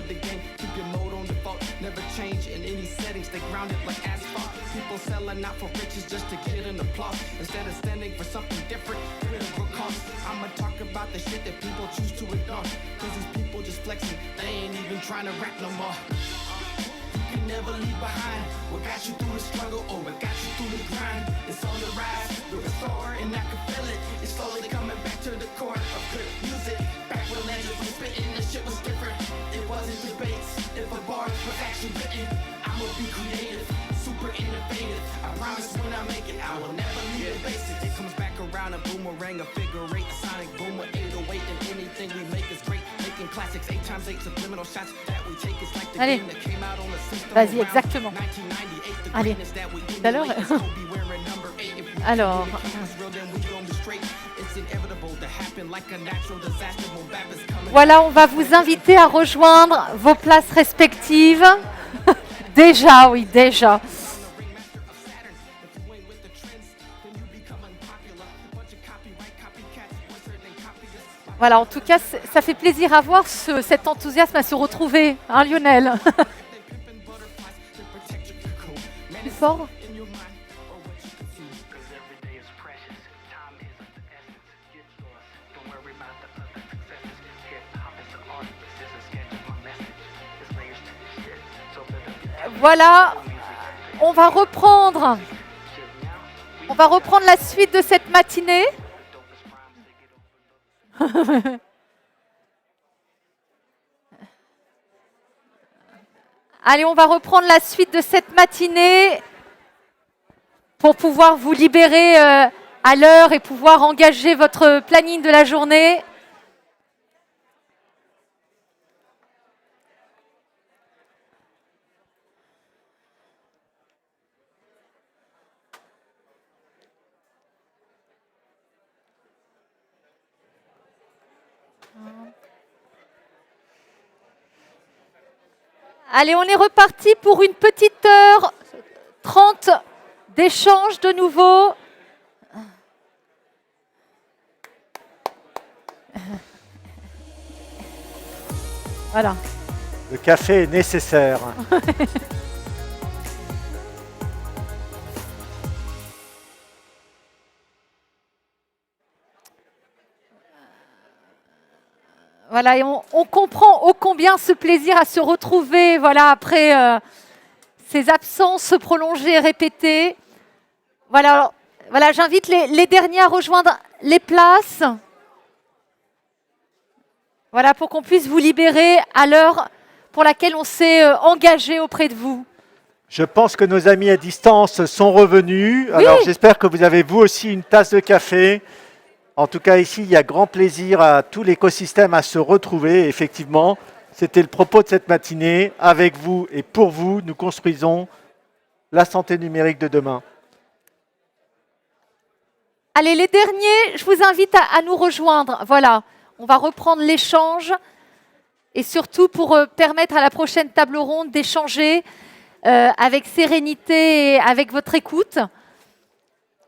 to the game. Keep your mode on default, never change in any settings. They ground it like asphalt. People selling out for riches just to get an applause. Instead of standing for something different, critical cost. I'ma talk about the shit that people choose to ignore. Cause these people just flexing, they ain't even trying to rap no more. You can never leave behind what got you through the struggle or what got you through the grind. It's on the rise, the restore, and I can feel it. It's slowly coming back to the core of good music. Back when legends were spitting, this shit was different. It wasn't debates, if a bar was actually written. I'ma be creative, super innovative. I promise when I make it, I will never leave the basics. It comes back around a boomerang, a figure eight, a sonic boom, a 808, and anything we make is great. Making classics, 8x8 subliminal shots that we take is like the Allez. game that came out on the system. Vas-y, exactement. Allez, tout à l'heure. Alors, voilà, on va vous inviter à rejoindre vos places respectives. Déjà, oui, déjà. Voilà, en tout cas, ça fait plaisir à voir cet enthousiasme à se retrouver, hein, Lionel? Plus fort. Voilà, on va reprendre la suite de cette matinée. Allez, on va reprendre la suite de cette matinée pour pouvoir vous libérer à l'heure et pouvoir engager votre planning de la journée. Allez, on est reparti pour une petite heure 30 d'échange de nouveau. Voilà. Le café est nécessaire. Voilà, et on comprend ô combien ce plaisir à se retrouver, voilà, après ces absences prolongées et répétées. Voilà, alors, voilà, j'invite les derniers à rejoindre les places. Voilà, pour qu'on puisse vous libérer à l'heure pour laquelle on s'est engagé auprès de vous. Je pense que nos amis à distance sont revenus. Oui. Alors j'espère que vous avez vous aussi une tasse de café. En tout cas, ici, il y a grand plaisir à tout l'écosystème à se retrouver. Effectivement, c'était le propos de cette matinée. Avec vous et pour vous, nous construisons la santé numérique de demain. Allez, les derniers, je vous invite à nous rejoindre. Voilà, on va reprendre l'échange et surtout pour permettre à la prochaine table ronde d'échanger avec sérénité et avec votre écoute.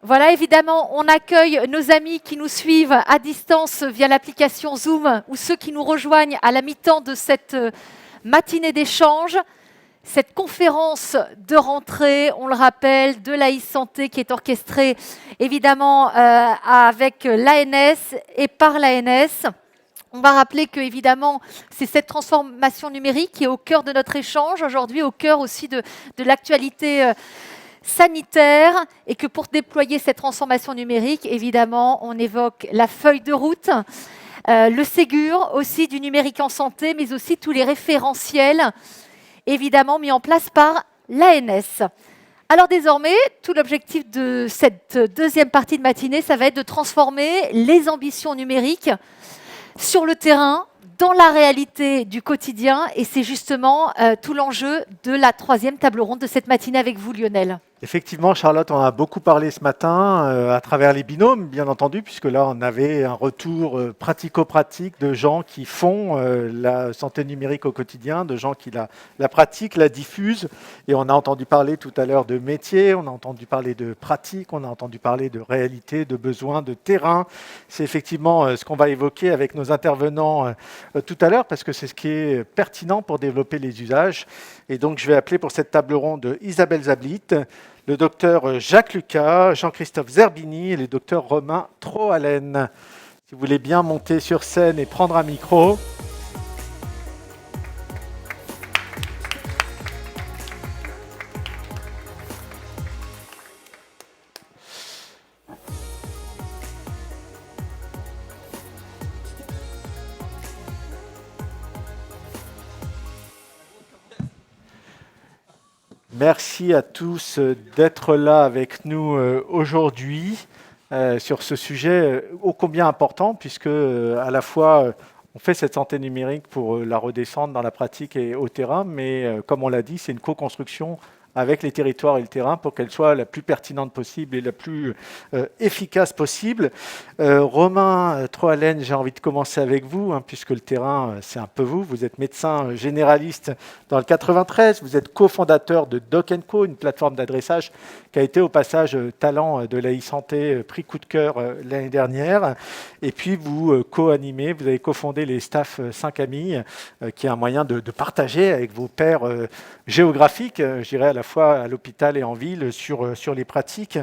Voilà, évidemment, on accueille nos amis qui nous suivent à distance via l'application Zoom ou ceux qui nous rejoignent à la mi-temps de cette matinée d'échange. Cette conférence de rentrée, on le rappelle, de la e-santé qui est orchestrée évidemment avec l'ANS et par l'ANS. On va rappeler que, évidemment, c'est cette transformation numérique qui est au cœur de notre échange aujourd'hui, au cœur aussi de l'actualité sanitaire, et que pour déployer cette transformation numérique, évidemment, on évoque la feuille de route, le Ségur aussi du numérique en santé, mais aussi tous les référentiels, évidemment, mis en place par l'ANS. Alors désormais, tout l'objectif de cette deuxième partie de matinée, ça va être de transformer les ambitions numériques sur le terrain, dans la réalité du quotidien, et c'est justement tout l'enjeu de la troisième table ronde de cette matinée avec vous, Lionel. Effectivement, Charlotte, on a beaucoup parlé ce matin à travers les binômes, bien entendu, puisque là, on avait un retour pratico-pratique de gens qui font la santé numérique au quotidien, de gens qui la pratiquent, la diffusent. Et on a entendu parler tout à l'heure de métier, on a entendu parler de pratique, on a entendu parler de réalité, de besoins, de terrain. C'est effectivement ce qu'on va évoquer avec nos intervenants tout à l'heure, parce que c'est ce qui est pertinent pour développer les usages. Et donc, je vais appeler pour cette table ronde Isabelle Zablit, le docteur Jacques Lucas, Jean-Christophe Zerbini et le docteur Romain Troalen. Si vous voulez bien monter sur scène et prendre un micro. Merci à tous d'être là avec nous aujourd'hui sur ce sujet ô combien important, puisque à la fois on fait cette santé numérique pour la redescendre dans la pratique et au terrain, mais comme on l'a dit, c'est une co-construction avec les territoires et le terrain pour qu'elle soit la plus pertinente possible et la plus efficace possible. Romain Troalen, j'ai envie de commencer avec vous, puisque le terrain, c'est un peu vous. Vous êtes médecin généraliste dans le 93, vous êtes cofondateur de Doc & Co, une plateforme d'adressage qui a été au passage talent de la e-santé, prix coup de cœur l'année dernière. Et puis vous co-animez, vous avez cofondé les Staff 5 Amis, qui est un moyen de partager avec vos pairs géographiques, je dirais à la fois à l'hôpital et en ville, sur les pratiques.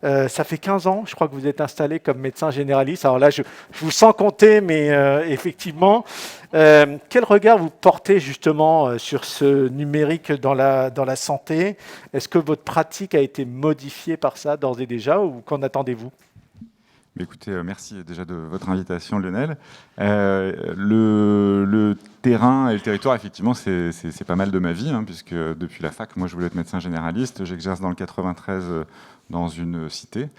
Ça fait 15 ans, je crois que vous êtes installé comme médecin généraliste. Alors là, je vous sens compter, mais effectivement, quel regard vous portez justement sur ce numérique dans la santé? Est-ce que votre pratique a été modifiée par ça d'ores et déjà, ou qu'en attendez-vous? Écoutez, merci déjà de votre invitation, Lionel. Le terrain et le territoire, effectivement, c'est pas mal de ma vie, puisque depuis la fac, moi, je voulais être médecin généraliste. J'exerce dans le 93 dans une cité.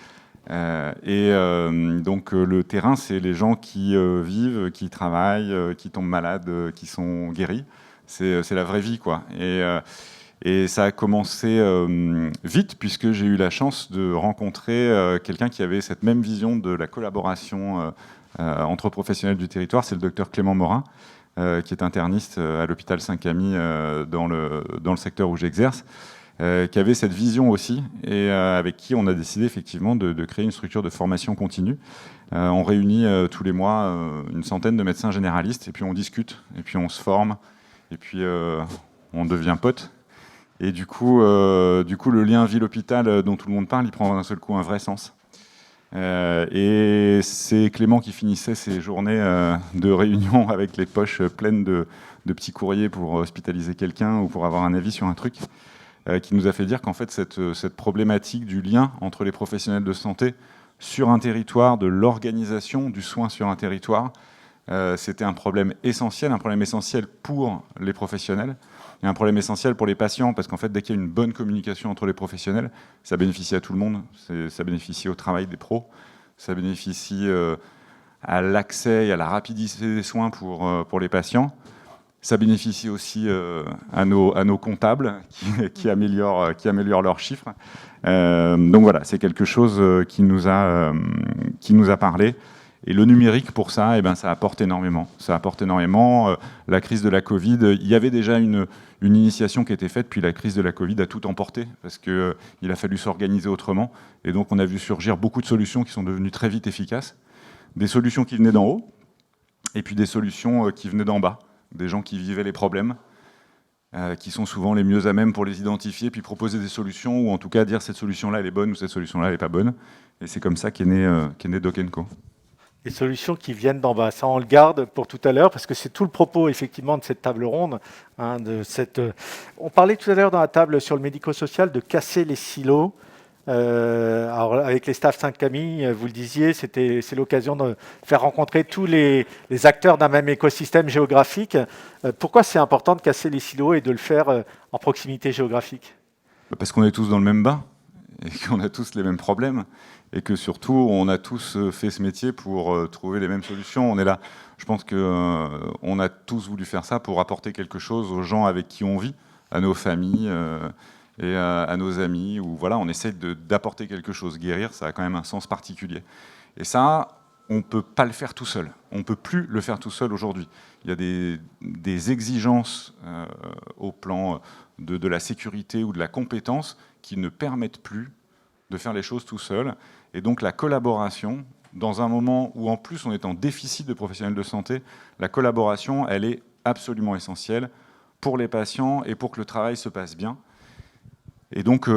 Donc, le terrain, c'est les gens qui vivent, qui travaillent, qui tombent malades, qui sont guéris. C'est la vraie vie, quoi. Et ça a commencé vite, puisque j'ai eu la chance de rencontrer quelqu'un qui avait cette même vision de la collaboration entre professionnels du territoire. C'est le docteur Clément Morin, qui est interniste à l'hôpital Saint-Camille dans le secteur où j'exerce, qui avait cette vision aussi, et avec qui on a décidé effectivement de créer une structure de formation continue. On réunit tous les mois une centaine de médecins généralistes, et puis on discute, et puis on se forme, et puis on devient potes. Et du coup, le lien ville-hôpital dont tout le monde parle, il prend d'un seul coup un vrai sens. Et c'est Clément qui finissait ses journées de réunion avec les poches pleines de petits courriers pour hospitaliser quelqu'un ou pour avoir un avis sur un truc, qui nous a fait dire qu'en fait, cette problématique du lien entre les professionnels de santé sur un territoire, de l'organisation du soin sur un territoire, c'était un problème essentiel pour les professionnels, et un problème essentiel pour les patients, parce qu'en fait, dès qu'il y a une bonne communication entre les professionnels, ça bénéficie à tout le monde, ça bénéficie au travail des pros, ça bénéficie à l'accès et à la rapidité des soins pour les patients, ça bénéficie aussi à nos comptables qui améliorent leurs chiffres. Donc voilà, c'est quelque chose qui nous a parlé. Et le numérique, pour ça, ça apporte énormément. Ça apporte énormément. La crise de la Covid, il y avait déjà une initiation qui était faite, puis la crise de la Covid a tout emporté, parce qu'il a fallu s'organiser autrement. Et donc, on a vu surgir beaucoup de solutions qui sont devenues très vite efficaces. Des solutions qui venaient d'en haut, et puis des solutions qui venaient d'en bas. Des gens qui vivaient les problèmes, qui sont souvent les mieux à même pour les identifier, puis proposer des solutions, ou en tout cas dire cette solution-là, elle est bonne, ou cette solution-là, elle n'est pas bonne. Et c'est comme ça qu'est né Doc & Co. Les solutions qui viennent d'en bas, ça on le garde pour tout à l'heure, parce que c'est tout le propos effectivement de cette table ronde. On parlait tout à l'heure dans la table sur le médico-social de casser les silos. Alors avec les Staff 5 Camille, vous le disiez, c'est l'occasion de faire rencontrer tous les acteurs d'un même écosystème géographique. Pourquoi c'est important de casser les silos et de le faire en proximité géographique? Parce qu'on est tous dans le même bain, et qu'on a tous les mêmes problèmes. Et que surtout, on a tous fait ce métier pour trouver les mêmes solutions. On est là. Je pense qu'on a tous voulu faire ça pour apporter quelque chose aux gens avec qui on vit, à nos familles. et à nos amis, où voilà, on essaie d'apporter quelque chose. Guérir, ça a quand même un sens particulier. Et ça, on ne peut pas le faire tout seul. On ne peut plus le faire tout seul aujourd'hui. Il y a des exigences au plan de la sécurité ou de la compétence qui ne permettent plus de faire les choses tout seul. Et donc la collaboration, dans un moment où en plus on est en déficit de professionnels de santé, la collaboration, elle est absolument essentielle pour les patients et pour que le travail se passe bien. Et donc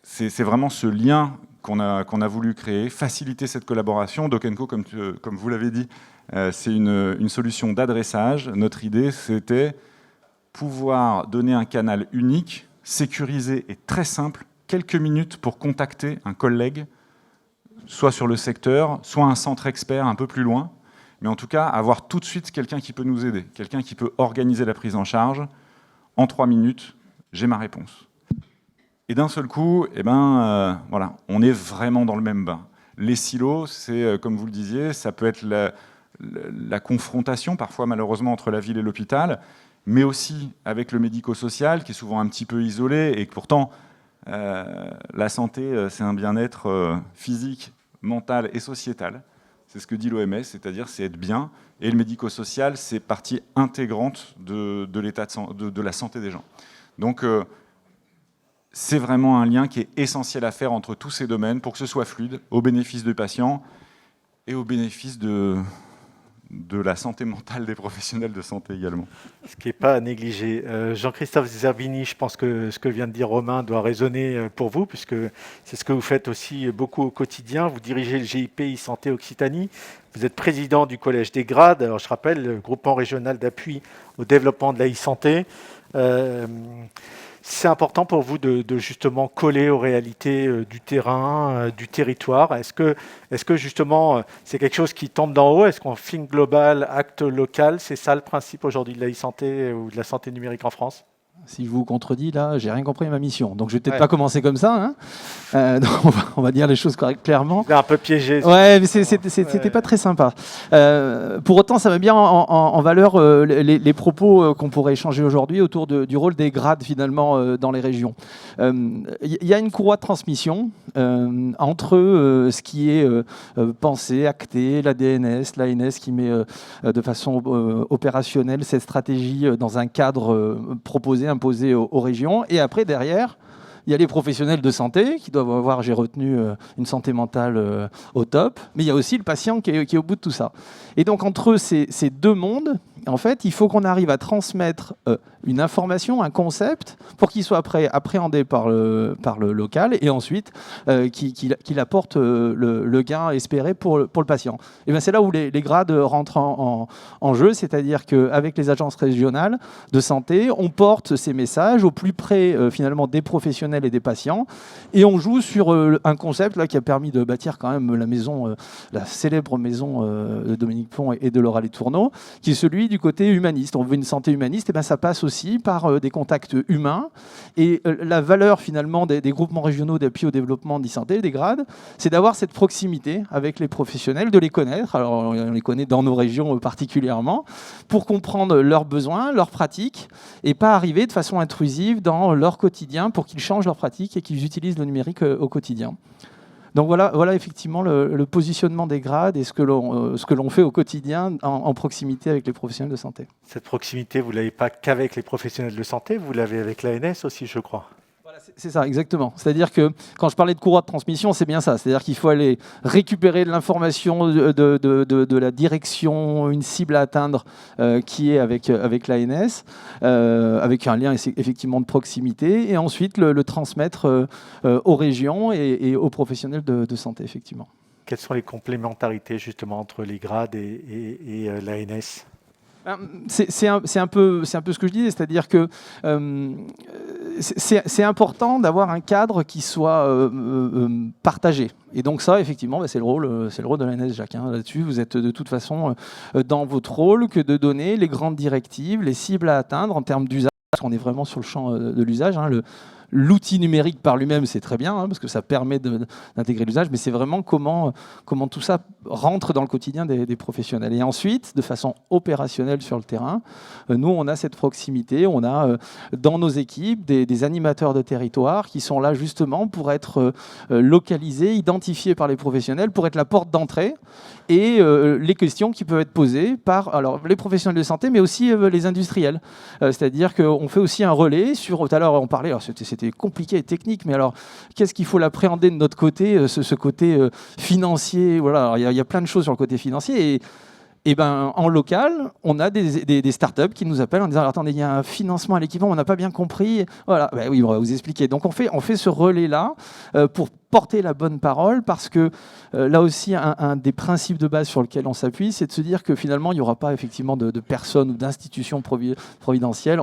c'est vraiment ce lien qu'on a voulu créer, faciliter cette collaboration. Doc & Co, comme vous l'avez dit, c'est une solution d'adressage. Notre idée, c'était pouvoir donner un canal unique, sécurisé et très simple, quelques minutes pour contacter un collègue, soit sur le secteur, soit un centre expert un peu plus loin, mais en tout cas, avoir tout de suite quelqu'un qui peut nous aider, quelqu'un qui peut organiser la prise en charge. En 3 minutes, j'ai ma réponse. Et d'un seul coup, voilà, on est vraiment dans le même bain. Les silos, c'est, comme vous le disiez, ça peut être la confrontation, parfois malheureusement, entre la ville et l'hôpital, mais aussi avec le médico-social, qui est souvent un petit peu isolé, et que pourtant, la santé, c'est un bien-être physique, mental et sociétal. C'est ce que dit l'OMS, c'est-à-dire c'est être bien, et le médico-social, c'est partie intégrante de l'état de la santé des gens. Donc, c'est vraiment un lien qui est essentiel à faire entre tous ces domaines pour que ce soit fluide, au bénéfice du patient et au bénéfice de la santé mentale des professionnels de santé également. Ce qui n'est pas à négliger. Jean-Christophe Zerbini, je pense que ce que vient de dire Romain doit résonner pour vous, puisque c'est ce que vous faites aussi beaucoup au quotidien. Vous dirigez le GIP e-santé Occitanie. Vous êtes président du Collège des Grades. Alors, je rappelle, le groupement régional d'appui au développement de la e-santé. C'est important pour vous de justement coller aux réalités du terrain, du territoire. Est-ce que justement c'est quelque chose qui tombe d'en haut? Est-ce qu'on think global, acte local? C'est ça le principe aujourd'hui de la e-santé ou de la santé numérique en France? Si je vous contredis, là, j'ai rien compris à ma mission. Donc, je vais peut-être pas commencer comme ça. Donc on va dire les choses clairement. C'est un peu piégé. Ouais, mais c'était pas très sympa. Pour autant, ça met bien en valeur les propos qu'on pourrait échanger aujourd'hui autour du rôle des grades, finalement, dans les régions. Il y a une courroie de transmission entre ce qui est pensé, acté, la DNS, l'ANS qui met de façon opérationnelle cette stratégie dans un cadre proposé, imposé aux régions. Et après, derrière, il y a les professionnels de santé qui doivent avoir, j'ai retenu, une santé mentale au top. Mais il y a aussi le patient qui est au bout de tout ça. Et donc, entre ces deux mondes, en fait, il faut qu'on arrive à transmettre une information, un concept, pour qu'il soit appréhendé par le local et ensuite qu'il apporte le gain espéré pour le patient. Et bien, c'est là où les grades rentrent en jeu, c'est-à-dire qu'avec les agences régionales de santé, on porte ces messages au plus près finalement des professionnels et des patients et on joue sur un concept là, qui a permis de bâtir quand même la maison, la célèbre maison de Dominique Plon et de Laura Letourneau, qui est celui du côté humaniste. On veut une santé humaniste, et bien ça passe aussi par des contacts humains. Et la valeur finalement des groupements régionaux d'appui au développement d'e-santé, des grades, c'est d'avoir cette proximité avec les professionnels, de les connaître. Alors on les connaît dans nos régions particulièrement, pour comprendre leurs besoins, leurs pratiques, et pas arriver de façon intrusive dans leur quotidien pour qu'ils changent leurs pratiques et qu'ils utilisent le numérique au quotidien. Donc voilà effectivement le positionnement des grades et ce que l'on fait au quotidien en proximité avec les professionnels de santé. Cette proximité, vous ne l'avez pas qu'avec les professionnels de santé, vous l'avez avec l'ANS aussi, je crois. Voilà, c'est ça, exactement. C'est-à-dire que quand je parlais de courroie de transmission, c'est bien ça. C'est-à-dire qu'il faut aller récupérer de l'information de la direction, une cible à atteindre qui est avec l'ANS, avec un lien effectivement de proximité, et ensuite le transmettre aux régions et aux professionnels de santé, effectivement. Quelles sont les complémentarités justement entre les grades et l'ANS ? C'est un peu ce que je disais, c'est-à-dire que c'est important d'avoir un cadre qui soit partagé. Et donc ça, effectivement, c'est le rôle de l'ANS, Jacques. Là-dessus, vous êtes de toute façon dans votre rôle que de donner les grandes directives, les cibles à atteindre en termes d'usage, parce qu'on est vraiment sur le champ de l'usage. l'outil numérique par lui-même, c'est très bien, parce que ça permet d'intégrer l'usage, mais c'est vraiment comment tout ça rentre dans le quotidien des professionnels. Et ensuite, de façon opérationnelle sur le terrain, nous, on a cette proximité, on a dans nos équipes des animateurs de territoire qui sont là justement pour être localisés, identifiés par les professionnels, pour être la porte d'entrée et les questions qui peuvent être posées par les professionnels de santé, mais aussi les industriels. C'est-à-dire qu'on fait aussi un relais sur, tout à l'heure on parlait, alors c'était compliqué et technique, mais alors qu'est-ce qu'il faut l'appréhender de notre côté, ce côté financier, voilà, il y a plein de choses sur le côté financier et ben, en local, on a des startups qui nous appellent en disant attendez, il y a un financement à l'équipement, on n'a pas bien compris. Voilà, ben oui, on va vous expliquer. Donc on fait ce relais-là pour porter la bonne parole, parce que là aussi, un des principes de base sur lequel on s'appuie, c'est de se dire que finalement, il n'y aura pas effectivement de personnes ou d'institutions providentielles.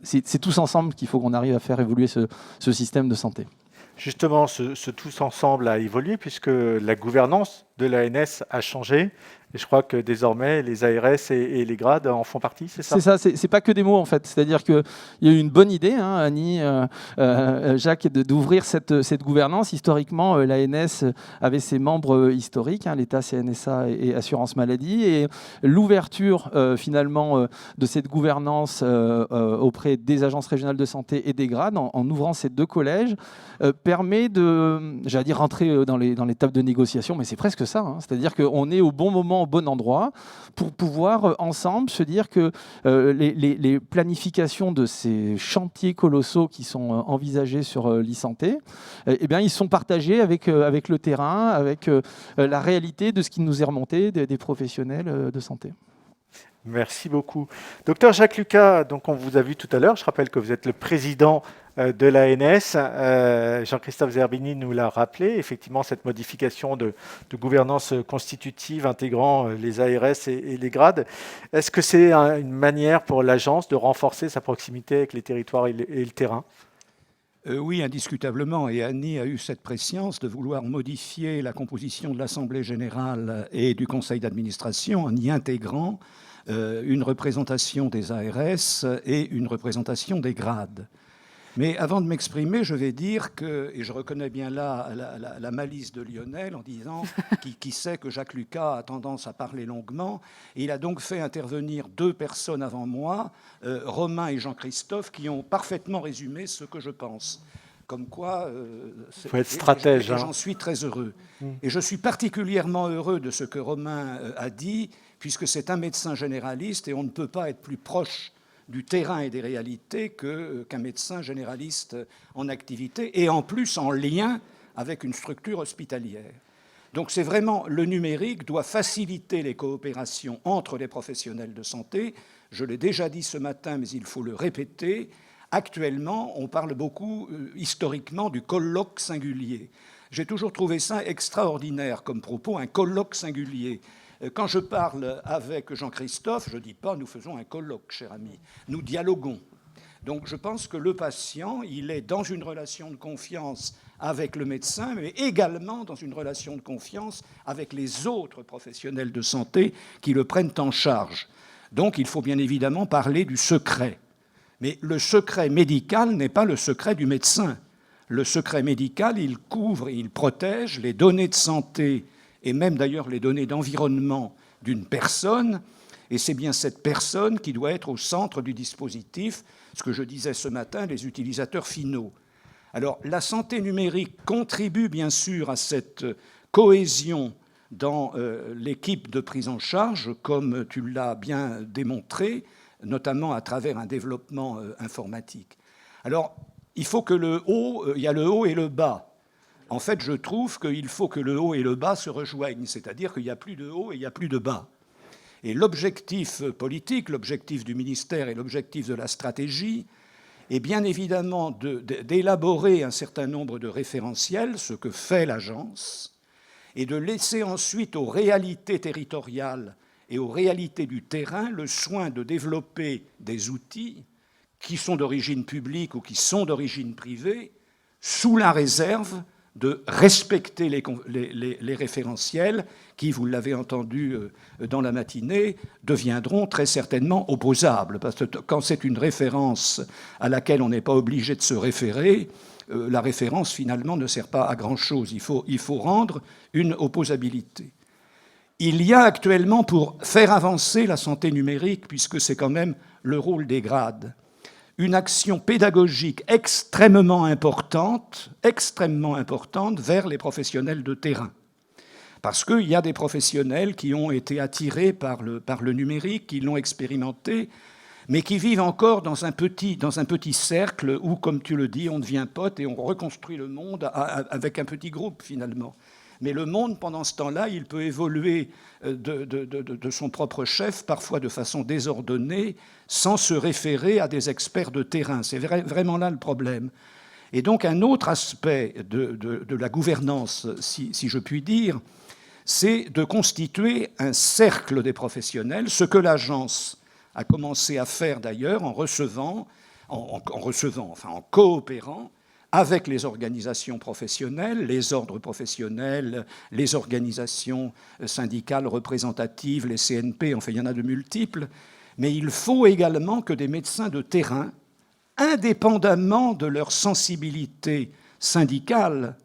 C'est tous ensemble qu'il faut qu'on arrive à faire évoluer ce système de santé. Justement, ce tous ensemble a évolué puisque la gouvernance de l'ANS a changé. Et je crois que désormais, les ARS et les grades en font partie, c'est ça ? C'est ça, c'est pas que des mots en fait. C'est-à-dire qu'il y a eu une bonne idée, Annie, Jacques, d'ouvrir cette gouvernance. Historiquement, l'ANS avait ses membres historiques, l'État, CNSA et Assurance Maladie. Et l'ouverture finalement de cette gouvernance auprès des agences régionales de santé et des grades, en ouvrant ces deux collèges, permet de, j'allais dire, rentrer dans les tables de négociation, mais c'est presque ça. C'est-à-dire qu'on est au bon moment, au bon endroit, pour pouvoir ensemble se dire que les planifications de ces chantiers colossaux qui sont envisagés sur l'e-santé, eh bien, ils sont partagés avec le terrain, avec la réalité de ce qui nous est remonté des professionnels de santé. Merci beaucoup. Docteur Jacques Lucas, donc on vous a vu tout à l'heure, je rappelle que vous êtes le président de l'ANS. Jean-Christophe Zerbini nous l'a rappelé, effectivement, cette modification de gouvernance constitutive intégrant les ARS et les grades. Est-ce que c'est une manière pour l'agence de renforcer sa proximité avec les territoires et le terrain ? Oui, indiscutablement. Et Annie a eu cette prescience de vouloir modifier la composition de l'Assemblée générale et du conseil d'administration en y intégrant une représentation des ARS et une représentation des grades. Mais avant de m'exprimer, je vais dire que, et je reconnais bien là la malice de Lionel en disant qui sait que Jacques Lucas a tendance à parler longuement, et il a donc fait intervenir deux personnes avant moi, Romain et Jean-Christophe, qui ont parfaitement résumé ce que je pense. Comme quoi, faut être stratège. J'en suis très heureux. Et je suis particulièrement heureux de ce que Romain a dit, puisque c'est un médecin généraliste et on ne peut pas être plus proche du terrain et des réalités qu'un médecin généraliste en activité, et en plus en lien avec une structure hospitalière. Donc c'est vraiment, le numérique doit faciliter les coopérations entre les professionnels de santé. Je l'ai déjà dit ce matin, mais il faut le répéter. Actuellement, on parle beaucoup, historiquement, du colloque singulier. J'ai toujours trouvé ça extraordinaire comme propos, un colloque singulier. Quand je parle avec Jean-Christophe, je ne dis pas « nous faisons un colloque, cher ami », nous dialoguons. Donc je pense que le patient, il est dans une relation de confiance avec le médecin, mais également dans une relation de confiance avec les autres professionnels de santé qui le prennent en charge. Donc il faut bien évidemment parler du secret. Mais le secret médical n'est pas le secret du médecin. Le secret médical, il couvre et il protège les données de santé et même d'ailleurs les données d'environnement d'une personne, et c'est bien cette personne qui doit être au centre du dispositif, ce que je disais ce matin, les utilisateurs finaux. Alors la santé numérique contribue bien sûr à cette cohésion dans l'équipe de prise en charge, comme tu l'as bien démontré, notamment à travers un développement informatique. Alors, il faut que il y a le haut et le bas. En fait, je trouve qu'il faut que le haut et le bas se rejoignent, c'est-à-dire qu'il n'y a plus de haut et il n'y a plus de bas. Et l'objectif politique, l'objectif du ministère et l'objectif de la stratégie est bien évidemment d'élaborer un certain nombre de référentiels, ce que fait l'agence, et de laisser ensuite aux réalités territoriales et aux réalités du terrain le soin de développer des outils qui sont d'origine publique ou qui sont d'origine privée, sous la réserve de respecter les référentiels qui, vous l'avez entendu dans la matinée, deviendront très certainement opposables. Parce que quand c'est une référence à laquelle on n'est pas obligé de se référer, la référence finalement ne sert pas à grand-chose. Il faut rendre une opposabilité. Il y a actuellement, pour faire avancer la santé numérique, puisque c'est quand même le rôle des grades, une action pédagogique extrêmement importante vers les professionnels de terrain. Parce qu'il y a des professionnels qui ont été attirés par le numérique, qui l'ont expérimenté, mais qui vivent encore dans un petit cercle où, comme tu le dis, on devient pote et on reconstruit le monde avec un petit groupe, finalement. Mais le monde, pendant ce temps-là, il peut évoluer de son propre chef, parfois de façon désordonnée, sans se référer à des experts de terrain. C'est vraiment là le problème. Et donc un autre aspect de la gouvernance, si je puis dire, c'est de constituer un cercle des professionnels, ce que l'agence a commencé à faire d'ailleurs en coopérant avec les organisations professionnelles, les ordres professionnels, les organisations syndicales représentatives, les CNP, enfin il y en a de multiples, mais il faut également que des médecins de terrain, indépendamment de leur sensibilité syndicale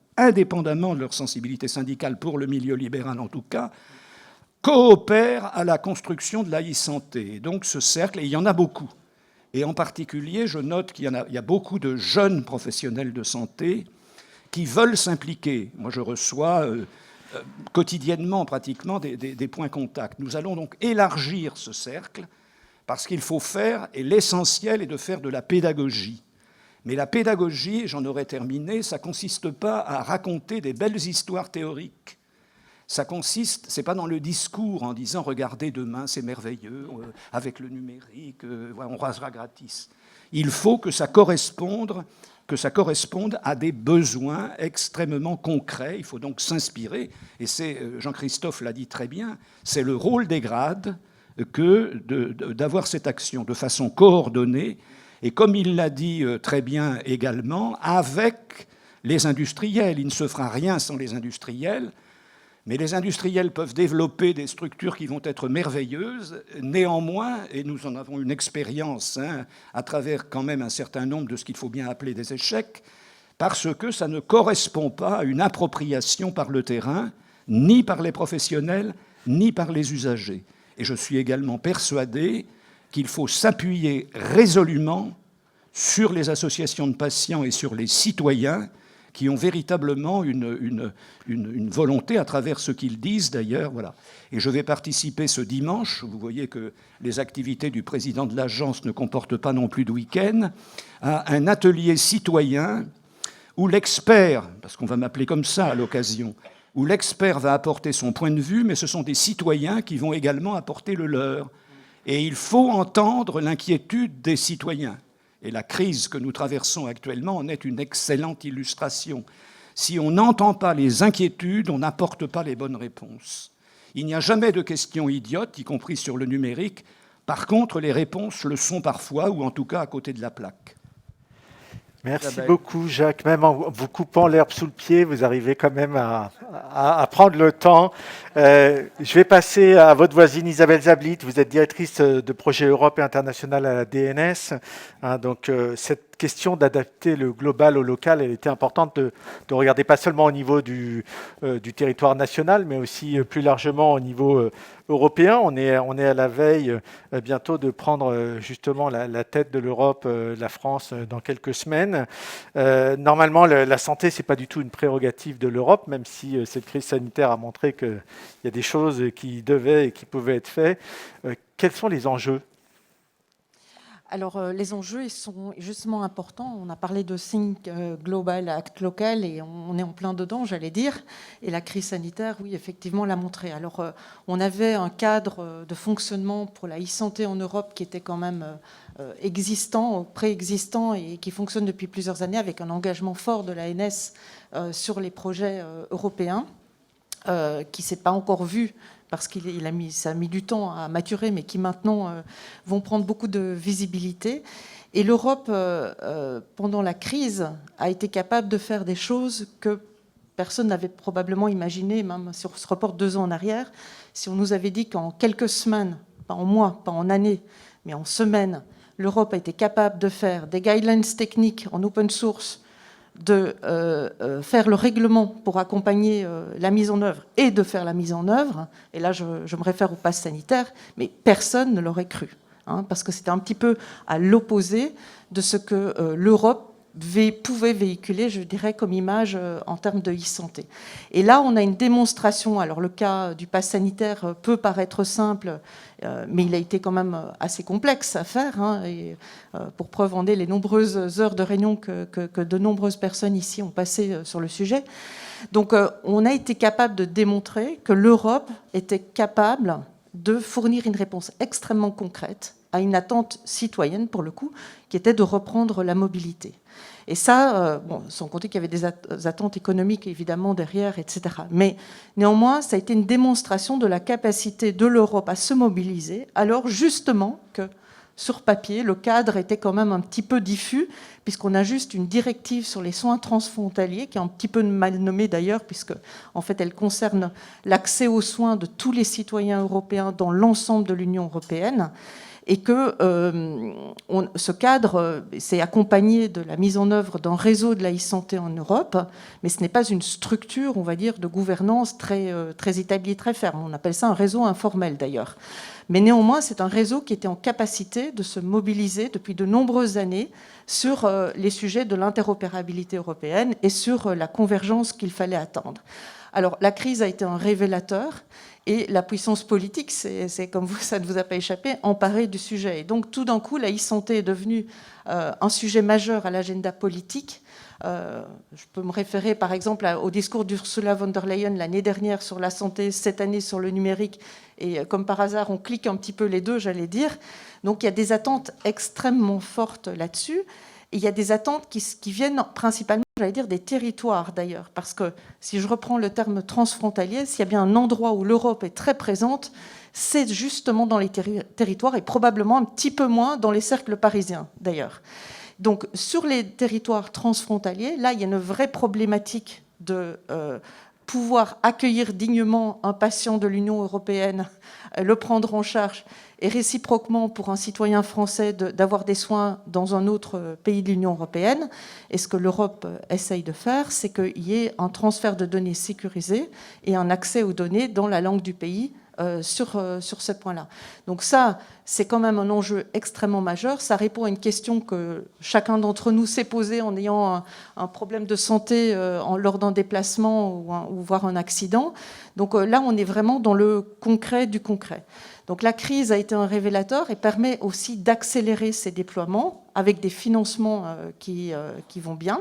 pour le milieu libéral en tout cas, coopèrent à la construction de la e-santé. Donc ce cercle, et il y en a beaucoup. Et en particulier, je note qu'il y a beaucoup de jeunes professionnels de santé qui veulent s'impliquer. Moi, je reçois quotidiennement, pratiquement, des points contacts. Nous allons donc élargir ce cercle parce qu'il faut faire, et l'essentiel est de faire de la pédagogie. Mais la pédagogie, j'en aurais terminé, ça ne consiste pas à raconter des belles histoires théoriques. Ça consiste, c'est pas dans le discours en disant « Regardez, demain, c'est merveilleux, avec le numérique, on rasera gratis ». Il faut que ça corresponde à des besoins extrêmement concrets. Il faut donc s'inspirer. Et c'est, Jean-Christophe l'a dit très bien, c'est le rôle des grades que d'avoir cette action de façon coordonnée. Et comme il l'a dit très bien également, avec les industriels. Il ne se fera rien sans les industriels. Mais les industriels peuvent développer des structures qui vont être merveilleuses. Néanmoins, et nous en avons une expérience à travers quand même un certain nombre de ce qu'il faut bien appeler des échecs, parce que ça ne correspond pas à une appropriation par le terrain, ni par les professionnels, ni par les usagers. Et je suis également persuadé qu'il faut s'appuyer résolument sur les associations de patients et sur les citoyens qui ont véritablement une volonté à travers ce qu'ils disent d'ailleurs. Voilà. Et je vais participer ce dimanche, vous voyez que les activités du président de l'agence ne comportent pas non plus de week-end, à un atelier citoyen où l'expert, parce qu'on va m'appeler comme ça à l'occasion, où l'expert va apporter son point de vue, mais ce sont des citoyens qui vont également apporter le leur. Et il faut entendre l'inquiétude des citoyens. Et la crise que nous traversons actuellement en est une excellente illustration. Si on n'entend pas les inquiétudes, on n'apporte pas les bonnes réponses. Il n'y a jamais de questions idiotes, y compris sur le numérique. Par contre, les réponses le sont parfois, ou en tout cas à côté de la plaque. Merci beaucoup, Jacques. Même en vous coupant l'herbe sous le pied, vous arrivez quand même à prendre le temps. Je vais passer à votre voisine Isabelle Zablit. Vous êtes directrice de projet Europe et international à la DNS. Donc, cette question d'adapter le global au local, elle était importante de regarder pas seulement au niveau du territoire national, mais aussi plus largement au niveau européen. On est à la veille bientôt de prendre justement la tête de l'Europe, la France, dans quelques semaines. Normalement, la santé, c'est pas du tout une prérogative de l'Europe, même si cette crise sanitaire a montré qu'il y a des choses qui devaient et qui pouvaient être faites. Quels sont les enjeux ? Alors, les enjeux, ils sont justement importants. On a parlé de Think Global, Act Local, et on est en plein dedans, j'allais dire. Et la crise sanitaire, oui, effectivement, l'a montré. Alors, on avait un cadre de fonctionnement pour la e-santé en Europe qui était quand même existant, préexistant, et qui fonctionne depuis plusieurs années avec un engagement fort de l'ANS sur les projets européens, qui ne s'est pas encore vu parce ça a mis du temps à maturer, mais qui maintenant vont prendre beaucoup de visibilité. Et l'Europe, pendant la crise, a été capable de faire des choses que Personne n'avait probablement imaginé, même si on se reporte 2 ans en arrière, si on nous avait dit qu'en quelques semaines, pas en mois, pas en années, mais en semaines, l'Europe a été capable de faire des guidelines techniques en open source, de faire le règlement pour accompagner la mise en œuvre et de faire la mise en œuvre, et là je me réfère au pass sanitaire, mais personne ne l'aurait cru, hein, parce que c'était un petit peu à l'opposé de ce que l'Europe pouvait véhiculer, je dirais, comme image en termes de e-santé. Et là, on a une démonstration. Alors, le cas du pass sanitaire peut paraître simple, mais il a été quand même assez complexe à faire. Hein, et pour preuve en est les nombreuses heures de réunion que de nombreuses personnes ici ont passées sur le sujet. Donc, on a été capable de démontrer que l'Europe était capable de fournir une réponse extrêmement concrète à une attente citoyenne, pour le coup, qui était de reprendre la mobilité. Et ça, sans compter qu'il y avait des attentes économiques, évidemment, derrière, etc. Mais néanmoins, ça a été une démonstration de la capacité de l'Europe à se mobiliser, alors justement que, sur papier, le cadre était quand même un petit peu diffus, puisqu'on a juste une directive sur les soins transfrontaliers, qui est un petit peu mal nommée d'ailleurs, puisque en fait, elle concerne l'accès aux soins de tous les citoyens européens dans l'ensemble de l'Union européenne. Et que ce cadre s'est accompagné de la mise en œuvre d'un réseau de la e-santé en Europe, mais ce n'est pas une structure, on va dire, de gouvernance très établie, très ferme. On appelle ça un réseau informel, d'ailleurs. Mais néanmoins, c'est un réseau qui était en capacité de se mobiliser depuis de nombreuses années sur les sujets de l'interopérabilité européenne et sur la convergence qu'il fallait attendre. Alors, la crise a été un révélateur. Et la puissance politique, c'est comme vous, ça ne vous a pas échappé, emparée du sujet. Et donc tout d'un coup, la e-santé est devenue un sujet majeur à l'agenda politique. Je peux me référer par exemple au discours d'Ursula von der Leyen l'année dernière sur la santé, cette année sur le numérique. Et comme par hasard, on clique un petit peu les deux, j'allais dire. Donc il y a des attentes extrêmement fortes là-dessus. Et il y a des attentes qui viennent principalement, j'allais dire, des territoires d'ailleurs. Parce que si je reprends le terme transfrontalier, s'il y a bien un endroit où l'Europe est très présente, c'est justement dans les territoires et probablement un petit peu moins dans les cercles parisiens d'ailleurs. Donc sur les territoires transfrontaliers, là, il y a une vraie problématique de pouvoir accueillir dignement un patient de l'Union européenne, le prendre en charge, et réciproquement pour un citoyen français d'avoir des soins dans un autre pays de l'Union européenne. Et ce que l'Europe essaye de faire, c'est qu'il y ait un transfert de données sécurisé et un accès aux données dans la langue du pays sur ce point-là. Donc ça, c'est quand même un enjeu extrêmement majeur. Ça répond à une question que chacun d'entre nous s'est posée en ayant un problème de santé lors d'un déplacement ou voire un accident. Donc là, on est vraiment dans le concret du concret. Donc la crise a été un révélateur et permet aussi d'accélérer ces déploiements avec des financements qui vont bien.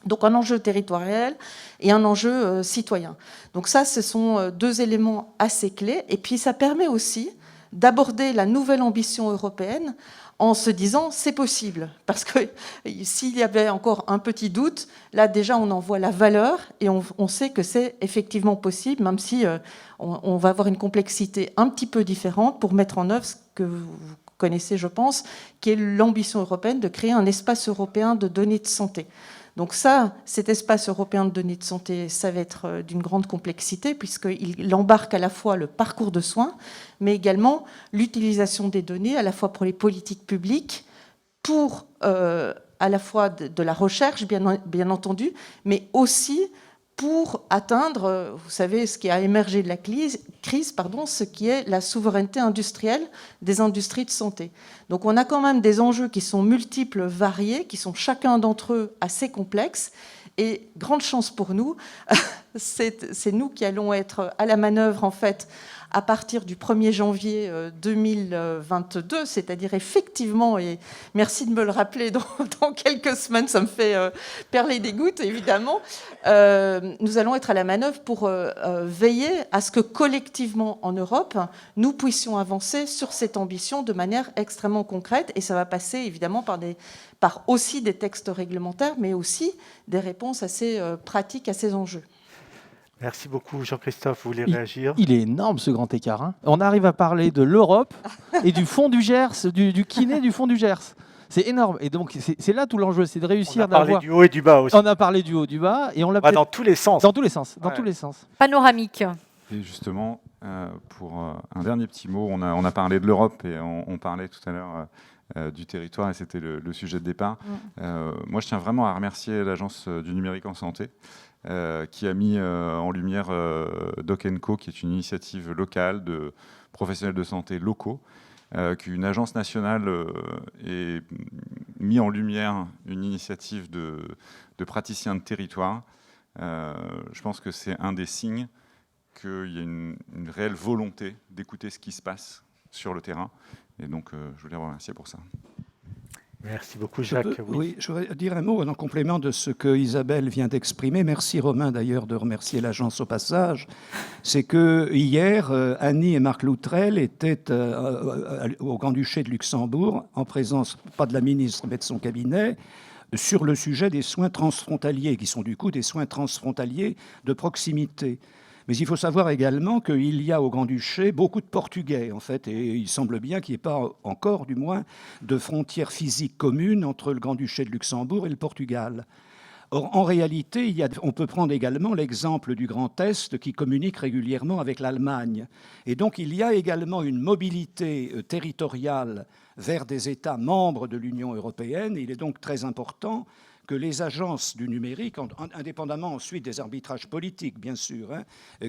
Donc un enjeu territorial et un enjeu citoyen. Donc ça, ce sont deux éléments assez clés. Et puis ça permet aussi d'aborder la nouvelle ambition européenne en se disant c'est possible. Parce que s'il y avait encore un petit doute, là déjà on en voit la valeur et on sait que c'est effectivement possible, même si on va avoir une complexité un petit peu différente pour mettre en œuvre ce que vous connaissez, je pense, qui est l'ambition européenne de créer un espace européen de données de santé. Donc ça, cet espace européen de données de santé, ça va être d'une grande complexité puisqu'il embarque à la fois le parcours de soins, mais également l'utilisation des données, à la fois pour les politiques publiques, pour à la fois de la recherche, bien entendu, mais aussi pour atteindre, vous savez, ce qui a émergé de la crise, ce qui est la souveraineté industrielle des industries de santé. Donc on a quand même des enjeux qui sont multiples, variés, qui sont chacun d'entre eux assez complexes. Et grande chance pour nous, c'est nous qui allons être à la manœuvre, en fait, à partir du 1er janvier 2022, c'est-à-dire effectivement, et merci de me le rappeler, dans quelques semaines, ça me fait perler des gouttes, évidemment, nous allons être à la manœuvre pour veiller à ce que collectivement en Europe, nous puissions avancer sur cette ambition de manière extrêmement concrète, et ça va passer évidemment par aussi des textes réglementaires, mais aussi des réponses assez pratiques à ces enjeux. Merci beaucoup, Jean-Christophe. Vous voulez réagir ? Il est énorme, ce grand écart. Hein. On arrive à parler de l'Europe et du fond du Gers, du kiné du fond du Gers. C'est énorme. Et donc, c'est là tout l'enjeu, c'est de On réussir a parlé d'avoir... du haut et du bas aussi. On a parlé du haut, du bas, et on l'a Bah, peut-être... dans tous les sens. Dans tous les sens, dans Ouais. tous les sens. Panoramique. Et justement, pour un dernier petit mot, on a parlé de l'Europe et on parlait tout à l'heure du territoire et c'était le sujet de départ. Moi, je tiens vraiment à remercier l'Agence du numérique en santé qui a mis en lumière Doc & Co, qui est une initiative locale de professionnels de santé locaux, qu'une agence nationale ait mis en lumière une initiative de praticiens de territoire. Je pense que c'est un des signes qu'il y a une réelle volonté d'écouter ce qui se passe sur le terrain. Et donc, je voulais remercier pour ça. Merci beaucoup, Jacques. Oui, je voudrais dire un mot en complément de ce que Isabelle vient d'exprimer. Merci Romain d'ailleurs de remercier l'agence au passage. C'est que hier, Annie et Marc Loutrel étaient au Grand-Duché de Luxembourg, en présence, pas de la ministre, mais de son cabinet, sur le sujet des soins transfrontaliers, qui sont du coup des soins transfrontaliers de proximité. Mais il faut savoir également qu'il y a au Grand-Duché beaucoup de Portugais, en fait, et il semble bien qu'il n'y ait pas encore, du moins, de frontières physiques communes entre le Grand-Duché de Luxembourg et le Portugal. Or, en réalité, on peut prendre également l'exemple du Grand Est qui communique régulièrement avec l'Allemagne. Et donc, il y a également une mobilité territoriale vers des États membres de l'Union européenne. Il est donc très important que les agences du numérique, indépendamment ensuite des arbitrages politiques, bien sûr,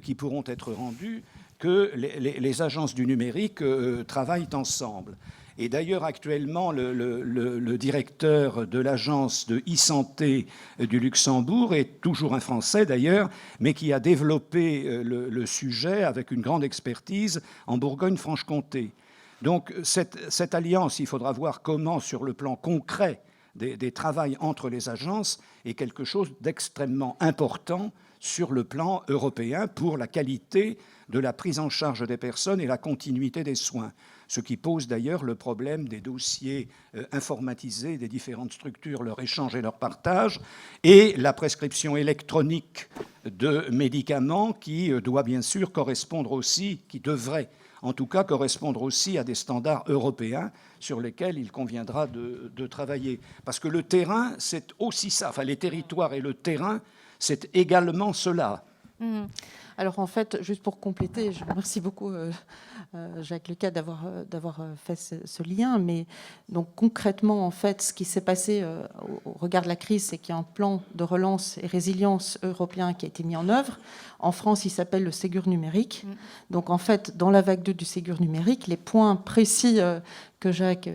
qui pourront être rendus, que les agences du numérique travaillent ensemble. Et d'ailleurs, actuellement, le directeur de l'agence de e-santé du Luxembourg est toujours un Français, d'ailleurs, mais qui a développé le sujet avec une grande expertise en Bourgogne-Franche-Comté. Donc, cette alliance, il faudra voir comment, sur le plan concret, des travails entre les agences est quelque chose d'extrêmement important sur le plan européen pour la qualité de la prise en charge des personnes et la continuité des soins. Ce qui pose d'ailleurs le problème des dossiers informatisés des différentes structures, leur échange et leur partage, et la prescription électronique de médicaments qui doit bien sûr correspondre aussi, qui devrait en tout cas correspondre aussi à des standards européens sur lesquels il conviendra de travailler. Parce que le terrain, c'est aussi ça. Enfin, les territoires et le terrain, c'est également cela. Alors en fait, juste pour compléter, je remercie beaucoup Jacques Lucas d'avoir fait ce lien. Mais donc concrètement, en fait, ce qui s'est passé au regard de la crise, c'est qu'il y a un plan de relance et résilience européen qui a été mis en œuvre. En France, il s'appelle le Ségur numérique. Donc en fait, dans la vague 2 du Ségur numérique, les points précis que Jacques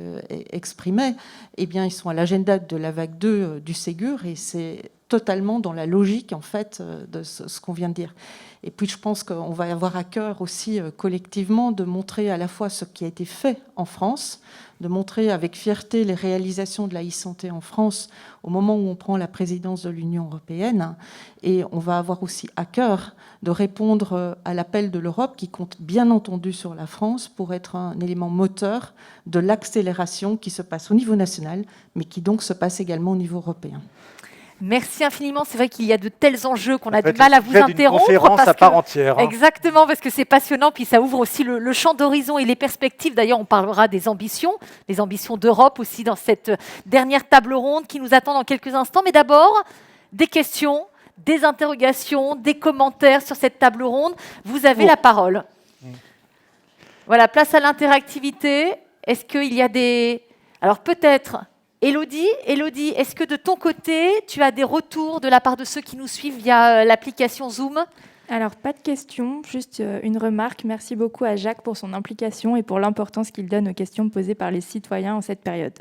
exprimait, eh bien, ils sont à l'agenda de la vague 2 du Ségur, et c'est totalement dans la logique en fait de ce qu'on vient de dire. Et puis je pense qu'on va avoir à cœur aussi collectivement de montrer à la fois ce qui a été fait en France, de montrer avec fierté les réalisations de la e-santé en France au moment où on prend la présidence de l'Union européenne. Et on va avoir aussi à cœur de répondre à l'appel de l'Europe qui compte bien entendu sur la France pour être un élément moteur de l'accélération qui se passe au niveau national, mais qui donc se passe également au niveau européen. Merci infiniment. C'est vrai qu'il y a de tels enjeux qu'on a du mal à vous interrompre. Conférence à part entière. Exactement, parce que c'est passionnant, puis ça ouvre aussi le champ d'horizon et les perspectives. D'ailleurs, on parlera des ambitions d'Europe aussi dans cette dernière table ronde qui nous attend dans quelques instants. Mais d'abord, des questions, des interrogations, des commentaires sur cette table ronde. Vous avez la parole. Voilà, place à l'interactivité. Est-ce qu'il y a des... Alors peut-être... Élodie, est-ce que de ton côté, tu as des retours de la part de ceux qui nous suivent via l'application Zoom ? Alors, pas de questions, juste une remarque. Merci beaucoup à Jacques pour son implication et pour l'importance qu'il donne aux questions posées par les citoyens en cette période.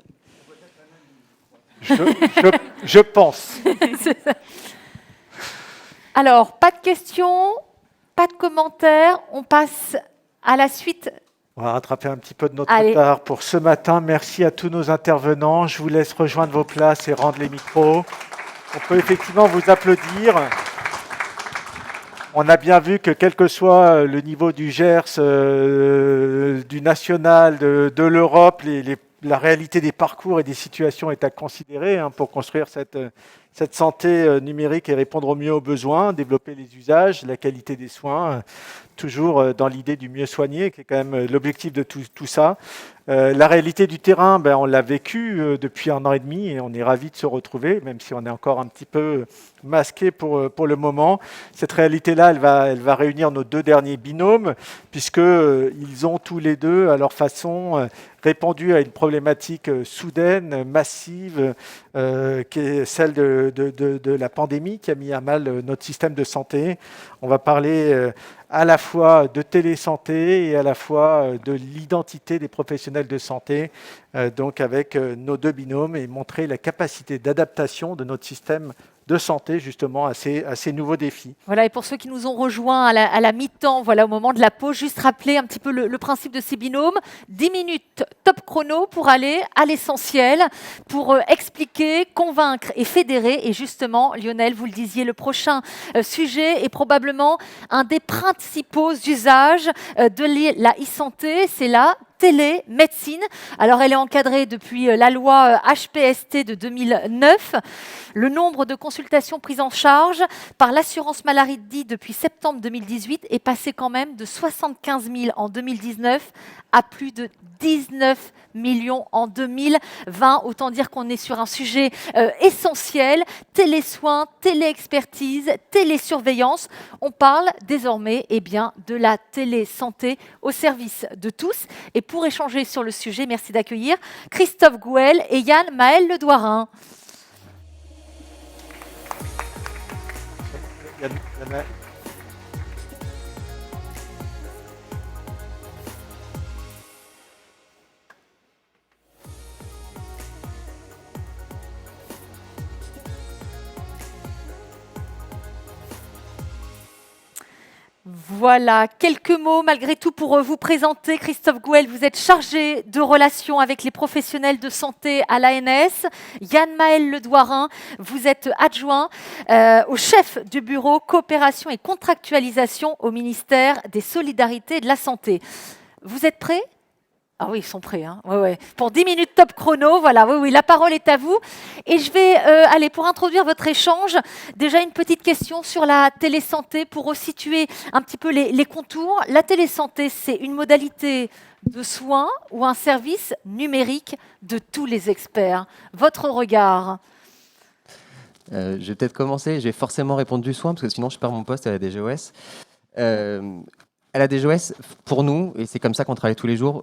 Je pense. Alors, pas de questions, pas de commentaires. On passe à la suite. On va rattraper un petit peu de notre retard pour ce matin. Merci à tous nos intervenants. Je vous laisse rejoindre vos places et rendre les micros. On peut effectivement vous applaudir. On a bien vu que quel que soit le niveau du GERS, du national, de l'Europe, la réalité des parcours et des situations est à considérer pour construire cette cette santé numérique et répondre au mieux aux besoins, développer les usages, la qualité des soins, toujours dans l'idée du mieux soigner, qui est quand même l'objectif de tout ça. La réalité du terrain, on l'a vécu depuis 1 an et demi et on est ravis de se retrouver, même si on est encore un petit peu masqué pour le moment. Cette réalité-là, elle va réunir nos 2 derniers binômes, puisqu'ils ont tous les deux, à leur façon, répondu à une problématique soudaine, massive, qui est celle de la pandémie, qui a mis à mal notre système de santé. On va parler à la fois de télésanté et à la fois de l'identité des professionnels de santé, donc avec nos 2 binômes, et montrer la capacité d'adaptation de notre système de santé justement à ces nouveaux défis. Voilà, et pour ceux qui nous ont rejoints à la mi-temps, voilà, au moment de la pause, juste rappeler un petit peu le principe de ces binômes. 10 minutes top chrono pour aller à l'essentiel, pour expliquer, convaincre et fédérer. Et justement, Lionel, vous le disiez, le prochain sujet est probablement un des principaux usages de la e-santé, c'est la télémédecine. Alors, elle est encadrée depuis la loi HPST de 2009. Le nombre de consultations prises en charge par l'assurance maladie depuis septembre 2018 est passé quand même de 75 000 en 2019 à plus de 19 millions en 2020. Autant dire qu'on est sur un sujet essentiel. Télésoins, téléexpertise, télésurveillance. On parle désormais de la télésanté au service de tous. Et pour échanger sur le sujet, merci d'accueillir Christophe Gouel et Yann Maël Ledouarin. Voilà, quelques mots malgré tout pour vous présenter. Christophe Gouel, vous êtes chargé de relations avec les professionnels de santé à l'ANS. Yann Maël Ledouarin, vous êtes adjoint au chef du bureau coopération et contractualisation au ministère des Solidarités et de la Santé. Vous êtes prêts ? Ah oui, ils sont prêts. Hein. Ouais. Pour 10 minutes top chrono, voilà, oui, la parole est à vous. Et je vais, pour introduire votre échange, déjà une petite question sur la télésanté pour resituer un petit peu les contours. La télésanté, c'est une modalité de soins ou un service numérique de tous les experts. Votre regard ? Je vais peut-être commencer. J'ai forcément répondu du soin, parce que sinon je perds mon poste à la DGOS. À la DGOS, pour nous, et c'est comme ça qu'on travaille tous les jours,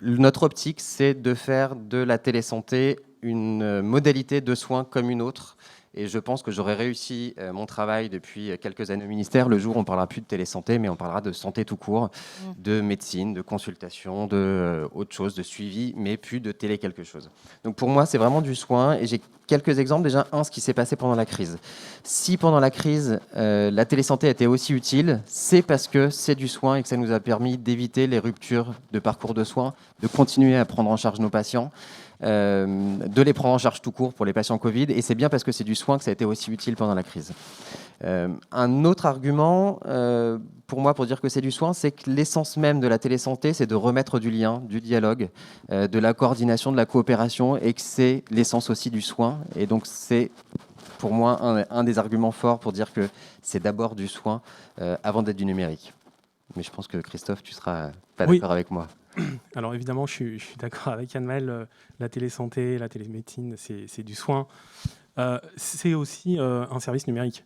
notre optique, c'est de faire de la télésanté une modalité de soins comme une autre. Et je pense que j'aurais réussi mon travail depuis quelques années au ministère. Le jour où on ne parlera plus de télésanté, mais on parlera de santé tout court, de médecine, de consultation, de autre chose, de suivi, mais plus de télé quelque chose. Donc pour moi, c'est vraiment du soin. Et j'ai quelques exemples. Déjà, ce qui s'est passé pendant la crise. Si pendant la crise, la télésanté a été aussi utile, c'est parce que c'est du soin et que ça nous a permis d'éviter les ruptures de parcours de soins, de continuer à prendre en charge nos patients, de les prendre en charge tout court pour les patients Covid, et c'est bien parce que c'est du soin que ça a été aussi utile pendant la crise. Un autre argument, pour moi, pour dire que c'est du soin, c'est que l'essence même de la télésanté, c'est de remettre du lien, du dialogue, de la coordination, de la coopération, et que c'est l'essence aussi du soin. Et donc c'est, pour moi, un des arguments forts pour dire que c'est d'abord du soin avant d'être du numérique. Mais je pense que Christophe, tu seras pas d'accord avec moi. Alors évidemment, je suis d'accord avec Yann-Maël. La télésanté, la télémédecine, c'est du soin. C'est aussi un service numérique.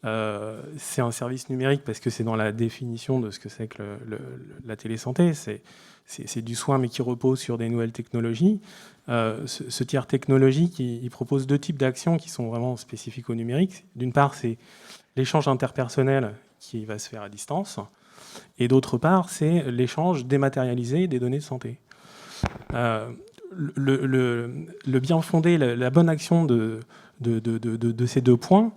C'est un service numérique parce que c'est dans la définition de ce que c'est que la télésanté. C'est du soin, mais qui repose sur des nouvelles technologies. Ce tiers technologique, il propose 2 types d'actions qui sont vraiment spécifiques au numérique. D'une part, c'est l'échange interpersonnel qui va se faire à distance. Et d'autre part, c'est l'échange dématérialisé des données de santé. Le bien fondé, la bonne action de ces 2 points,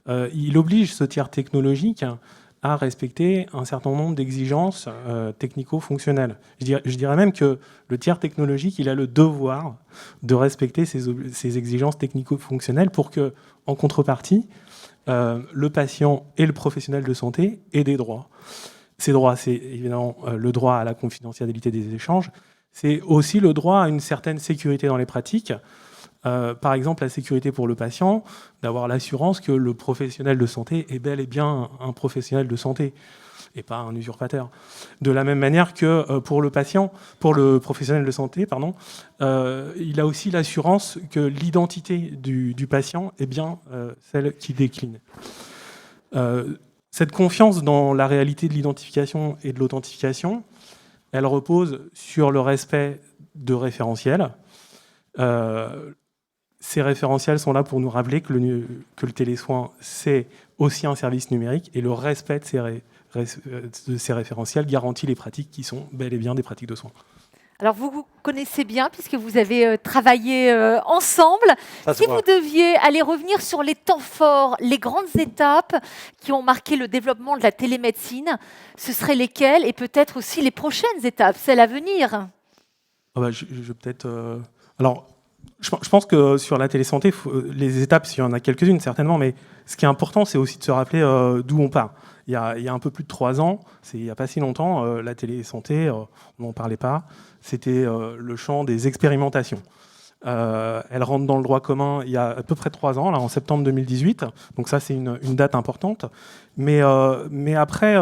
il oblige ce tiers technologique à respecter un certain nombre d'exigences technico-fonctionnelles. Je dirais même que le tiers technologique, il a le devoir de respecter ces exigences technico-fonctionnelles pour que, en contrepartie, le patient et le professionnel de santé aient des droits. Ces droits, c'est évidemment le droit à la confidentialité des échanges, c'est aussi le droit à une certaine sécurité dans les pratiques, Par exemple, la sécurité pour le patient, d'avoir l'assurance que le professionnel de santé est bel et bien un professionnel de santé et pas un usurpateur. De la même manière que pour le patient, pour le professionnel de santé, il a aussi l'assurance que l'identité du patient est bien celle qui décline. Cette confiance dans la réalité de l'identification et de l'authentification, elle repose sur le respect de référentiels. Ces référentiels sont là pour nous rappeler que le télésoin, c'est aussi un service numérique, et le respect de ces référentiels garantit les pratiques qui sont bel et bien des pratiques de soins. Alors vous connaissez bien puisque vous avez travaillé ensemble. Si vous deviez aller revenir sur les temps forts, les grandes étapes qui ont marqué le développement de la télémédecine, ce seraient lesquelles, et peut-être aussi les prochaines étapes, celles à venir? Je peut-être. Alors, je pense que sur la télésanté, les étapes, il y en a quelques-unes certainement, mais ce qui est important, c'est aussi de se rappeler d'où on part. Il y a un peu plus de 3 ans, il n'y a pas si longtemps, la télésanté, on n'en parlait pas, c'était le champ des expérimentations. Elle rentre dans le droit commun il y a à peu près 3 ans, là, en septembre 2018, donc ça c'est une date importante. Mais après,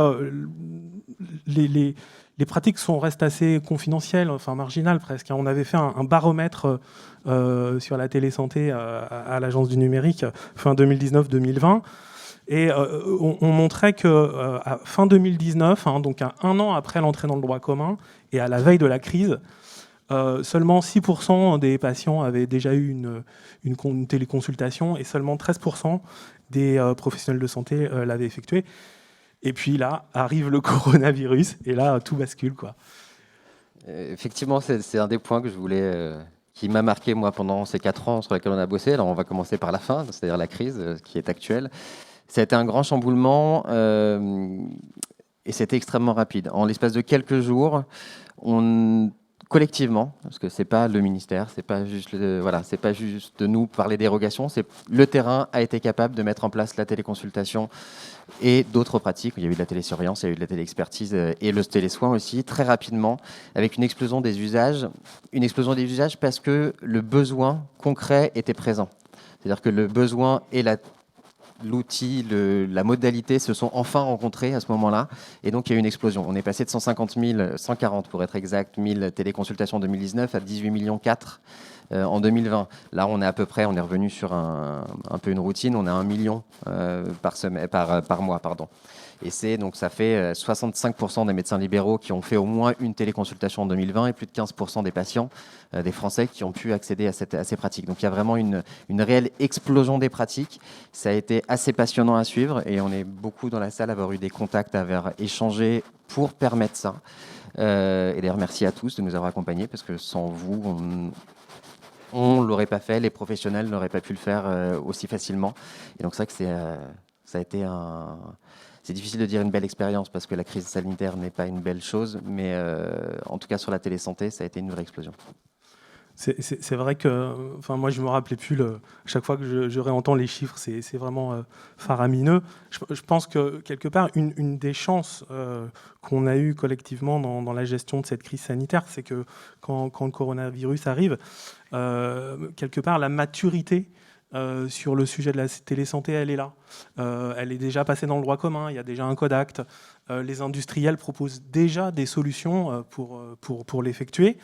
les pratiques restent assez confidentielles, enfin marginales presque. On avait fait un baromètre sur la télésanté à l'Agence du numérique fin 2019-2020. Et on montrait qu'à fin 2019, donc à 1 an après l'entrée dans le droit commun et à la veille de la crise, seulement 6% des patients avaient déjà eu une téléconsultation et seulement 13% des professionnels de santé l'avaient effectué. Et puis là, arrive le coronavirus et là, tout bascule, quoi. Effectivement, c'est un des points que je voulais... qui m'a marqué, moi, pendant ces 4 ans sur lesquels on a bossé. Alors, on va commencer par la fin, c'est-à-dire la crise qui est actuelle. Ça a été un grand chamboulement et c'était extrêmement rapide. En l'espace de quelques jours, collectivement, parce que c'est pas le ministère, c'est pas juste c'est pas juste nous par les dérogations, c'est le terrain a été capable de mettre en place la téléconsultation et d'autres pratiques. Il y a eu de la télésurveillance, il y a eu de la téléexpertise et le télésoin aussi, très rapidement, avec une explosion des usages parce que le besoin concret était présent. C'est-à-dire que le besoin et l'outil, la modalité se sont enfin rencontrés à ce moment-là. Et donc, il y a eu une explosion. On est passé de 140 pour être exact, 1000 téléconsultations en 2019 à 18,4 millions en 2020. Là, on est revenu sur un peu une routine. On est à 1 million par mois. Et ça fait 65% des médecins libéraux qui ont fait au moins une téléconsultation en 2020 et plus de 15% des patients, des Français, qui ont pu accéder à ces pratiques. Donc il y a vraiment une réelle explosion des pratiques. Ça a été assez passionnant à suivre et on est beaucoup dans la salle à avoir eu des contacts, à avoir échangé pour permettre ça. Et d'ailleurs, merci à tous de nous avoir accompagnés parce que sans vous, on ne l'aurait pas fait, les professionnels n'auraient pas pu le faire aussi facilement. Et donc c'est vrai que ça a été C'est difficile de dire une belle expérience parce que la crise sanitaire n'est pas une belle chose, mais en tout cas sur la télésanté, ça a été une vraie explosion. C'est vrai que, moi je me rappelais plus, chaque fois que je réentends les chiffres, c'est vraiment faramineux. Je pense que quelque part, une des chances qu'on a eues collectivement dans la gestion de cette crise sanitaire, c'est que quand le coronavirus arrive, quelque part la maturité sur le sujet de la télésanté, elle est là. Elle est déjà passée dans le droit commun, il y a déjà un code acte. Les industriels proposent déjà des solutions pour l'effectuer.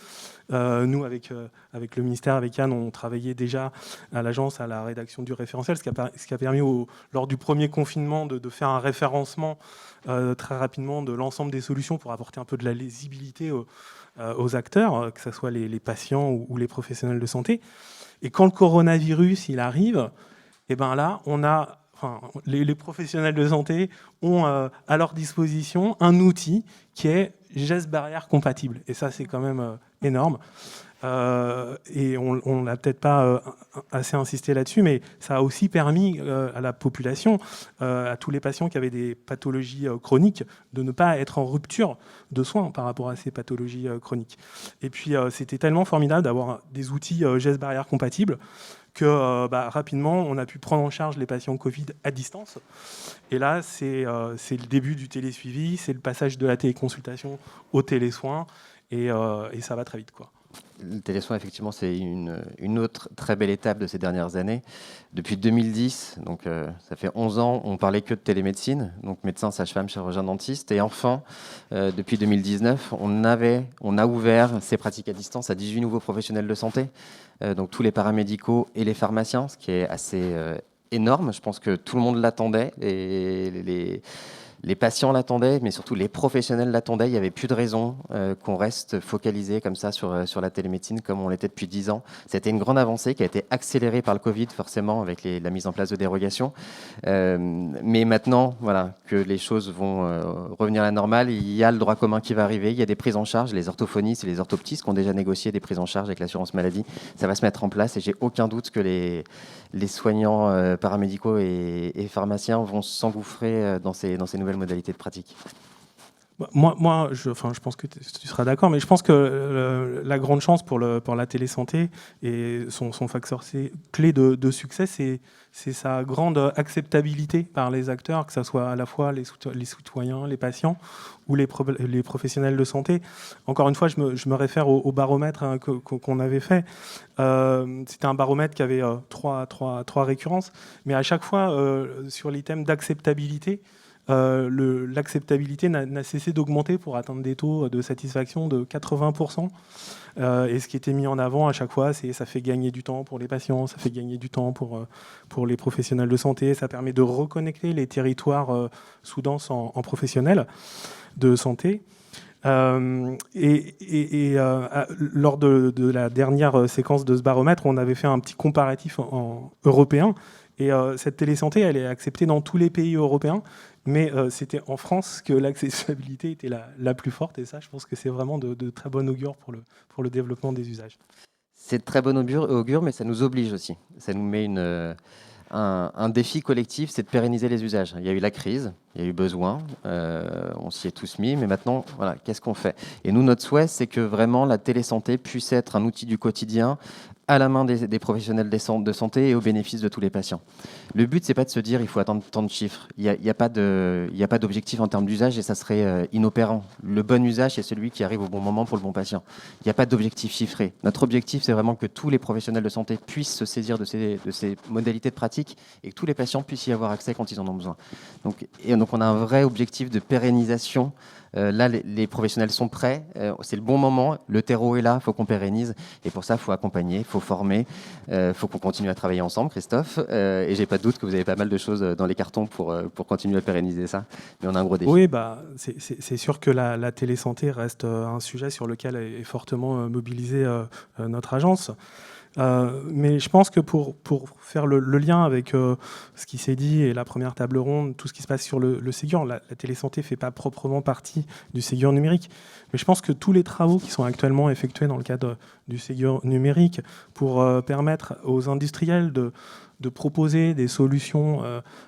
Nous, avec le ministère, avec Yann, on travaillait déjà à l'agence à la rédaction du référentiel, ce qui a permis lors du premier confinement de faire un référencement très rapidement de l'ensemble des solutions pour apporter un peu de la lisibilité aux acteurs, que ce soit les patients ou les professionnels de santé. Et quand le coronavirus il arrive, et ben là, les professionnels de santé ont à leur disposition un outil qui est geste barrière compatible. Et ça, c'est quand même énorme. Et on n'a peut-être pas assez insisté là-dessus, mais ça a aussi permis à la population, à tous les patients qui avaient des pathologies chroniques, de ne pas être en rupture de soins par rapport à ces pathologies chroniques. Et puis, c'était tellement formidable d'avoir des outils gestes barrières compatibles que rapidement, on a pu prendre en charge les patients Covid à distance. Et là, c'est le début du télésuivi, c'est le passage de la téléconsultation au télésoin, et ça va très vite, quoi. Le télésoin, effectivement, c'est une autre très belle étape de ces dernières années. Depuis 2010, donc ça fait 11 ans, on parlait que de télémédecine, donc médecin, sage-femme, chirurgien, dentiste. Et enfin, depuis 2019, on a ouvert ces pratiques à distance à 18 nouveaux professionnels de santé, donc tous les paramédicaux et les pharmaciens, ce qui est assez énorme. Je pense que tout le monde l'attendait. Les patients l'attendaient, mais surtout les professionnels l'attendaient. Il n'y avait plus de raison qu'on reste focalisé comme ça sur la télémédecine comme on l'était depuis 10 ans. C'était une grande avancée qui a été accélérée par le Covid, forcément, avec la mise en place de dérogations. Mais maintenant, voilà, que les choses vont revenir à la normale, il y a le droit commun qui va arriver. Il y a des prises en charge. Les orthophonistes et les orthoptistes qui ont déjà négocié des prises en charge avec l'assurance maladie. Ça va se mettre en place et j'ai aucun doute que les soignants paramédicaux et pharmaciens vont s'engouffrer dans ces nouvelles modalités de pratique. Moi, je pense que tu seras d'accord, mais je pense que la grande chance pour la télésanté et son facteur clé de succès, c'est sa grande acceptabilité par les acteurs, que ce soit à la fois les citoyens, les patients ou les professionnels de santé. Encore une fois, je me réfère au baromètre qu'on avait fait. C'était un baromètre qui avait trois récurrences, mais à chaque fois, sur l'item d'acceptabilité, l'acceptabilité n'a cessé d'augmenter pour atteindre des taux de satisfaction de 80%. Et ce qui était mis en avant à chaque fois, c'est ça fait gagner du temps pour les patients, ça fait gagner du temps pour les professionnels de santé, ça permet de reconnecter les territoires sous-denses en professionnels de santé. Lors de la dernière séquence de ce baromètre, on avait fait un petit comparatif européen. Et cette télésanté, elle est acceptée dans tous les pays européens, mais c'était en France que l'accessibilité était la plus forte. Et ça, je pense que c'est vraiment de très bon augure pour le développement des usages. C'est de très bon augure, mais ça nous oblige aussi. Ça nous met un défi collectif, c'est de pérenniser les usages. Il y a eu la crise, il y a eu besoin, on s'y est tous mis, mais maintenant, voilà, qu'est-ce qu'on fait? Et nous, notre souhait, c'est que vraiment la télésanté puisse être un outil du quotidien à la main des professionnels de santé et au bénéfice de tous les patients. Le but, c'est pas de se dire il faut atteindre tant de chiffres. Il n'y a pas d'objectif en termes d'usage et ça serait inopérant. Le bon usage, c'est celui qui arrive au bon moment pour le bon patient. Il n'y a pas d'objectif chiffré. Notre objectif, c'est vraiment que tous les professionnels de santé puissent se saisir de ces modalités de pratique et que tous les patients puissent y avoir accès quand ils en ont besoin. Donc on a un vrai objectif de pérennisation. Là, les professionnels sont prêts, c'est le bon moment, le terreau est là, il faut qu'on pérennise, et pour ça, il faut accompagner, il faut former, il faut qu'on continue à travailler ensemble, Christophe, et j'ai pas de doute que vous avez pas mal de choses dans les cartons pour continuer à pérenniser ça, mais on a un gros défi. Oui, c'est sûr que la télésanté reste un sujet sur lequel est fortement mobilisée notre agence. Mais je pense que pour faire le lien avec ce qui s'est dit et la première table ronde, tout ce qui se passe sur le Ségur, la télésanté ne fait pas proprement partie du Ségur numérique. Mais je pense que tous les travaux qui sont actuellement effectués dans le cadre du Ségur numérique pour permettre aux industriels de proposer des solutions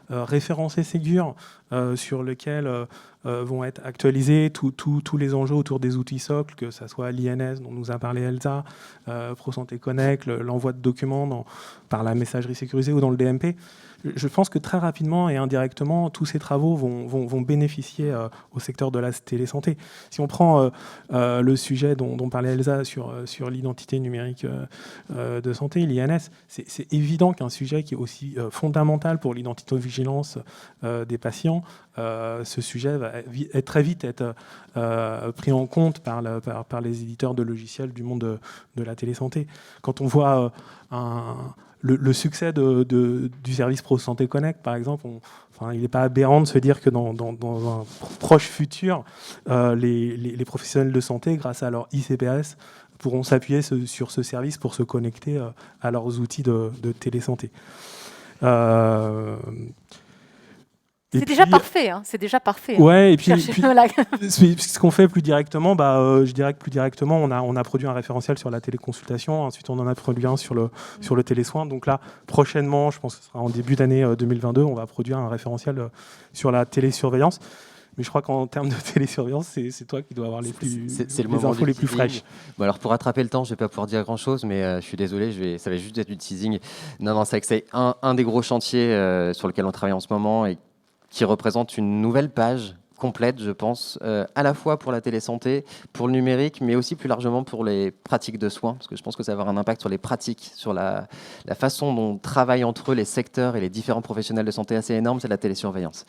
référencées Ségur sur lesquelles vont être actualisés tous les enjeux autour des outils socles, que ce soit l'INS dont nous a parlé Elsa, ProSanté Connect, l'envoi de documents par la messagerie sécurisée ou dans le DMP. Je pense que très rapidement et indirectement, tous ces travaux vont bénéficier au secteur de la télésanté. Si on prend le sujet dont parlait Elsa sur l'identité numérique de santé, l'INS, c'est évident qu'un sujet qui est aussi fondamental pour l'identité-vigilance des patients, ce sujet va très vite être pris en compte par les éditeurs de logiciels du monde de la télésanté. Quand on voit le succès du service ProSanté Connect, par exemple, il n'est pas aberrant de se dire que dans un proche futur, les professionnels de santé, grâce à leur ICPS, pourront s'appuyer sur ce service pour se connecter à leurs outils de télésanté. C'est déjà parfait, hein, c'est déjà parfait. Ouais, et puis ce qu'on fait plus directement, je dirais que plus directement, on a produit un référentiel sur la téléconsultation, ensuite on en a produit un sur le télésoin. Donc là, prochainement, je pense que ce sera en début d'année 2022, on va produire un référentiel sur la télésurveillance. Mais je crois qu'en termes de télésurveillance, c'est toi qui dois avoir les infos les plus fraîches. Bon, alors pour rattraper le temps, je ne vais pas pouvoir dire grand-chose, mais je suis désolé, ça va juste être du teasing. Non, c'est que c'est un des gros chantiers sur lequel on travaille en ce moment et qui représente une nouvelle page complète, je pense, à la fois pour la télésanté, pour le numérique, mais aussi plus largement pour les pratiques de soins, parce que je pense que ça va avoir un impact sur les pratiques, sur la façon dont travaillent entre eux les secteurs et les différents professionnels de santé assez énorme, c'est la télésurveillance.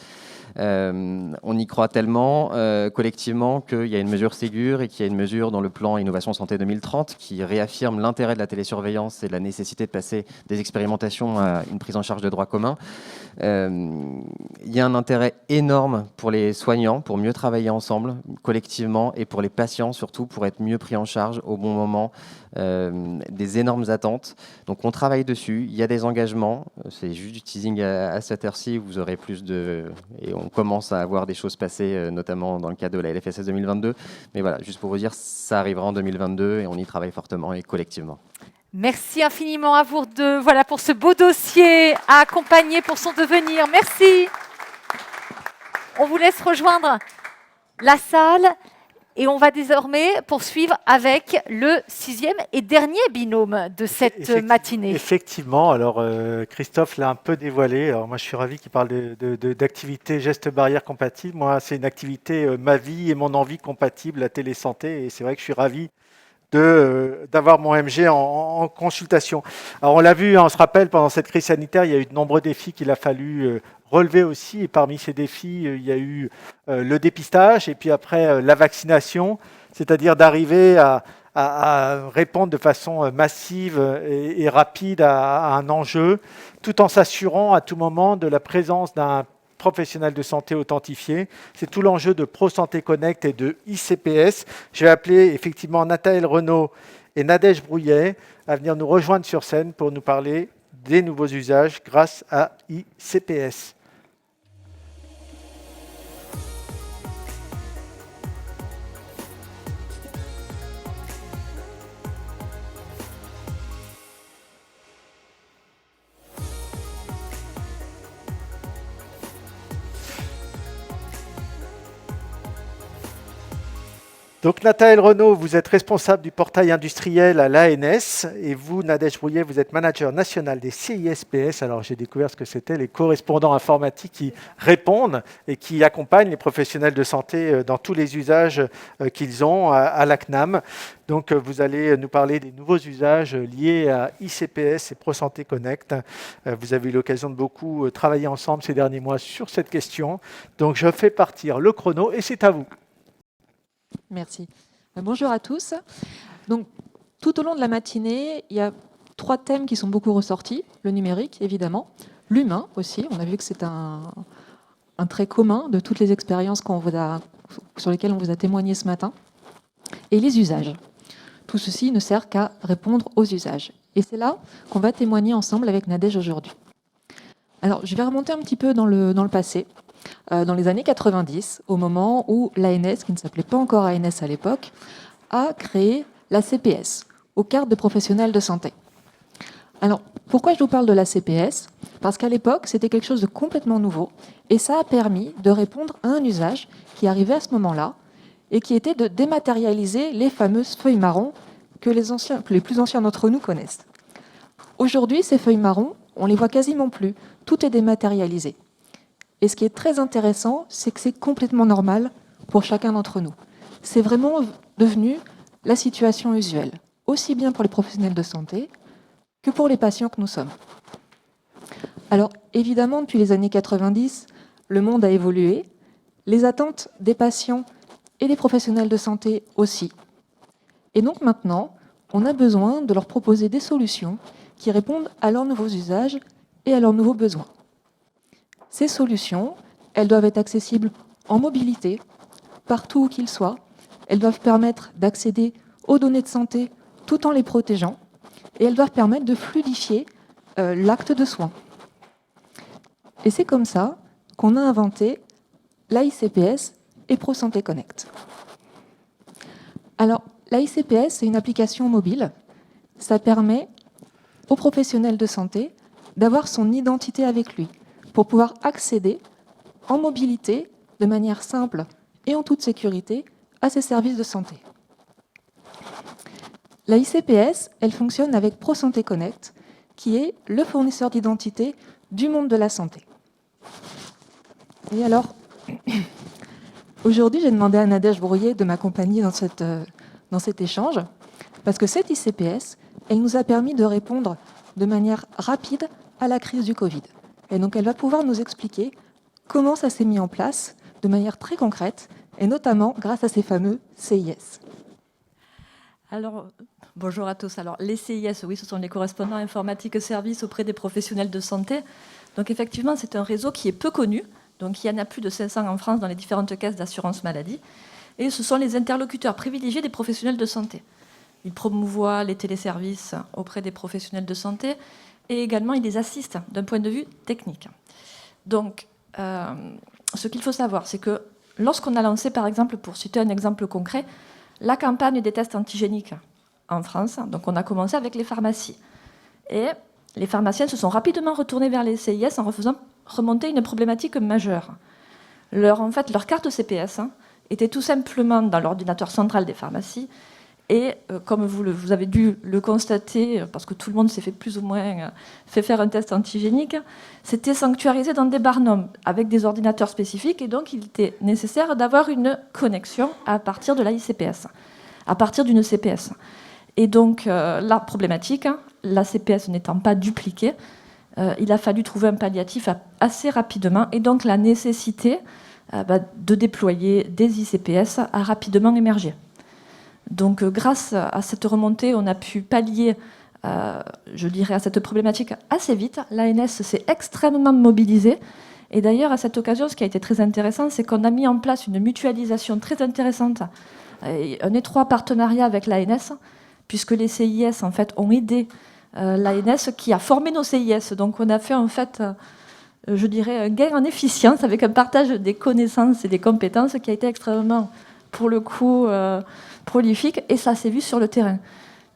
On y croit tellement collectivement qu'il y a une mesure Ségur et qu'il y a une mesure dans le plan Innovation Santé 2030 qui réaffirme l'intérêt de la télésurveillance et la nécessité de passer des expérimentations à une prise en charge de droit commun. Il y a un intérêt énorme pour les soignants, pour mieux travailler ensemble, collectivement, et pour les patients surtout, pour être mieux pris en charge au bon moment. Des énormes attentes. Donc on travaille dessus, il y a des engagements, c'est juste du teasing à cette heure-ci, vous aurez plus de... Et on commence à avoir des choses passer, notamment dans le cadre de la LFSS 2022. Mais voilà, juste pour vous dire, ça arrivera en 2022 et on y travaille fortement et collectivement. Merci infiniment à vous deux, voilà, pour ce beau dossier à accompagner pour son devenir. Merci. On vous laisse rejoindre la salle et on va désormais poursuivre avec le 6e et dernier binôme de cette matinée. Effectivement, alors Christophe l'a un peu dévoilé. Alors moi, je suis ravi qu'il parle d'activité gestes barrières compatibles. Moi, c'est une activité ma vie et mon envie compatible, la télésanté. Et c'est vrai que je suis ravi d'avoir mon MG en consultation. Alors on l'a vu, on se rappelle, pendant cette crise sanitaire, il y a eu de nombreux défis qu'il a fallu relever aussi. Et parmi ces défis, il y a eu le dépistage et puis après la vaccination, c'est-à-dire d'arriver à répondre de façon massive et rapide à un enjeu, tout en s'assurant à tout moment de la présence d'un professionnels de santé authentifiés. C'est tout l'enjeu de ProSanté Connect et de ICPS. Je vais appeler effectivement Nathaël Renaud et Nadège Brouillet à venir nous rejoindre sur scène pour nous parler des nouveaux usages grâce à ICPS. Donc Nathaël Renaud, vous êtes responsable du portail industriel à l'ANS et vous, Nadège Brouillet, vous êtes manager national des CISPS. Alors j'ai découvert ce que c'était, les correspondants informatiques qui répondent et qui accompagnent les professionnels de santé dans tous les usages qu'ils ont à la CNAM. Donc vous allez nous parler des nouveaux usages liés à ICPS et ProSanté Connect. Vous avez eu l'occasion de beaucoup travailler ensemble ces derniers mois sur cette question. Donc je fais partir le chrono et c'est à vous. Merci. Bonjour à tous. Donc, tout au long de la matinée, il y a 3 thèmes qui sont beaucoup ressortis. Le numérique, évidemment. L'humain aussi. On a vu que c'est un trait commun de toutes les expériences sur lesquelles on vous a témoigné ce matin. Et les usages. Tout ceci ne sert qu'à répondre aux usages. Et c'est là qu'on va témoigner ensemble avec Nadège aujourd'hui. Alors, je vais remonter un petit peu dans le passé. Dans les années 90, au moment où l'ANS, qui ne s'appelait pas encore ANS à l'époque, a créé la CPS, aux cartes de professionnels de santé. Alors, pourquoi je vous parle de la CPS ? Parce qu'à l'époque, c'était quelque chose de complètement nouveau, et ça a permis de répondre à un usage qui arrivait à ce moment-là, et qui était de dématérialiser les fameuses feuilles marron que les plus anciens d'entre nous connaissent. Aujourd'hui, ces feuilles marron, on les voit quasiment plus, tout est dématérialisé. Et ce qui est très intéressant, c'est que c'est complètement normal pour chacun d'entre nous. C'est vraiment devenu la situation usuelle, aussi bien pour les professionnels de santé que pour les patients que nous sommes. Alors, évidemment, depuis les années 90, le monde a évolué, les attentes des patients et des professionnels de santé aussi. Et donc maintenant, on a besoin de leur proposer des solutions qui répondent à leurs nouveaux usages et à leurs nouveaux besoins. Ces solutions, elles doivent être accessibles en mobilité, partout où qu'ils soient. Elles doivent permettre d'accéder aux données de santé tout en les protégeant. Et elles doivent permettre de fluidifier l'acte de soin. Et c'est comme ça qu'on a inventé l'ICPS et ProSanté Connect. Alors, l'ICPS, c'est une application mobile. Ça permet aux professionnels de santé d'avoir son identité avec lui, pour pouvoir accéder en mobilité, de manière simple et en toute sécurité, à ces services de santé. La ICPS, elle fonctionne avec ProSanté Connect, qui est le fournisseur d'identité du monde de la santé. Et alors, Aujourd'hui, j'ai demandé à Nadège Brouillet de m'accompagner dans cet échange, parce que cette ICPS, elle nous a permis de répondre de manière rapide à la crise du Covid. Et donc, elle va pouvoir nous expliquer comment ça s'est mis en place de manière très concrète, et notamment grâce à ces fameux CIS. Alors, bonjour à tous. Alors, les CIS, oui, ce sont les correspondants informatiques services auprès des professionnels de santé. Donc, effectivement, c'est un réseau qui est peu connu. Donc, il y en a plus de 500 en France dans les différentes caisses d'assurance maladie. Et ce sont les interlocuteurs privilégiés des professionnels de santé. Ils promouvoient les téléservices auprès des professionnels de santé et également, ils les assistent d'un point de vue technique. Donc, ce qu'il faut savoir, c'est que lorsqu'on a lancé, par exemple, pour citer un exemple concret, la campagne des tests antigéniques en France, donc on a commencé avec les pharmacies. Et les pharmaciens se sont rapidement retournés vers les CIS en faisant remonter une problématique majeure. Leur carte CPS était tout simplement dans l'ordinateur central des pharmacies. Et comme vous avez dû le constater, parce que tout le monde s'est fait plus ou moins fait faire un test antigénique, c'était sanctuarisé dans des barnums avec des ordinateurs spécifiques. Et donc, il était nécessaire d'avoir une connexion à partir de la ICPS, à partir d'une CPS. Et donc, la problématique, la CPS n'étant pas dupliquée, il a fallu trouver un palliatif assez rapidement. Et donc, la nécessité de déployer des ICPS a rapidement émergé. Donc, grâce à cette remontée, on a pu pallier, je dirais, à cette problématique assez vite. L'ANS s'est extrêmement mobilisée. Et d'ailleurs, à cette occasion, ce qui a été très intéressant, c'est qu'on a mis en place une mutualisation très intéressante, et un étroit partenariat avec l'ANS, puisque les CIS, en fait, ont aidé l'ANS qui a formé nos CIS. Donc, on a fait, en fait, je dirais, un gain en efficience avec un partage des connaissances et des compétences qui a été extrêmement, pour le coup, prolifique, et ça s'est vu sur le terrain,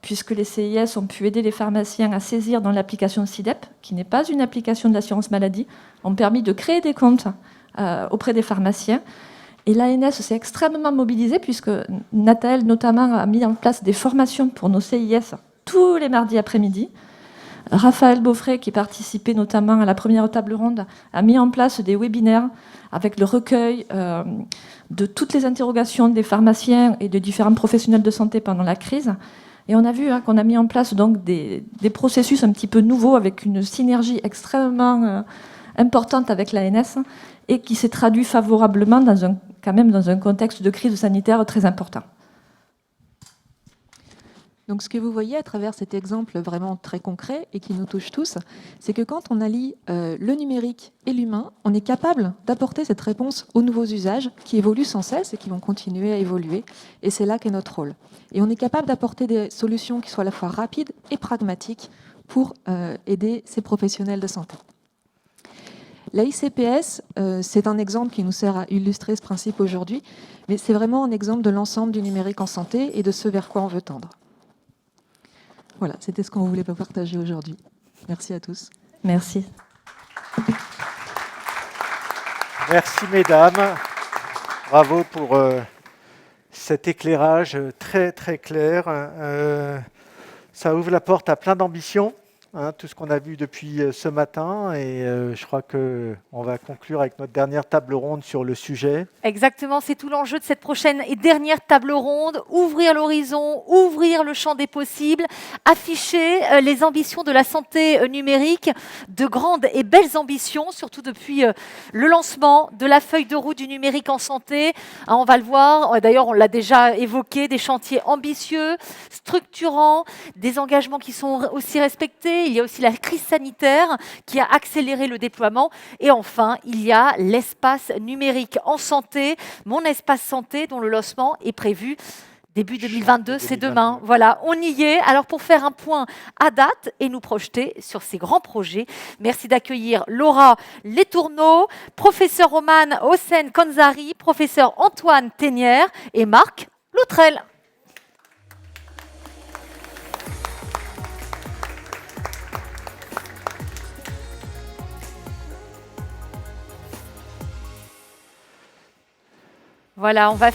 puisque les CIS ont pu aider les pharmaciens à saisir dans l'application CIDEP, qui n'est pas une application de l'assurance maladie, ont permis de créer des comptes auprès des pharmaciens. Et l'ANS s'est extrêmement mobilisée, puisque Nathalie, notamment, a mis en place des formations pour nos CIS tous les mardis après-midi. Raphaël Beaufray, qui participait notamment à la première table ronde, a mis en place des webinaires avec le recueil de toutes les interrogations des pharmaciens et de différents professionnels de santé pendant la crise. Et on a vu qu'on a mis en place donc des processus un petit peu nouveaux avec une synergie extrêmement importante avec l'ANS et qui s'est traduit favorablement quand même dans un contexte de crise sanitaire très important. Donc ce que vous voyez à travers cet exemple vraiment très concret et qui nous touche tous, c'est que quand on allie le numérique et l'humain, on est capable d'apporter cette réponse aux nouveaux usages qui évoluent sans cesse et qui vont continuer à évoluer. Et c'est là qu'est notre rôle. Et on est capable d'apporter des solutions qui soient à la fois rapides et pragmatiques pour aider ces professionnels de santé. La ICPS, c'est un exemple qui nous sert à illustrer ce principe aujourd'hui, mais c'est vraiment un exemple de l'ensemble du numérique en santé et de ce vers quoi on veut tendre. Voilà, c'était ce qu'on voulait partager aujourd'hui. Merci à tous. Merci. Merci mesdames. Bravo pour cet éclairage très très clair. Ça ouvre la porte à plein d'ambitions, tout ce qu'on a vu depuis ce matin. Et je crois qu'on va conclure avec notre dernière table ronde sur le sujet. Exactement, c'est tout l'enjeu de cette prochaine et dernière table ronde. Ouvrir l'horizon, ouvrir le champ des possibles, afficher les ambitions de la santé numérique, de grandes et belles ambitions, surtout depuis le lancement de la feuille de route du numérique en santé. On va le voir, d'ailleurs on l'a déjà évoqué, des chantiers ambitieux, structurants, des engagements qui sont aussi respectés. Il y a aussi la crise sanitaire qui a accéléré le déploiement. Et enfin, il y a l'espace numérique en santé, Mon Espace Santé, dont le lancement est prévu début 2022, c'est demain. Voilà, on y est. Alors pour faire un point à date et nous projeter sur ces grands projets, merci d'accueillir Laura Letourneau, professeur Roman Hossein Kanzari, professeur Antoine Ténière et Marc Loutrel. Voilà, on va...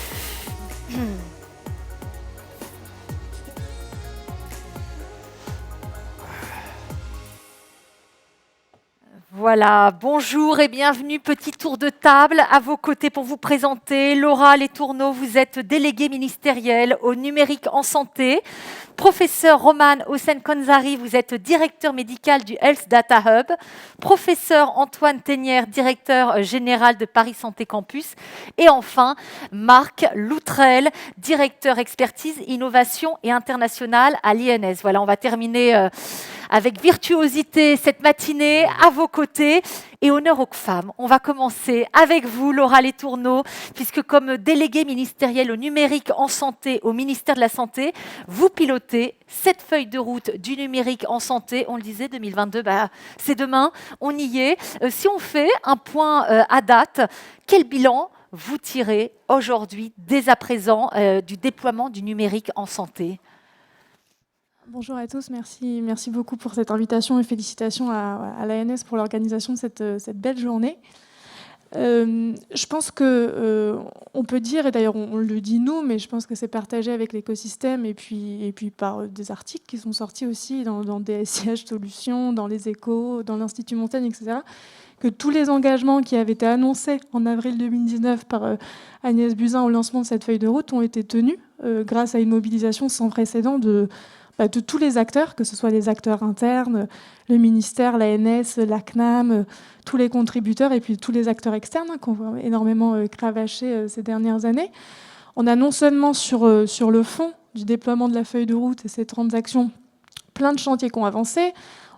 Voilà, bonjour et bienvenue. Petit tour de table à vos côtés pour vous présenter. Laura Letourneau, vous êtes déléguée ministérielle au numérique en santé. Professeur Roman Hossein-Konzari, vous êtes directeur médical du Health Data Hub. Professeur Antoine Tenière, directeur général de Paris Santé Campus. Et enfin, Marc Loutrel, directeur expertise, innovation et internationale à l'INS. Voilà, on va terminer avec virtuosité cette matinée à vos côtés et honneur aux femmes. On va commencer avec vous, Laura Letourneau, puisque comme déléguée ministérielle au numérique en santé au ministère de la Santé, vous pilotez cette feuille de route du numérique en santé. On le disait, 2022, c'est demain, on y est. Si on fait un point à date, quel bilan vous tirez aujourd'hui, dès à présent, du déploiement du numérique en santé ? Bonjour à tous, merci beaucoup pour cette invitation et félicitations à l'ANS pour l'organisation de cette belle journée. Je pense qu'on peut dire, et d'ailleurs on le dit nous, mais je pense que c'est partagé avec l'écosystème et puis par des articles qui sont sortis aussi dans DSIH Solutions, dans les Échos, dans l'Institut Montaigne, etc., que tous les engagements qui avaient été annoncés en avril 2019 par Agnès Buzyn au lancement de cette feuille de route ont été tenus grâce à une mobilisation sans précédent de tous les acteurs, que ce soit les acteurs internes, le ministère, l'ANS, la CNAM, tous les contributeurs et puis tous les acteurs externes qui ont énormément cravaché ces dernières années. On a non seulement sur le fond du déploiement de la feuille de route et ces transactions, plein de chantiers qui ont avancé.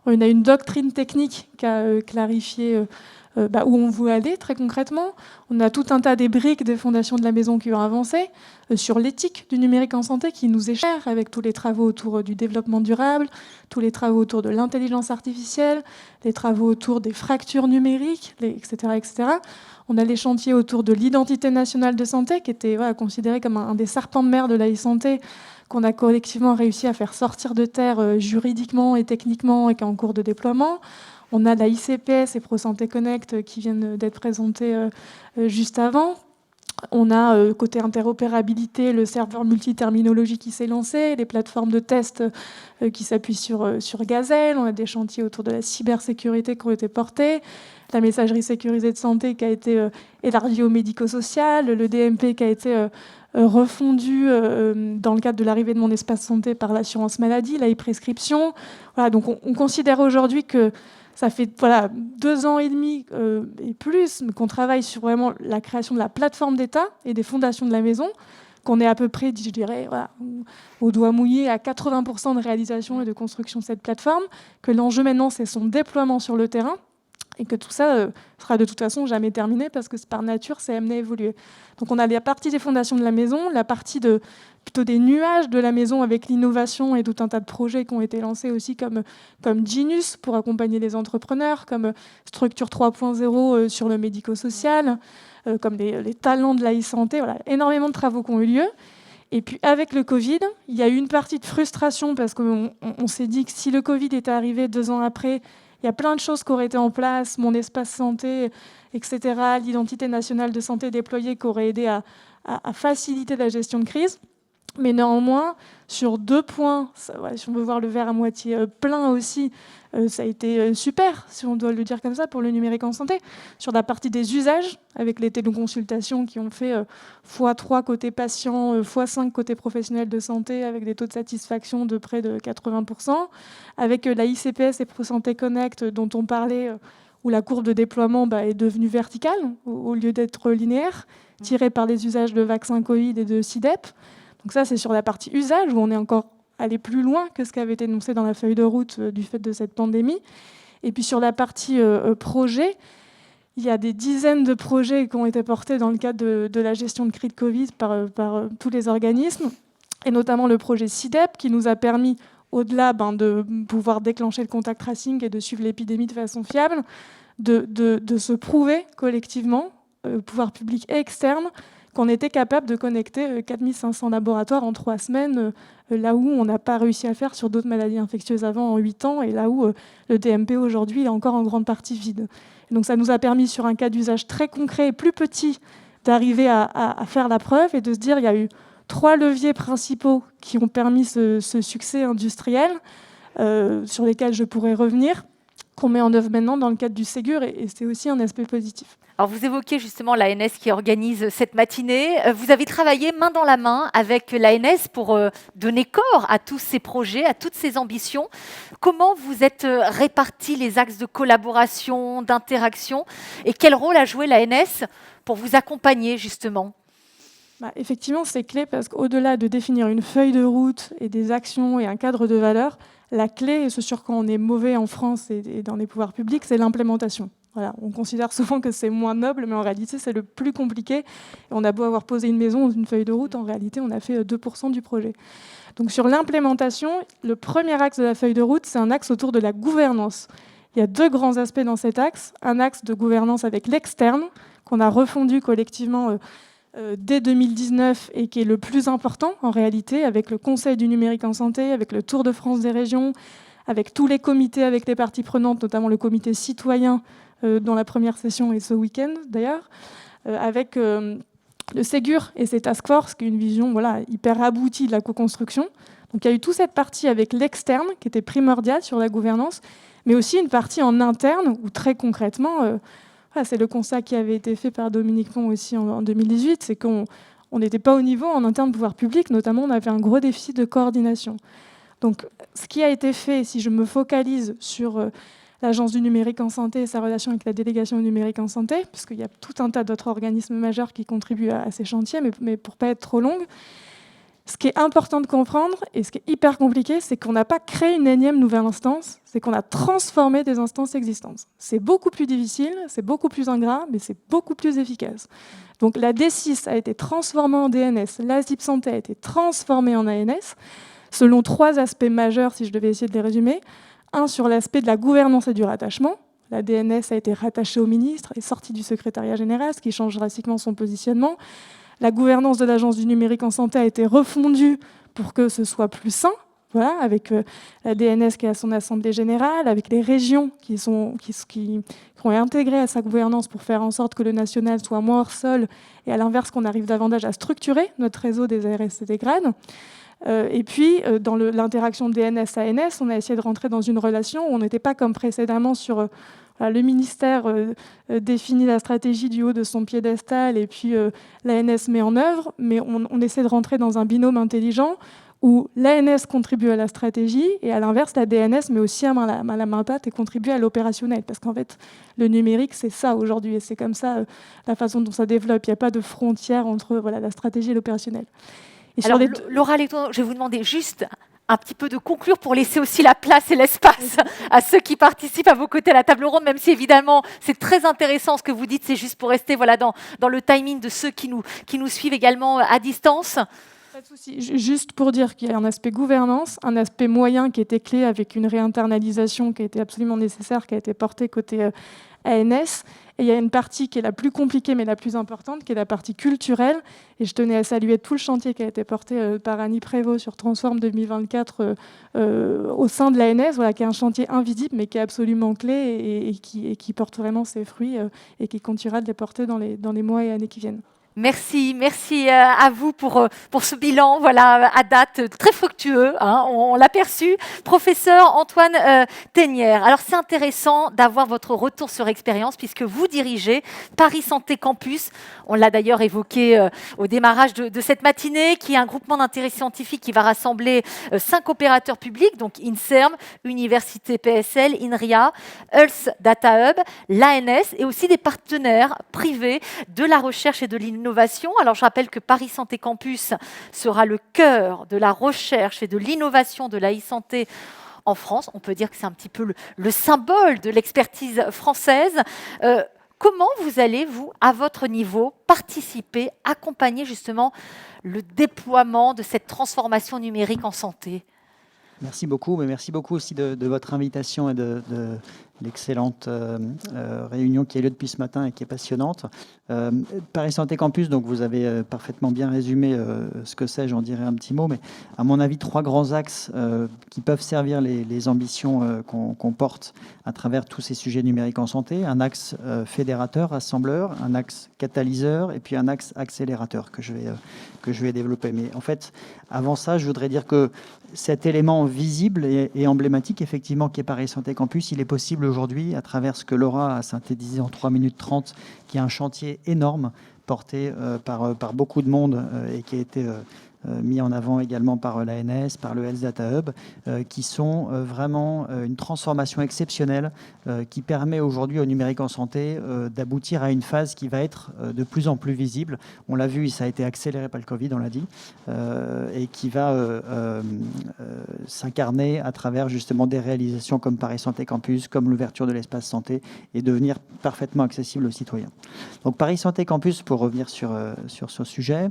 On a une doctrine technique qui a clarifié où on veut aller très concrètement. On a tout un tas des briques des fondations de la maison qui ont avancé sur l'éthique du numérique en santé qui nous est chère avec tous les travaux autour du développement durable, tous les travaux autour de l'intelligence artificielle, les travaux autour des fractures numériques, etc., etc. On a les chantiers autour de l'identité nationale de santé qui était considéré comme un des serpents de mer de la e-santé qu'on a collectivement réussi à faire sortir de terre juridiquement et techniquement et qui est en cours de déploiement. On a la ICPS et ProSanté Connect qui viennent d'être présentés juste avant. On a, côté interopérabilité, le serveur multiterminologie qui s'est lancé, les plateformes de tests qui s'appuient sur Gazelle. On a des chantiers autour de la cybersécurité qui ont été portés, la messagerie sécurisée de santé qui a été élargie au médico-social, le DMP qui a été refondu dans le cadre de l'arrivée de mon espace santé par l'assurance maladie, la e-prescription. Voilà, donc on considère aujourd'hui que ça fait 2 ans et demi et plus qu'on travaille sur vraiment la création de la plateforme d'État et des fondations de la maison, qu'on est à peu près, je dirais, au doigt mouillé à 80% de réalisation et de construction de cette plateforme, que l'enjeu maintenant c'est son déploiement sur le terrain et que tout ça sera de toute façon jamais terminé parce que par nature c'est amené à évoluer. Donc on a la partie des fondations de la maison, la partie plutôt des nuages de la maison avec l'innovation et tout un tas de projets qui ont été lancés aussi comme Genius pour accompagner les entrepreneurs, comme Structure 3.0 sur le médico-social, comme les talents de la e-santé. Voilà, énormément de travaux qui ont eu lieu. Et puis avec le Covid, il y a eu une partie de frustration parce qu'on s'est dit que si le Covid était arrivé 2 ans après, il y a plein de choses qui auraient été en place, mon espace santé, etc., l'identité nationale de santé déployée qui aurait aidé à faciliter la gestion de crise. Mais néanmoins, sur 2 points, si on veut voir le verre à moitié plein aussi, ça a été super, si on doit le dire comme ça, pour le numérique en santé. Sur la partie des usages, avec les téléconsultations qui ont fait x3 côté patient, x5 côté professionnel de santé, avec des taux de satisfaction de près de 80%, avec la ICPS et ProSanté Connect dont on parlait, où la courbe de déploiement est devenue verticale, au lieu d'être linéaire, tirée par les usages de vaccins Covid et de SIDEP. Donc ça, c'est sur la partie usage, où on est encore allé plus loin que ce qui avait été énoncé dans la feuille de route du fait de cette pandémie. Et puis sur la partie projet, il y a des dizaines de projets qui ont été portés dans le cadre de la gestion de crise de Covid par tous les organismes, et notamment le projet SIDEP, qui nous a permis, au-delà de pouvoir déclencher le contact tracing et de suivre l'épidémie de façon fiable, de se prouver collectivement, pouvoir public et externe, qu'on était capable de connecter 4500 laboratoires en 3 semaines, là où on n'a pas réussi à le faire sur d'autres maladies infectieuses avant en 8 ans, et là où le DMP aujourd'hui est encore en grande partie vide. Et donc ça nous a permis, sur un cas d'usage très concret et plus petit, d'arriver à faire la preuve et de se dire il y a eu 3 leviers principaux qui ont permis ce succès industriel, sur lesquels je pourrais revenir. qu'on met en œuvre maintenant dans le cadre du Ségur, et c'est aussi un aspect positif. Alors vous évoquez justement l'ANS qui organise cette matinée. Vous avez travaillé main dans la main avec l'ANS pour donner corps à tous ces projets, à toutes ces ambitions. Comment vous êtes répartis les axes de collaboration, d'interaction, et quel rôle a joué l'ANS pour vous accompagner justement ? Effectivement, c'est clé parce qu'au-delà de définir une feuille de route et des actions et un cadre de valeurs, la clé, et ce sur quoi on est mauvais en France et dans les pouvoirs publics, c'est l'implémentation. Voilà, on considère souvent que c'est moins noble, mais en réalité, c'est le plus compliqué. Et on a beau avoir posé une maison, une feuille de route, en réalité, on a fait 2% du projet. Donc sur l'implémentation, le premier axe de la feuille de route, c'est un axe autour de la gouvernance. Il y a 2 grands aspects dans cet axe. Un axe de gouvernance avec l'externe, qu'on a refondu collectivement dès 2019 et qui est le plus important en réalité, avec le Conseil du numérique en santé, avec le Tour de France des régions, avec tous les comités, avec les parties prenantes, notamment le comité citoyen dont la première session est ce week-end d'ailleurs, avec le Ségur et ses task force, qui est une vision hyper aboutie de la co-construction. Donc il y a eu toute cette partie avec l'externe qui était primordiale sur la gouvernance, mais aussi une partie en interne où très concrètement, c'est le constat qui avait été fait par Dominique Pont aussi en 2018, c'est qu'on n'était pas au niveau en interne de pouvoir public, notamment on avait un gros déficit de coordination. Donc ce qui a été fait, si je me focalise sur l'Agence du numérique en santé et sa relation avec la délégation du numérique en santé, parce qu'il y a tout un tas d'autres organismes majeurs qui contribuent à ces chantiers, mais pour ne pas être trop longue, ce qui est important de comprendre et ce qui est hyper compliqué, c'est qu'on n'a pas créé une énième nouvelle instance, c'est qu'on a transformé des instances existantes. C'est beaucoup plus difficile, c'est beaucoup plus ingrat, mais c'est beaucoup plus efficace. Donc la D6 a été transformée en DNS, l'ASIP Santé a été transformée en ANS, selon 3 aspects majeurs, si je devais essayer de les résumer. Un, sur l'aspect de la gouvernance et du rattachement. La DNS a été rattachée au ministre et sortie du secrétariat général, ce qui change drastiquement son positionnement. La gouvernance de l'Agence du numérique en santé a été refondue pour que ce soit plus sain, avec la DNS qui est à son assemblée générale, avec les régions qui ont intégré à sa gouvernance pour faire en sorte que le national soit moins hors sol, et à l'inverse qu'on arrive davantage à structurer notre réseau des ARS et des GRAN. Et puis, dans l'interaction DNS-ANS, on a essayé de rentrer dans une relation où on n'était pas comme précédemment sur le ministère définit la stratégie du haut de son piédestal et puis l'ANS met en œuvre, mais on essaie de rentrer dans un binôme intelligent où l'ANS contribue à la stratégie et à l'inverse, la DNS met aussi à la main pâte et contribue à l'opérationnel. Parce qu'en fait, le numérique, c'est ça aujourd'hui et c'est comme ça la façon dont ça développe. Il n'y a pas de frontière entre la stratégie et l'opérationnel. Alors, Laura Letton, je vais vous demander juste un petit peu de conclure pour laisser aussi la place et l'espace à ceux qui participent à vos côtés à la table ronde, même si évidemment c'est très intéressant ce que vous dites, c'est juste pour rester dans le timing de ceux qui nous suivent également à distance. Pas de souci. Juste pour dire qu'il y a un aspect gouvernance, un aspect moyen qui était clé avec une réinternalisation qui a été absolument nécessaire, qui a été portée côté ANS. Et il y a une partie qui est la plus compliquée mais la plus importante, qui est la partie culturelle. Et je tenais à saluer tout le chantier qui a été porté par Annie Prévost sur Transform 2024 au sein de l'ANS, qui est un chantier invisible mais qui est absolument clé et qui porte vraiment ses fruits et qui continuera de les porter dans les mois et années qui viennent. Merci à vous pour ce bilan, à date très fructueux, on l'a perçu. Professeur Antoine Thénière, alors c'est intéressant d'avoir votre retour sur expérience puisque vous dirigez Paris Santé Campus. On l'a d'ailleurs évoqué au démarrage de cette matinée, qui est un groupement d'intérêt scientifique qui va rassembler 5 opérateurs publics, donc INSERM, Université PSL, INRIA, Health Data Hub, l'ANS et aussi des partenaires privés de la recherche et de l'innovation. Alors, je rappelle que Paris Santé Campus sera le cœur de la recherche et de l'innovation de la e-santé en France. On peut dire que c'est un petit peu le symbole de l'expertise française. Comment vous allez, vous, à votre niveau, participer, accompagner justement le déploiement de cette transformation numérique en santé ? Merci beaucoup, mais merci beaucoup aussi de votre invitation et de l'excellente réunion qui a lieu depuis ce matin et qui est passionnante. Paris Santé Campus, donc vous avez parfaitement bien résumé ce que c'est, j'en dirai un petit mot, mais à mon avis, 3 grands axes qui peuvent servir les ambitions qu'on porte à travers tous ces sujets numériques en santé. Un axe fédérateur, rassembleur, un axe catalyseur et puis un axe accélérateur que je vais développer. Mais en fait, avant ça, je voudrais dire que cet élément visible et emblématique, effectivement, qui est Paris Santé Campus, il est possible aujourd'hui à travers ce que Laura a synthétisé en 3 minutes 30, qui est un chantier énorme porté par beaucoup de monde et qui a été mis en avant également par l'ANS, par le Health Data Hub, qui sont vraiment une transformation exceptionnelle qui permet aujourd'hui au numérique en santé d'aboutir à une phase qui va être de plus en plus visible. On l'a vu, ça a été accéléré par le Covid, on l'a dit, et qui va s'incarner à travers justement des réalisations comme Paris Santé Campus, comme l'ouverture de l'espace santé, et devenir parfaitement accessible aux citoyens. Donc Paris Santé Campus, pour revenir sur ce sujet,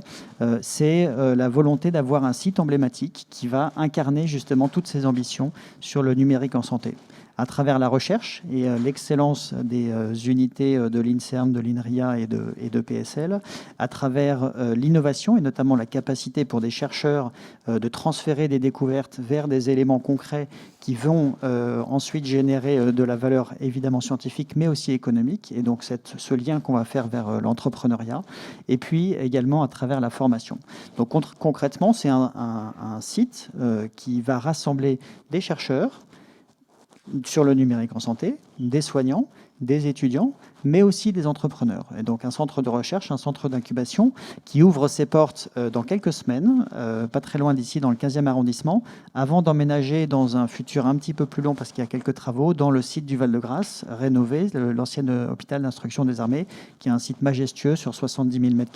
c'est la volonté d'avoir un site emblématique qui va incarner justement toutes ces ambitions sur le numérique en santé, à travers la recherche et l'excellence des unités de l'INSERM, de l'INRIA et de PSL, à travers l'innovation et notamment la capacité pour des chercheurs de transférer des découvertes vers des éléments concrets qui vont ensuite générer de la valeur évidemment scientifique mais aussi économique, et donc ce lien qu'on va faire vers l'entrepreneuriat, et puis également à travers la formation. Donc concrètement, c'est un site qui va rassembler des chercheurs sur le numérique en santé, des soignants, des étudiants, mais aussi des entrepreneurs. Et donc un centre de recherche, un centre d'incubation qui ouvre ses portes dans quelques semaines, pas très loin d'ici, dans le 15e arrondissement, avant d'emménager dans un futur un petit peu plus long, parce qu'il y a quelques travaux, dans le site du Val-de-Grâce, rénové, l'ancien hôpital d'instruction des armées, qui est un site majestueux sur 70 000 m².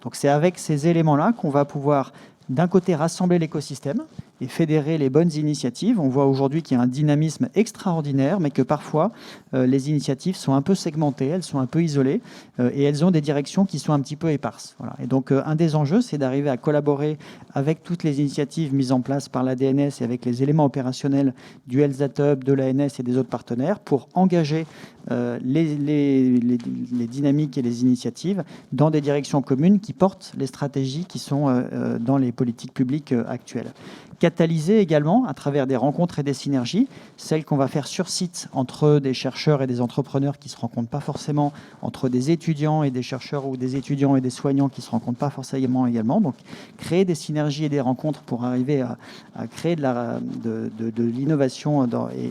Donc c'est avec ces éléments-là qu'on va pouvoir d'un côté rassembler l'écosystème et fédérer les bonnes initiatives. On voit aujourd'hui qu'il y a un dynamisme extraordinaire, mais que parfois les initiatives sont un peu segmentées, elles sont un peu isolées et elles ont des directions qui sont un petit peu éparses. Voilà. Et donc un des enjeux, c'est d'arriver à collaborer avec toutes les initiatives mises en place par la DNS et avec les éléments opérationnels du Health Data Hub, de l'ANS et des autres partenaires pour engager les dynamiques et les initiatives dans des directions communes qui portent les stratégies qui sont dans les politiques publiques actuelles. Catalyser également à travers des rencontres et des synergies, celles qu'on va faire sur site entre des chercheurs et des entrepreneurs qui ne se rencontrent pas forcément, entre des étudiants et des chercheurs ou des étudiants et des soignants qui ne se rencontrent pas forcément également. Donc créer des synergies et des rencontres pour arriver à créer de l'innovation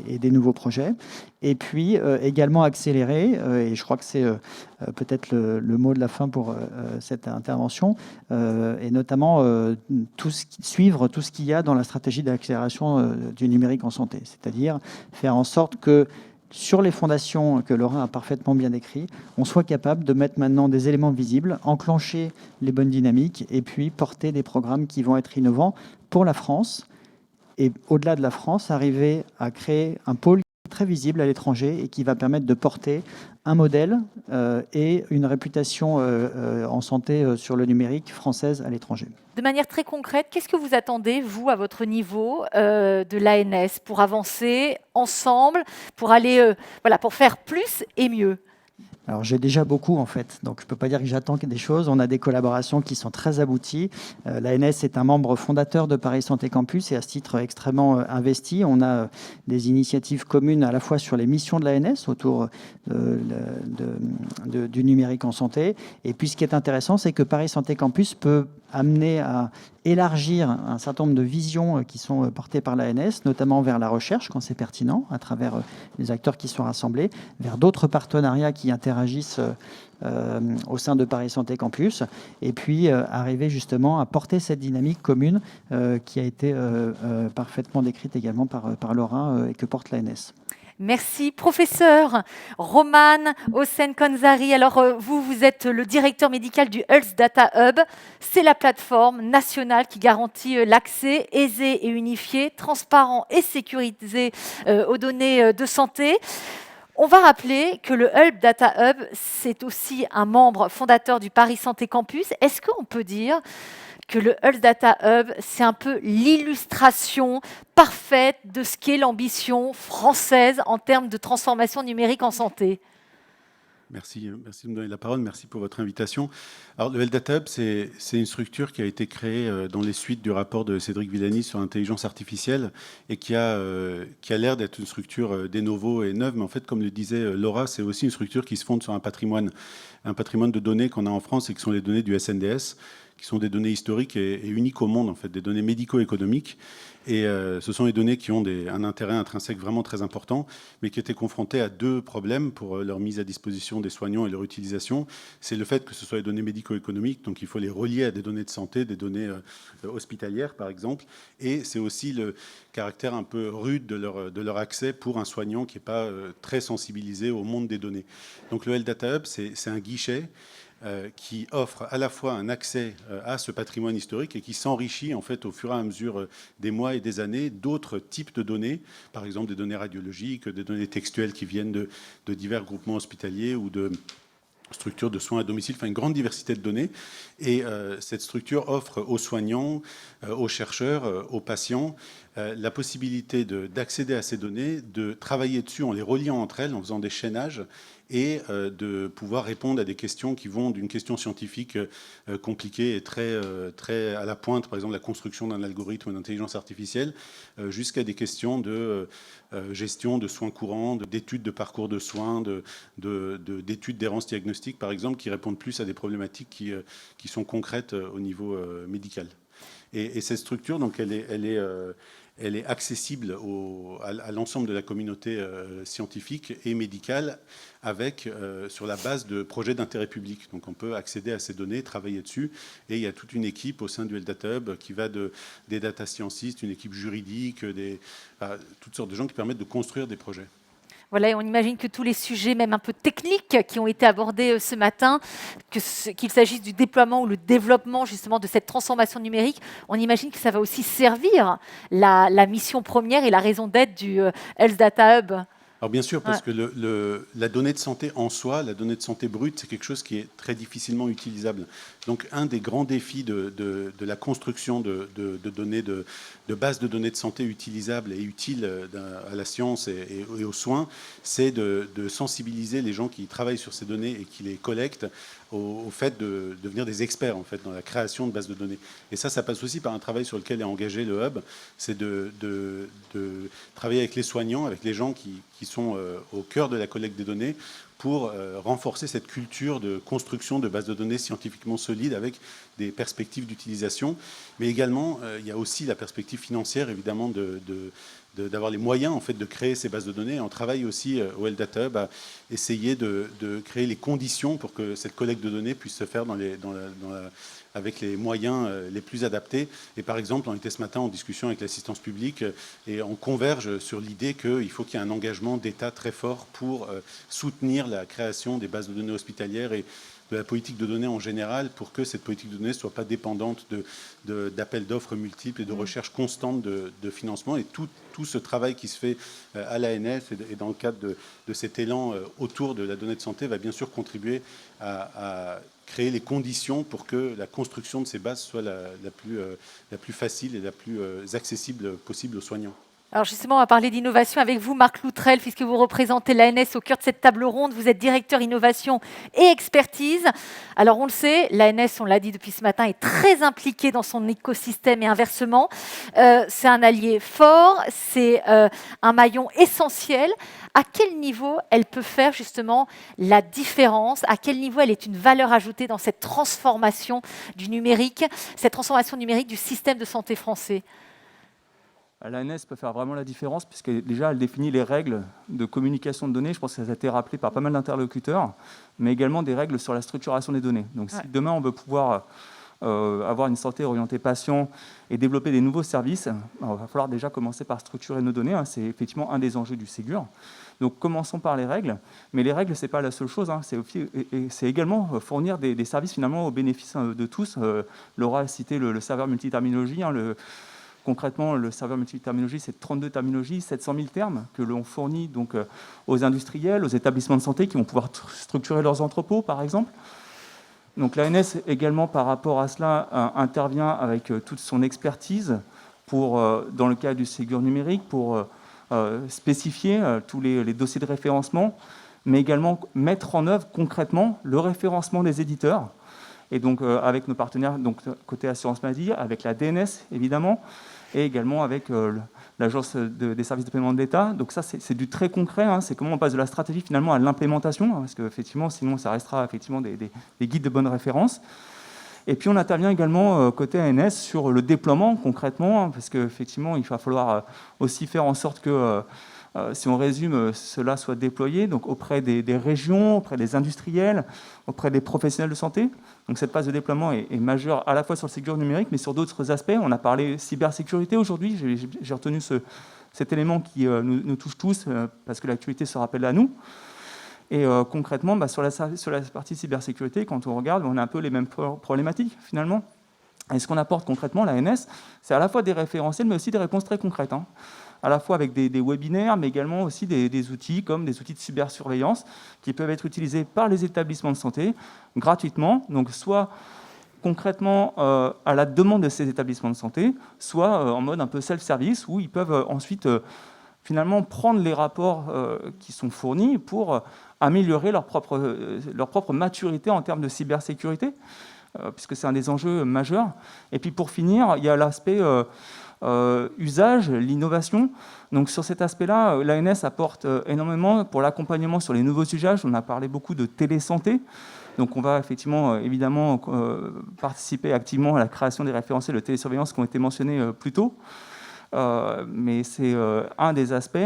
et des nouveaux projets. Et puis également accélérer, et je crois que c'est peut-être le mot de la fin pour cette intervention, et notamment suivre tout ce qu'il y a dans la stratégie d'accélération du numérique en santé, c'est-à-dire faire en sorte que sur les fondations que Laura a parfaitement bien décrites, on soit capable de mettre maintenant des éléments visibles, enclencher les bonnes dynamiques et puis porter des programmes qui vont être innovants pour la France, et au-delà de la France, arriver à créer un pôle très visible à l'étranger et qui va permettre de porter un modèle et une réputation en santé sur le numérique française à l'étranger. De manière très concrète, qu'est-ce que vous attendez, vous, à votre niveau de l'ANS, pour avancer ensemble, pour aller, pour faire plus et mieux ? Alors j'ai déjà beaucoup en fait, donc je ne peux pas dire que j'attends des choses. On a des collaborations qui sont très abouties. L'ANS est un membre fondateur de Paris Santé Campus et à ce titre extrêmement investi. On a des initiatives communes à la fois sur les missions de l'ANS autour du numérique en santé. Et puis ce qui est intéressant, c'est que Paris Santé Campus peut amener à élargir un certain nombre de visions qui sont portées par l'ANS, notamment vers la recherche, quand c'est pertinent, à travers les acteurs qui sont rassemblés, vers d'autres partenariats qui interagissent au sein de Paris Santé Campus, et puis arriver justement à porter cette dynamique commune qui a été parfaitement décrite également par Laura et que porte l'ANS. Merci, professeur Roman Hossein-Konzari. Alors, vous êtes le directeur médical du Health Data Hub. C'est la plateforme nationale qui garantit l'accès aisé et unifié, transparent et sécurisé aux données de santé. On va rappeler que le Health Data Hub, c'est aussi un membre fondateur du Paris Santé Campus. Est-ce qu'on peut dire que le Health Data Hub, c'est un peu l'illustration parfaite de ce qu'est l'ambition française en termes de transformation numérique en santé ? Merci de me donner la parole, merci pour votre invitation. Alors, le Health Data Hub, c'est une structure qui a été créée dans les suites du rapport de Cédric Villani sur l'intelligence artificielle et qui a l'air d'être une structure des novo et neuve, mais en fait, comme le disait Laura, c'est aussi une structure qui se fonde sur un patrimoine de données qu'on a en France et qui sont les données du SNDS, qui sont des données historiques et uniques au monde, en fait, des données médico-économiques. Et ce sont des données qui ont un intérêt intrinsèque vraiment très important, mais qui étaient confrontées à deux problèmes pour leur mise à disposition des soignants et leur utilisation. C'est le fait que ce soit des données médico-économiques, donc il faut les relier à des données de santé, des données hospitalières, par exemple. Et c'est aussi le caractère un peu rude de leur accès pour un soignant qui n'est pas très sensibilisé au monde des données. Donc le Health Data Hub, c'est un guichet qui offre à la fois un accès à ce patrimoine historique et qui s'enrichit en fait au fur et à mesure des mois et des années d'autres types de données, par exemple des données radiologiques, des données textuelles qui viennent de divers groupements hospitaliers ou de structures de soins à domicile, enfin une grande diversité de données. Et cette structure offre aux soignants, aux chercheurs, aux patients la possibilité d'accéder à ces données, de travailler dessus en les reliant entre elles, en faisant des chaînages, et de pouvoir répondre à des questions qui vont d'une question scientifique compliquée et très à la pointe, par exemple la construction d'un algorithme d'intelligence artificielle, jusqu'à des questions de gestion de soins courants, d'études de parcours de soins, d'études d'errance diagnostique, par exemple, qui répondent plus à des problématiques qui sont concrètes au niveau médical. Et cette structure, donc, elle est accessible à l'ensemble de la communauté scientifique et médicale sur la base de projets d'intérêt public. Donc on peut accéder à ces données, travailler dessus, et il y a toute une équipe au sein du Health Data Hub qui va des data scientists, une équipe juridique, toutes sortes de gens qui permettent de construire des projets. Voilà, et on imagine que tous les sujets, même un peu techniques, qui ont été abordés ce matin, qu'il s'agisse du déploiement ou le développement justement de cette transformation numérique, on imagine que ça va aussi servir la mission première et la raison d'être du Health Data Hub. Alors bien sûr, parce que la donnée de santé en soi, la donnée de santé brute, c'est quelque chose qui est très difficilement utilisable. Donc un des grands défis de la construction de données, de bases de données de santé utilisables et utiles à la science et aux soins, c'est de sensibiliser les gens qui travaillent sur ces données et qui les collectent au fait de devenir des experts en fait, dans la création de bases de données. Et ça passe aussi par un travail sur lequel est engagé le Hub, c'est de travailler avec les soignants, avec les gens qui sont au cœur de la collecte des données, pour renforcer cette culture de construction de bases de données scientifiquement solides avec des perspectives d'utilisation. Mais également, il y a aussi la perspective financière, évidemment, d'avoir les moyens en fait, de créer ces bases de données. On travaille aussi au Health Data Hub à essayer de créer les conditions pour que cette collecte de données puisse se faire avec les moyens les plus adaptés. Et par exemple, on était ce matin en discussion avec l'assistance publique et on converge sur l'idée qu'il faut qu'il y ait un engagement d'État très fort pour soutenir la création des bases de données hospitalières et de la politique de données en général, pour que cette politique de données ne soit pas dépendante d'appels d'offres multiples et de recherche constante de financement. Et tout ce travail qui se fait à l'ANS et dans le cadre de cet élan autour de la donnée de santé va bien sûr contribuer à créer les conditions pour que la construction de ces bases soit la plus facile et la plus accessible possible aux soignants. Alors justement, on va parler d'innovation avec vous, Marc Loutrel, puisque vous représentez l'ANS au cœur de cette table ronde. Vous êtes directeur innovation et expertise. Alors on le sait, l'ANS, on l'a dit depuis ce matin, est très impliquée dans son écosystème et inversement. C'est un allié fort, c'est un maillon essentiel. À quel niveau elle peut faire justement la différence? À quel niveau elle est une valeur ajoutée dans cette transformation du numérique, cette transformation numérique du système de santé français? L'ANS peut faire vraiment la différence, puisque déjà elle définit les règles de communication de données. Je pense que ça a été rappelé par pas mal d'interlocuteurs, mais également des règles sur la structuration des données. Donc si demain on veut pouvoir avoir une santé orientée patient et développer des nouveaux services, il va falloir déjà commencer par structurer nos données. C'est effectivement un des enjeux du Ségur. Donc commençons par les règles, mais les règles, ce n'est pas la seule chose. C'est également fournir des services finalement au bénéfice de tous. Laura a cité le serveur multiterminologie. Concrètement, le serveur multiterminologie, c'est 32 terminologies, 700 000 termes que l'on fournit donc, aux industriels, aux établissements de santé qui vont pouvoir structurer leurs entrepôts, par exemple. Donc l'ANS, également, par rapport à cela, intervient avec toute son expertise dans le cadre du Ségur numérique pour spécifier tous les dossiers de référencement, mais également mettre en œuvre concrètement le référencement des éditeurs. Et donc avec nos partenaires, donc côté assurance maladie, avec la DNS évidemment, et également avec l'Agence des services de paiement de l'État. Donc ça, c'est du très concret. C'est comment on passe de la stratégie finalement à l'implémentation, parce qu'effectivement, sinon, ça restera effectivement des guides de bonne référence. Et puis on intervient également côté ANS sur le déploiement concrètement, hein, parce qu'effectivement il va falloir aussi faire en sorte que, si on résume, cela soit déployé donc auprès des régions, auprès des industriels, auprès des professionnels de santé. Donc cette phase de déploiement est majeure à la fois sur le secteur numérique, mais sur d'autres aspects. On a parlé cybersécurité aujourd'hui, j'ai retenu cet élément qui nous touche tous, parce que l'actualité se rappelle à nous. Et concrètement, sur la partie cybersécurité, quand on regarde, on a un peu les mêmes problématiques finalement. Et ce qu'on apporte concrètement, l'ANS, c'est à la fois des référentiels, mais aussi des réponses très concrètes, hein. À la fois avec des webinaires, mais également aussi des outils comme des outils de cybersurveillance qui peuvent être utilisés par les établissements de santé gratuitement, donc soit concrètement à la demande de ces établissements de santé, soit en mode un peu self-service, où ils peuvent ensuite finalement prendre les rapports qui sont fournis pour améliorer leur propre maturité en termes de cybersécurité, puisque c'est un des enjeux majeurs. Et puis pour finir, il y a l'aspect usage, l'innovation. Donc sur cet aspect-là, l'ANS apporte énormément pour l'accompagnement sur les nouveaux usages. On a parlé beaucoup de télésanté. Donc on va effectivement, évidemment, participer activement à la création des référentiels de télésurveillance qui ont été mentionnés plus tôt. Mais c'est un des aspects.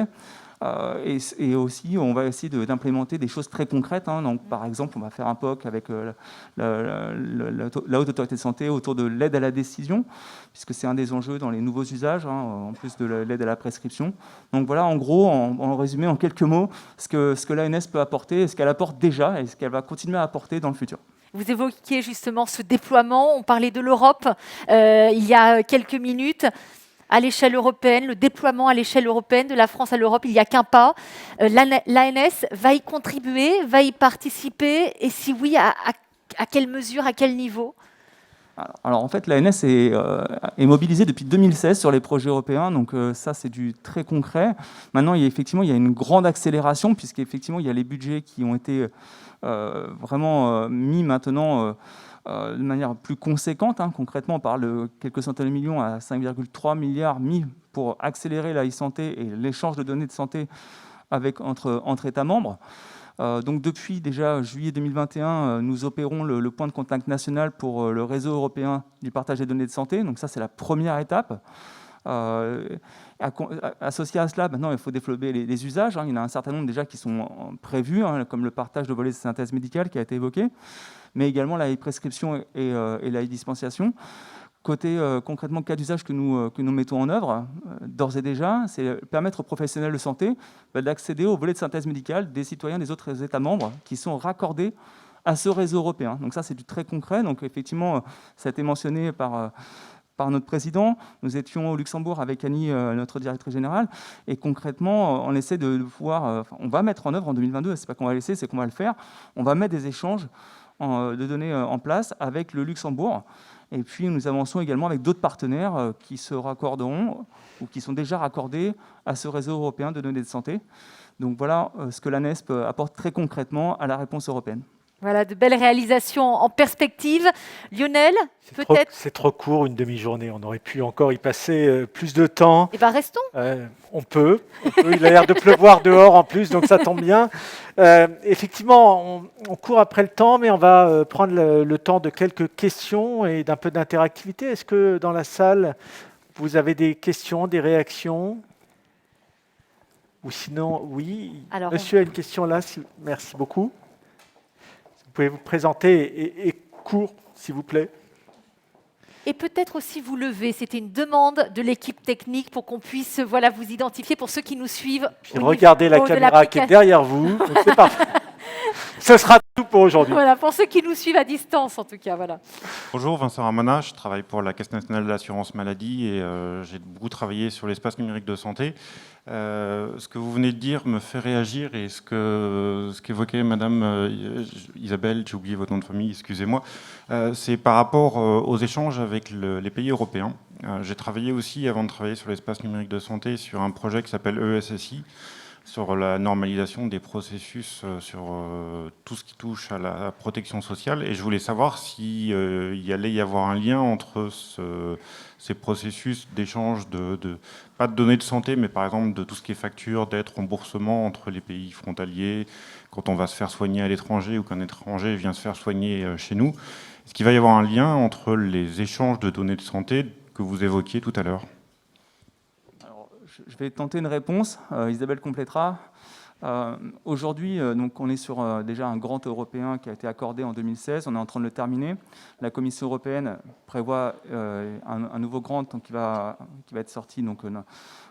Et aussi, on va essayer d'implémenter des choses très concrètes, hein. Donc, par exemple, on va faire un POC avec la Haute Autorité de Santé autour de l'aide à la décision, puisque c'est un des enjeux dans les nouveaux usages, hein, en plus de l'aide à la prescription. Donc voilà, en gros, en résumé, en quelques mots, ce que l'ANS peut apporter, ce qu'elle apporte déjà et ce qu'elle va continuer à apporter dans le futur. Vous évoquiez justement ce déploiement, on parlait de l'Europe il y a quelques minutes. À l'échelle européenne, le déploiement à l'échelle européenne de la France à l'Europe, il n'y a qu'un pas. L'ANS va y contribuer, va y participer, et si oui, à quelle mesure, à quel niveau ? Alors en fait, l'ANS est mobilisée depuis 2016 sur les projets européens, donc ça c'est du très concret. Maintenant, il y a une grande accélération, puisqu'effectivement il y a les budgets qui ont été vraiment mis maintenant de manière plus conséquente, hein. Concrètement, on parle de quelques centaines de millions à 5,3 milliards mis pour accélérer la e-santé et l'échange de données de santé entre États membres. Donc depuis déjà juillet 2021, nous opérons le point de contact national pour le réseau européen du partage des données de santé. Donc ça, c'est la première étape. Associé à cela, maintenant, il faut développer les usages, hein. Il y en a un certain nombre déjà qui sont prévus, hein, comme le partage de volets de synthèse médicale qui a été évoqué, mais également la prescription et la dispensation. Côté concrètement cas d'usage que nous mettons en œuvre, d'ores et déjà, c'est permettre aux professionnels de santé d'accéder aux volets de synthèse médicale des citoyens des autres États membres qui sont raccordés à ce réseau européen. Donc ça, c'est du très concret. Donc effectivement, ça a été mentionné par notre président. Nous étions au Luxembourg avec Annie, notre directrice générale, et concrètement, on essaie de pouvoir... on va mettre en œuvre en 2022, c'est pas qu'on va laisser, c'est qu'on va le faire. On va mettre des échanges de données en place avec le Luxembourg. Et puis, nous avançons également avec d'autres partenaires qui se raccorderont ou qui sont déjà raccordés à ce réseau européen de données de santé. Donc voilà ce que l'ANS apporte très concrètement à la réponse européenne. Voilà, de belles réalisations en perspective. Lionel, peut-être... C'est trop court, une demi-journée. On aurait pu encore y passer plus de temps. Eh bien, restons. On peut. Il a l'air de pleuvoir dehors en plus, donc ça tombe bien. Effectivement, on court après le temps, mais on va prendre le temps de quelques questions et d'un peu d'interactivité. Est-ce que dans la salle, vous avez des questions, des réactions ? Ou sinon, oui. Alors, Monsieur a une question là. Merci beaucoup. Vous pouvez vous présenter et court, s'il vous plaît. Et peut-être aussi vous lever. C'était une demande de l'équipe technique pour qu'on puisse vous identifier pour ceux qui nous suivent. Puis regardez la caméra qui est derrière vous. C'est parfait. Ce sera tout pour aujourd'hui. Voilà, pour ceux qui nous suivent à distance, en tout cas. Voilà. Bonjour, Vincent Ramona, je travaille pour la Caisse nationale de l'assurance maladie et j'ai beaucoup travaillé sur l'espace numérique de santé. Ce que vous venez de dire me fait réagir et ce qu'évoquait Madame Isabelle, j'ai oublié votre nom de famille, excusez-moi, c'est par rapport aux échanges avec les pays européens. J'ai travaillé aussi, avant de travailler sur l'espace numérique de santé, sur un projet qui s'appelle ESSI, sur la normalisation des processus sur tout ce qui touche à la protection sociale. Et je voulais savoir s'il y allait y avoir un lien entre ces processus d'échange pas de données de santé, mais par exemple de tout ce qui est facture, dette, remboursement entre les pays frontaliers, quand on va se faire soigner à l'étranger ou qu'un étranger vient se faire soigner chez nous. Est-ce qu'il va y avoir un lien entre les échanges de données de santé que vous évoquiez tout à l'heure? Je vais tenter une réponse. Isabelle complétera. Aujourd'hui, donc on est sur déjà un grant européen qui a été accordé en 2016. On est en train de le terminer. La Commission européenne prévoit un nouveau grant donc, qui va être sorti donc,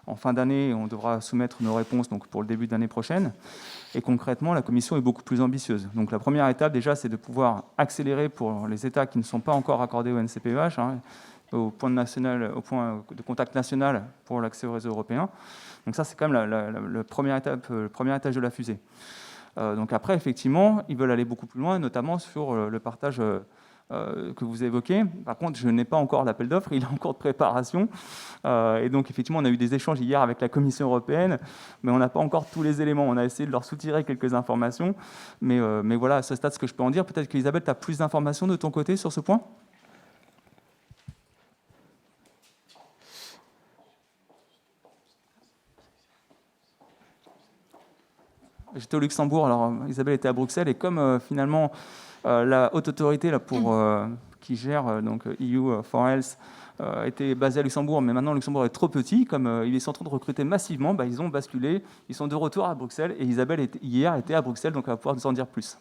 en fin d'année. On devra soumettre nos réponses donc, pour le début d'année prochaine. Et concrètement, la Commission est beaucoup plus ambitieuse. Donc la première étape, déjà, c'est de pouvoir accélérer pour les États qui ne sont pas encore accordés au NCPEH, au point de contact national pour l'accès au réseau européen. Donc ça, c'est quand même la première étape, le premier étage de la fusée. Donc après, effectivement, ils veulent aller beaucoup plus loin, notamment sur le partage que vous évoquez. Par contre, je n'ai pas encore l'appel d'offres, il est en cours de préparation. Et donc, effectivement, on a eu des échanges hier avec la Commission européenne, mais on n'a pas encore tous les éléments. On a essayé de leur soutirer quelques informations. Mais voilà, à ce stade, ce que je peux en dire. Peut-être qu'Isabelle, tu as plus d'informations de ton côté sur ce point ? J'étais au Luxembourg, alors Isabelle était à Bruxelles, et comme finalement la haute autorité là, qui gère donc EU for Health était basée à Luxembourg, mais maintenant Luxembourg est trop petit, comme ils sont en train de recruter massivement, ils ont basculé, ils sont de retour à Bruxelles, et Isabelle hier était à Bruxelles, donc elle va pouvoir nous en dire plus.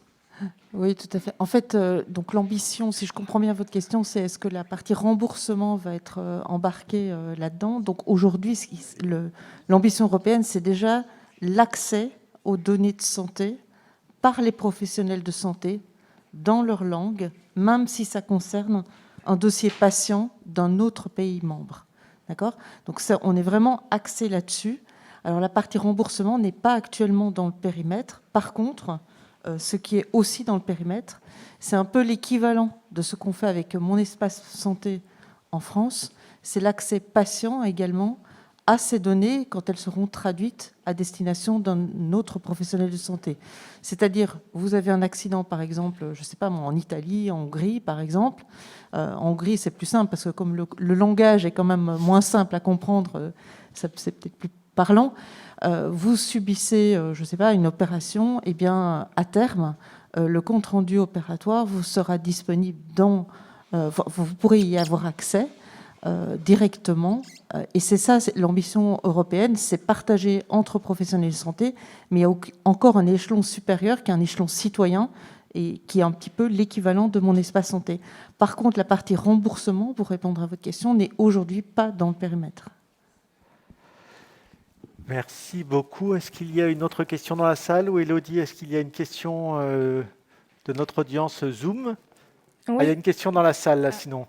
Oui, tout à fait. En fait, donc l'ambition, si je comprends bien votre question, c'est est-ce que la partie remboursement va être embarquée là-dedans? Donc aujourd'hui, l'ambition européenne, c'est déjà l'accès aux données de santé par les professionnels de santé dans leur langue, même si ça concerne un dossier patient d'un autre pays membre. D'accord ? Donc ça, on est vraiment axé là-dessus. Alors la partie remboursement n'est pas actuellement dans le périmètre. Par contre, ce qui est aussi dans le périmètre, c'est un peu l'équivalent de ce qu'on fait avec Mon Espace Santé en France. C'est l'accès patient également à ces données quand elles seront traduites à destination d'un autre professionnel de santé. C'est-à-dire, vous avez un accident, par exemple, je ne sais pas, en Italie, en Hongrie, par exemple. En Hongrie, c'est plus simple parce que comme le langage est quand même moins simple à comprendre, c'est peut-être plus parlant. Vous subissez, je ne sais pas, une opération, et bien, à terme, le compte-rendu opératoire vous sera disponible vous pourrez y avoir accès directement. Et c'est ça, l'ambition européenne, c'est partager entre professionnels de santé, mais il y a encore un échelon supérieur qui est un échelon citoyen et qui est un petit peu l'équivalent de Mon Espace Santé. Par contre, la partie remboursement, pour répondre à votre question, n'est aujourd'hui pas dans le périmètre. Merci beaucoup. Est-ce qu'il y a une autre question dans la salle? Ou Élodie, est-ce qu'il y a une question de notre audience Zoom? Oui. Il y a une question dans la salle, là, sinon.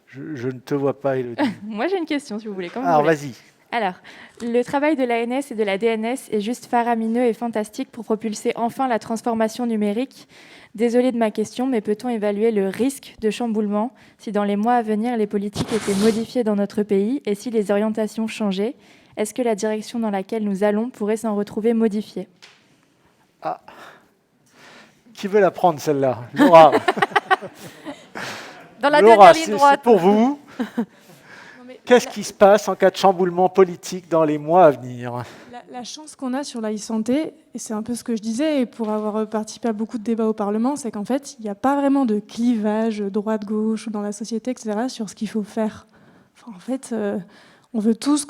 Je ne te vois pas, Élodie. Moi, j'ai une question, si vous voulez. Alors, vas-y. Alors, le travail de l'ANS et de la DNS est juste faramineux et fantastique pour propulser enfin la transformation numérique. Désolée de ma question, mais peut-on évaluer le risque de chamboulement si dans les mois à venir, les politiques étaient modifiées dans notre pays et si les orientations changeaient? Est-ce que la direction dans laquelle nous allons pourrait s'en retrouver modifiée? Ah. Qui veut la prendre, celle-là? Laura. Dans la Laura, dernière ligne droite. c'est pour vous. Qu'est-ce qui se passe en cas de chamboulement politique dans les mois à venir? La chance qu'on a sur la e-santé, et c'est un peu ce que je disais, et pour avoir participé à beaucoup de débats au Parlement, c'est qu'en fait, il n'y a pas vraiment de clivage droite-gauche ou dans la société, etc., sur ce qu'il faut faire. Enfin, en fait, on sait tous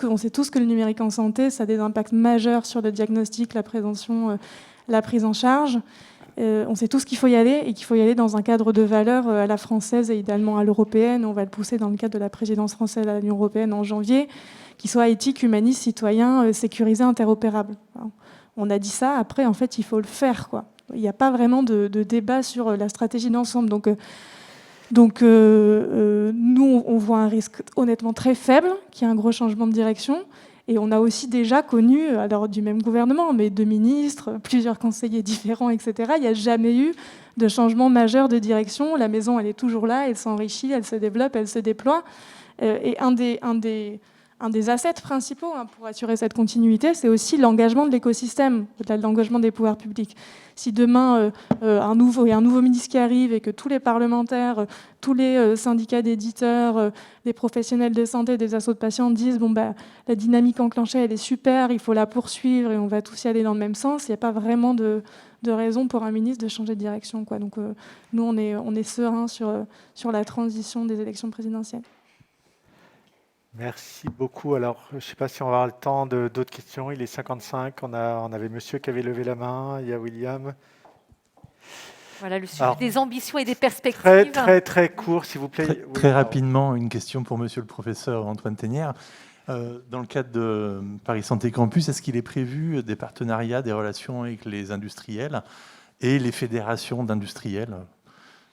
que le numérique en santé, ça a des impacts majeurs sur le diagnostic, la prévention, la prise en charge. On sait tous qu'il faut y aller et qu'il faut y aller dans un cadre de valeurs à la française et idéalement à l'européenne. On va le pousser dans le cadre de la présidence française à l'Union européenne en janvier, qui soit éthique, humaniste, citoyen, sécurisé, interopérable. Alors, on a dit ça, après, en fait, il faut le faire, quoi. Il n'y a pas vraiment de débat sur la stratégie d'ensemble. Donc, nous, on voit un risque honnêtement très faible, qu'il y ait un gros changement de direction. Et on a aussi déjà connu, alors du même gouvernement, mais 2 ministres, plusieurs conseillers différents, etc. Il n'y a jamais eu de changement majeur de direction. La maison, elle est toujours là, elle s'enrichit, elle se développe, elle se déploie. Et un des assets principaux pour assurer cette continuité, c'est aussi l'engagement de l'écosystème, l'engagement des pouvoirs publics. Si demain, il y a un nouveau ministre qui arrive et que tous les parlementaires, tous les syndicats d'éditeurs, les professionnels de santé, des assos de patients disent la dynamique enclenchée, elle est super, il faut la poursuivre et on va tous y aller dans le même sens, il n'y a pas vraiment de de raison pour un ministre de changer de direction, quoi. Donc nous, on est serein sur la transition des élections présidentielles. Merci beaucoup. Alors, je ne sais pas si on va avoir le temps d'autres questions. Il est 55. On avait monsieur qui avait levé la main. Il y a William. Voilà le sujet Alors, des ambitions et des perspectives. Très, très, très court, s'il vous plaît. Très, Oui, très alors. rapidement, une question pour monsieur le professeur Antoine Ténière. Dans le cadre de Paris Santé Campus, est-ce qu'il est prévu des partenariats, des relations avec les industriels et les fédérations d'industriels?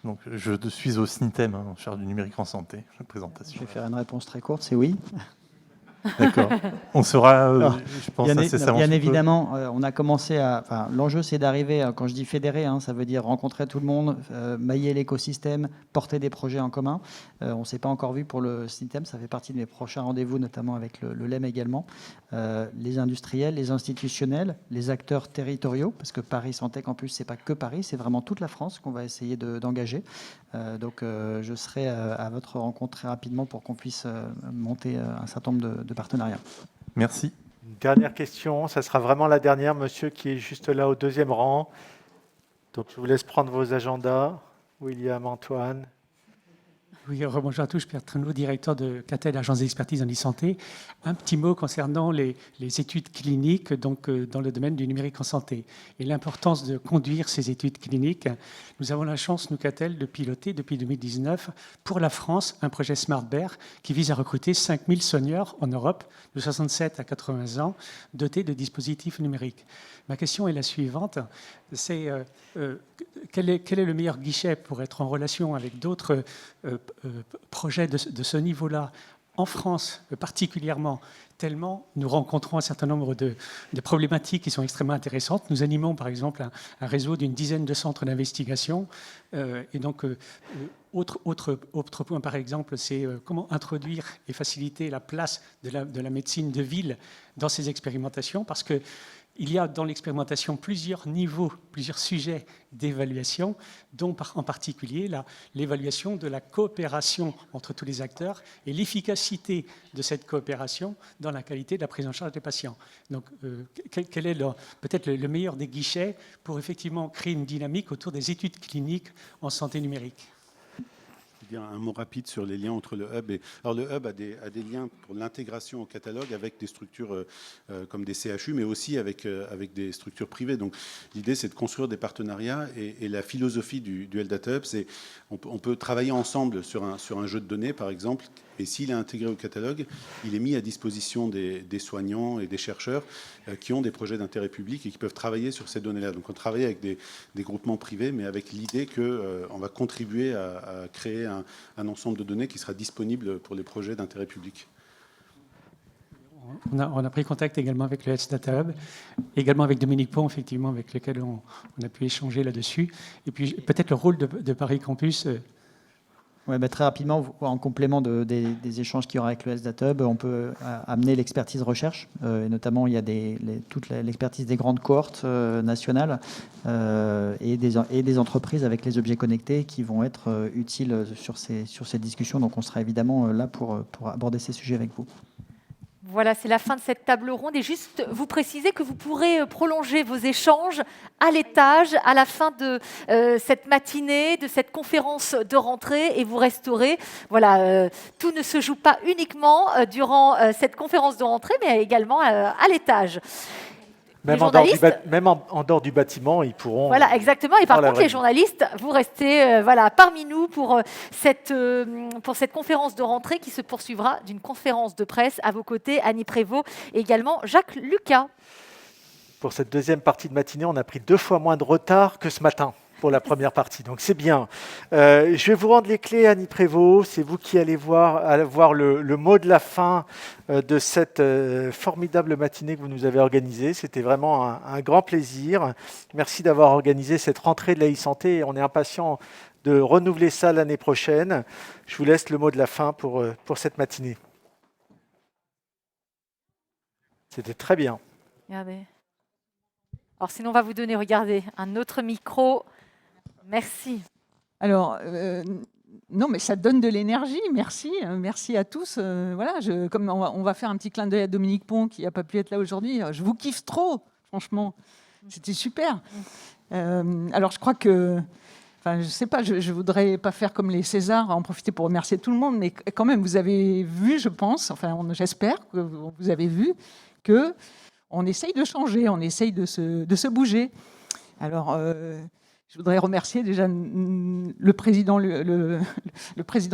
Donc, je suis au SNITEM, en charge du numérique en santé. La présentation. Je vais faire une réponse très courte, c'est oui. D'accord. On sera, je pense, incessamment. Bien évidemment, on a commencé à. Enfin, l'enjeu, c'est d'arriver. Quand je dis fédérer, ça veut dire rencontrer tout le monde, mailler l'écosystème, porter des projets en commun. On ne s'est pas encore vu pour le SNITEM. Ça fait partie de mes prochains rendez-vous, notamment avec le LEM également. Les industriels, les institutionnels, les acteurs territoriaux, parce que Paris Santé Campus, c'est pas que Paris, c'est vraiment toute la France qu'on va essayer d'engager. Donc, je serai à votre rencontre très rapidement pour qu'on puisse monter un certain nombre de partenariats. Merci. Une dernière question, ça sera vraiment la dernière, monsieur qui est juste là au deuxième rang. Donc je vous laisse prendre vos agendas. William, Antoine. Oui, bonjour à tous, je suis Pierre Trenot, directeur de CATEL, Agence d'expertise en e-santé. Un petit mot concernant les études cliniques donc, dans le domaine du numérique en santé et l'importance de conduire ces études cliniques. Nous avons la chance, nous, CATEL, de piloter depuis 2019 pour la France un projet SmartBear qui vise à recruter 5000 seniors en Europe de 67 à 80 ans dotés de dispositifs numériques. Ma question est la suivante, c'est quel est le meilleur guichet pour être en relation avec d'autres projets de ce niveau-là, en France particulièrement, tellement nous rencontrons un certain nombre de problématiques qui sont extrêmement intéressantes. Nous animons par exemple un réseau d'une dizaine de centres d'investigation. Et donc, autre point par exemple, c'est comment introduire et faciliter la place de la médecine de ville dans ces expérimentations, parce que il y a dans l'expérimentation plusieurs niveaux, plusieurs sujets d'évaluation, dont en particulier l'évaluation de la coopération entre tous les acteurs et l'efficacité de cette coopération dans la qualité de la prise en charge des patients. Donc, quel est peut-être le meilleur des guichets pour effectivement créer une dynamique autour des études cliniques en santé numérique ? Dire un mot rapide sur les liens entre le hub et... Alors, le hub a des liens pour l'intégration au catalogue avec des structures comme des CHU, mais aussi avec des structures privées. Donc, l'idée, c'est de construire des partenariats et la philosophie du LDATA Hub, c'est on peut travailler ensemble sur un jeu de données, par exemple, et s'il est intégré au catalogue, il est mis à disposition des soignants et des chercheurs qui ont des projets d'intérêt public et qui peuvent travailler sur ces données-là. Donc, on travaille avec des groupements privés, mais avec l'idée qu'on va contribuer à créer un ensemble de données qui sera disponible pour les projets d'intérêt public. On a pris contact également avec le Health Data Hub, également avec Dominique Pont, effectivement, avec lequel on a pu échanger là-dessus. Et puis peut-être le rôle de Paris Campus. Ouais, très rapidement, en complément des échanges qu'il y aura avec le Health Data Hub, on peut amener l'expertise recherche. Et notamment, il y a toute l'expertise des grandes cohortes nationales et des entreprises avec les objets connectés qui vont être utiles sur ces discussions. Donc, on sera évidemment là pour aborder ces sujets avec vous. Voilà, c'est la fin de cette table ronde. Et juste vous préciser que vous pourrez prolonger vos échanges à l'étage à la fin de cette matinée, de cette conférence de rentrée, et vous resterez. Voilà, tout ne se joue pas uniquement durant cette conférence de rentrée, mais également à l'étage. Même en dehors du bâtiment, ils pourront... Voilà, exactement. Et par contre, les journalistes, vous restez parmi nous pour cette conférence de rentrée qui se poursuivra d'une conférence de presse. À vos côtés, Annie Prévost et également Jacques Lucas. Pour cette deuxième partie de matinée, on a pris 2 fois moins de retard que ce matin pour la première partie, donc c'est bien. Je vais vous rendre les clés, Annie Prévost. C'est vous qui allez voir le mot de la fin de cette formidable matinée que vous nous avez organisée. C'était vraiment un grand plaisir. Merci d'avoir organisé cette rentrée de la e-santé. On est impatient de renouveler ça l'année prochaine. Je vous laisse le mot de la fin pour cette matinée. C'était très bien. Regardez. Alors sinon, on va vous donner, regardez, un autre micro. Merci. Alors, non, mais ça donne de l'énergie. Merci. Merci à tous. Voilà, comme on va faire un petit clin d'œil à Dominique Pont qui n'a pas pu être là aujourd'hui. Je vous kiffe trop, franchement. C'était super. Alors, je crois que... Enfin, je ne sais pas, je ne voudrais pas faire comme les Césars, en profiter pour remercier tout le monde, mais quand même, vous avez vu, je pense, enfin, j'espère que vous avez vu, qu'on essaye de changer, on essaye de se bouger. Alors, je voudrais remercier déjà le président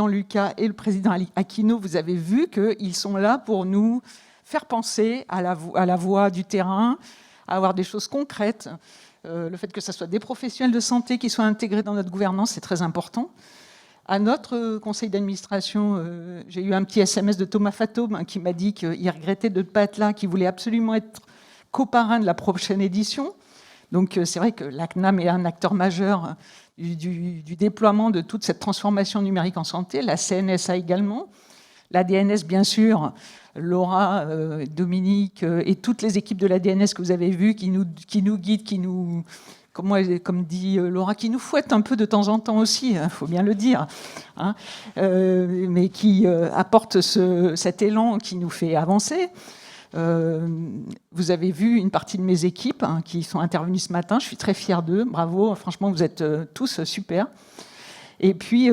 Lucas et le président Aquino. Vous avez vu qu'ils sont là pour nous faire penser à la voix du terrain, à avoir des choses concrètes. Le fait que ce soit des professionnels de santé qui soient intégrés dans notre gouvernance, c'est très important. À notre conseil d'administration, j'ai eu un petit SMS de Thomas Fatome qui m'a dit qu'il regrettait de ne pas être là, qu'il voulait absolument être coparrain de la prochaine édition. Donc c'est vrai que la CNAM est un acteur majeur du déploiement de toute cette transformation numérique en santé, la CNSA également, la DNS bien sûr, Laura, Dominique et toutes les équipes de la DNS que vous avez vues qui nous guident, comme dit Laura, qui nous fouette un peu de temps en temps aussi, il faut bien le dire, hein, mais qui apporte cet élan qui nous fait avancer. Vous avez vu une partie de mes équipes qui sont intervenues ce matin, je suis très fière d'eux, bravo, franchement vous êtes tous super. Et puis,